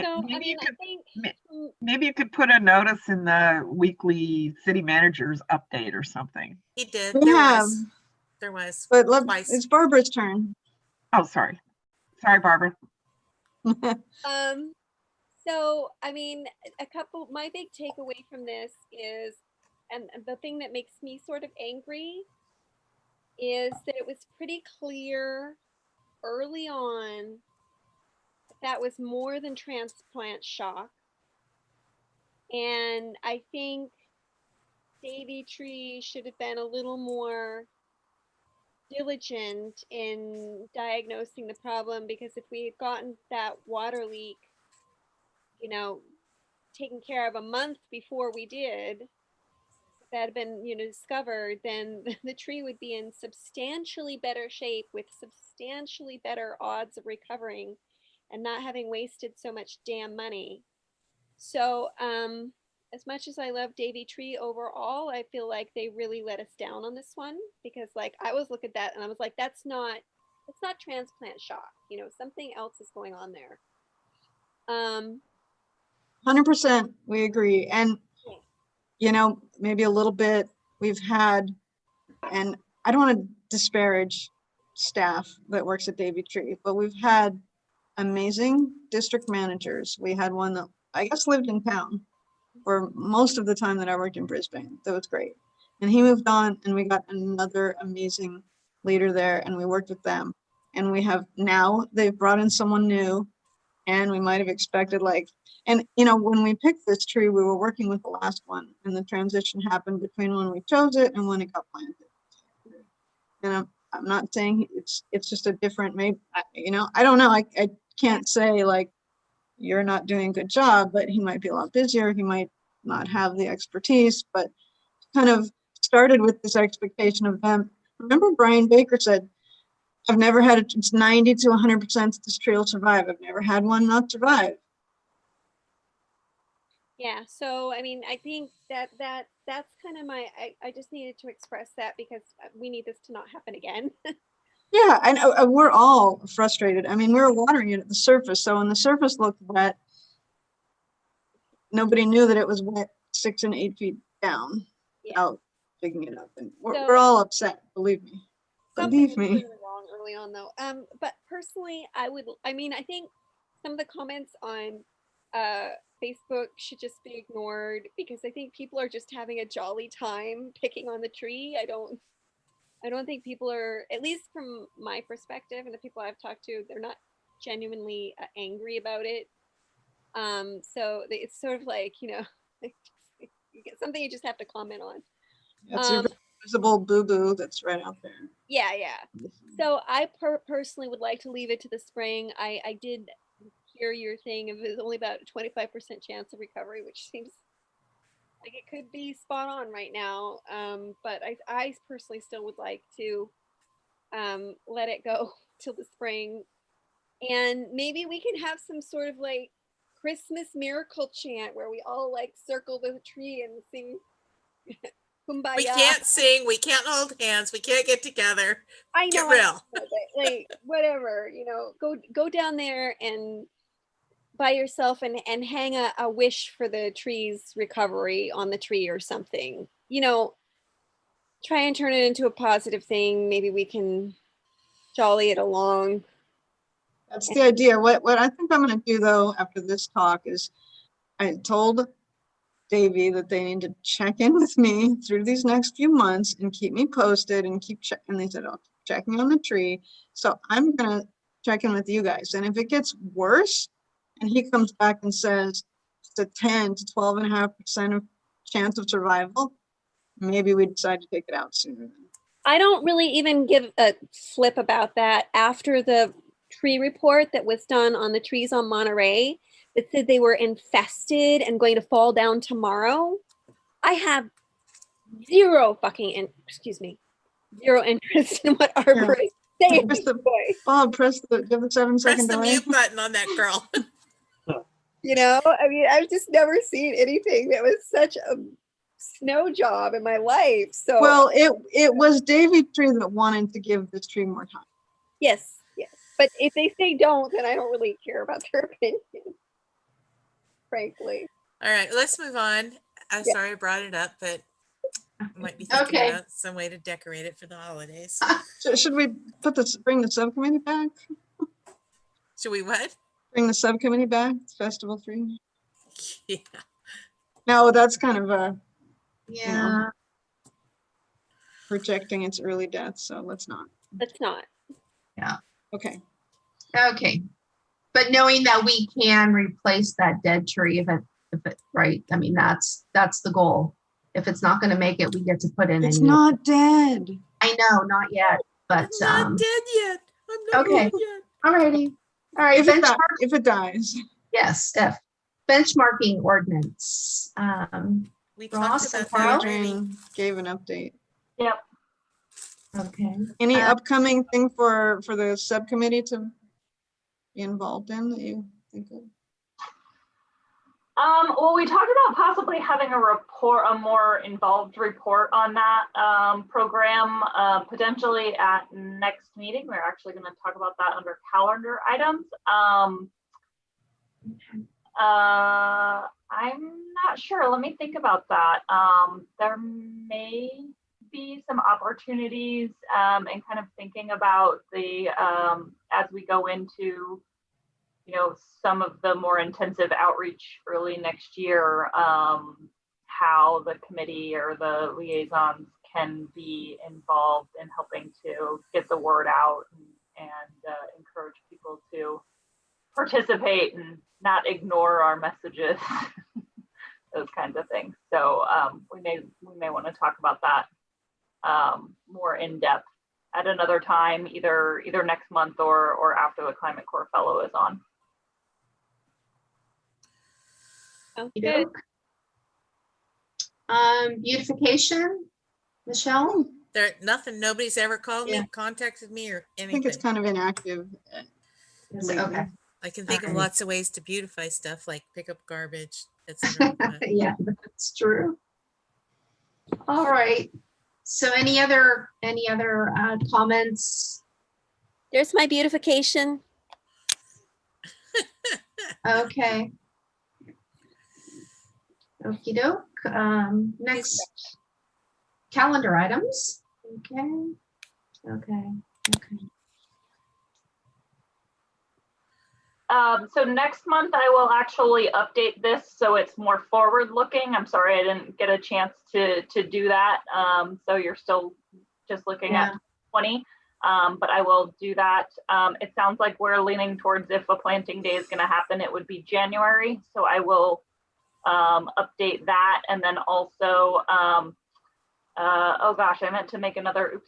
So, Maybe I mean, you could- I think Maybe you could put a notice in the weekly city managers update or something. He did. We have, There was. but Twice. it's Barbara's turn. Oh, sorry. Sorry, Barbara. so I mean, my big takeaway from this is, and the thing that makes me sort of angry is that it was pretty clear early on that was more than transplant shock. And I think Davy Tree should have been a little more diligent in diagnosing the problem, because if we had gotten that water leak, you know, taken care of a month before we did, that had been, you know, discovered, then the tree would be in substantially better shape with substantially better odds of recovering and not having wasted so much damn money. So, as much as I love Davy Tree overall, I feel like they really let us down on this one, because like I was looking at that and I was like, that's not transplant shock, you know, something else is going on there. 100%, we agree. And, you know, maybe a little bit we've had, and I don't want to disparage staff that works at Davy Tree, but we've had amazing district managers. We had one that I guess lived in town for most of the time that I worked in Brisbane. That was great. And he moved on and we got another amazing leader there and we worked with them. And we have now, they've brought in someone new, and we might have expected like, and you know, when we picked this tree, we were working with the last one and the transition happened between when we chose it and when it got planted. And I'm not saying it's just a different, maybe, you know, I don't know. I can't say like, you're not doing a good job, but he might be a lot busier. He might not have the expertise, but kind of started with this expectation of them. Remember Brian Baker said, I've never had it, it's 90 to 100% this tree will survive. I've never had one not survive. Yeah, so I mean, I think that's kind of my, I just needed to express that because we need this to not happen again. Yeah, I know, we're all frustrated. I mean, we were watering it at the surface. So when the surface looked wet, nobody knew that it was wet 6 and 8 feet down without picking it up. And we're all upset, believe me. Believe me. Really wrong early on though. But personally, I mean, I think some of the comments on Facebook should just be ignored because I think people are just having a jolly time picking on the tree. I don't think people are, at least from my perspective and the people I've talked to, they're not genuinely angry about it. So it's sort of like, you know, you get something you just have to comment on. That's a visible boo-boo that's right out there. Yeah. So I personally would like to leave it to the spring. I did hear your thing of there's only about a 25% chance of recovery, which seems like it could be spot on right now. But I personally still would like to let it go till the spring. And maybe we can have some sort of like Christmas miracle chant where we all like circle the tree and sing Kumbaya. We can't sing, we can't hold hands, we can't get together. I know. Get real. Like whatever, you know, go down there and by yourself and hang a wish for the tree's recovery on the tree or something. You know, try and turn it into a positive thing. Maybe we can jolly it along. That's the idea. What I think I'm going to do though after this talk is I told Davey that they need to check in with me through these next few months and keep me posted and keep checking. And they said, oh, checking on the tree. So I'm going to check in with you guys. And if it gets worse and he comes back and says it's a 10 to 12.5% of chance of survival, maybe we decide to take it out sooner. I don't really even give a flip about that. After the tree report that was done on the trees on Monterey that said they were infested and going to fall down tomorrow, I have zero interest in what arborists say. Bob, press the 7-second delay. Press the mute button on that girl. You know, I mean, I've just never seen anything that was such a snow job in my life. So well, it was Davy Tree that wanted to give this tree more time. Yes. But if they say don't, then I don't really care about their opinion, frankly. All right, let's move on. I'm sorry I brought it up, but I might be thinking about some way to decorate it for the holidays. Should we bring the subcommittee back? Should we what? Bring the subcommittee back, Festival 3? Yeah. No, that's kind of a, yeah, you know, projecting its early death, so let's not. Let's not. Yeah. Okay. Okay. But knowing that we can replace that dead tree if it right. I mean, that's the goal. if it's not going to make it, we get to put in a It's new. not dead. I know, not yet, but I'm not dead yet. I'm not okay. dead yet. Alrighty. All right. If it dies. Yes, F. Benchmarking ordinance. We Ross talked and about Carl? that already. Jane gave an update. Yep. Okay. Any upcoming thing for the subcommittee to be involved in that you think of? Well, we talked about possibly having a more involved report on that program, potentially at next meeting. We're actually going to talk about that under calendar items. I'm not sure. Let me think about that. There may be some opportunities and kind of thinking about the as we go into some of the more intensive outreach early next year, how the committee or the liaisons can be involved in helping to get the word out and encourage people to participate and not ignore our messages, those kinds of things. So we may want to talk about that more in depth at another time, either next month or after the Climate Corps Fellow is on. Good. Beautification, Michelle? Nobody's ever called me, Yeah. contacted me or I anything. think it's kind of inactive. Okay. I can think of Alright. lots of ways to beautify stuff, like pick up garbage, etc. Yeah, that's true. All right. So any other comments? There's my beautification. Okay. Okie doke. Next, calendar items. Okay. So next month I will actually update this so it's more forward looking. I'm sorry I didn't get a chance to do that. So you're still just looking at 20, but I will do that. It sounds like we're leaning towards, if a planting day is going to happen, it would be January. So I will update that, and then also oh gosh, I meant to make another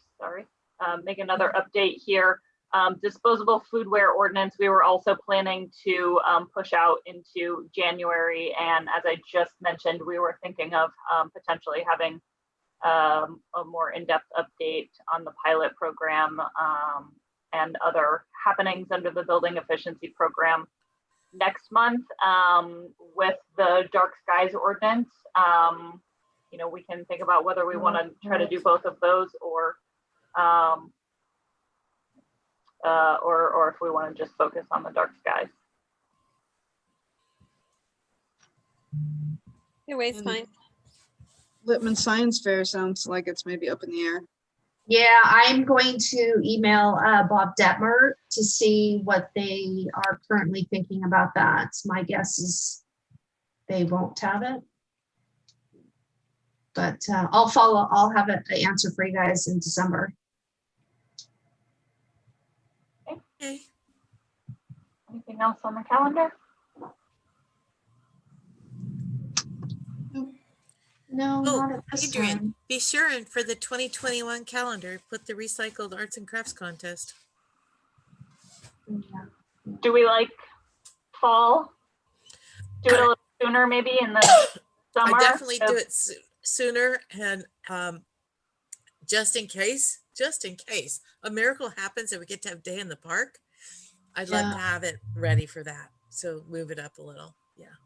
make another update here. Disposable foodware ordinance, we were also planning to push out into January, and as I just mentioned, we were thinking of potentially having a more in-depth update on the pilot program and other happenings under the building efficiency program next month. With the dark skies ordinance, we can think about whether we want to try to do both of those or if we want to just focus on the dark skies. Your way's fine. Littman Science Fair sounds like it's maybe up in the air. Yeah, I'm going to email Bob Detmer to see what they are currently thinking about that. My guess is they won't have it. But I'll have an answer for you guys in December. Okay. Anything else on the calendar? No, Oh, not at this Adrian, time. be sure and for the 2021 calendar, put the recycled arts and crafts contest. Yeah. Do we like fall? Do it a little sooner, maybe in the summer? I definitely do it sooner, and just in case a miracle happens and we get to have a day in the park, I'd love to have it ready for that. So move it up a little. Yeah.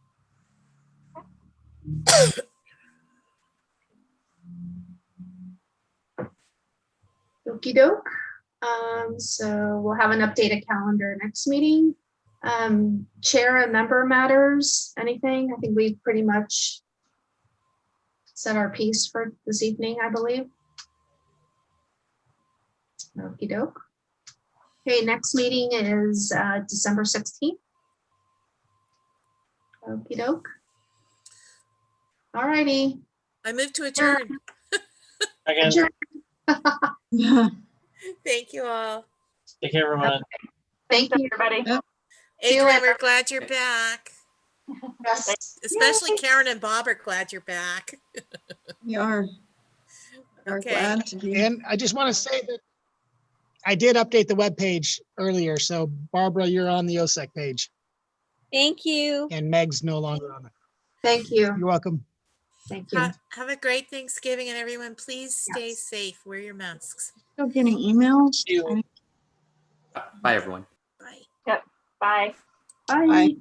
Okie doke. So we'll have an updated calendar next meeting. Chair and member matters, anything? I think we've pretty much said our piece for this evening, I believe. Okie doke. Okay, next meeting is December 16th. Okie doke. All righty. I move to adjourn. Again, Thank you all. take care, everyone. Thank you. Everybody. See you Adrian, later. we're glad you're back. Yes. Especially Karen and Bob are glad you're back. We are. We're Okay. glad to be. And I just want to say that I did update the webpage earlier. So Barbara, you're on the OSEC page Thank you. and Meg's no longer on it. Thank you. You're welcome. Thank you. Have a great Thanksgiving, and everyone, please stay Yes. safe. Wear your masks. Still getting emails. You. Bye, everyone. Bye. Bye. Bye. Bye.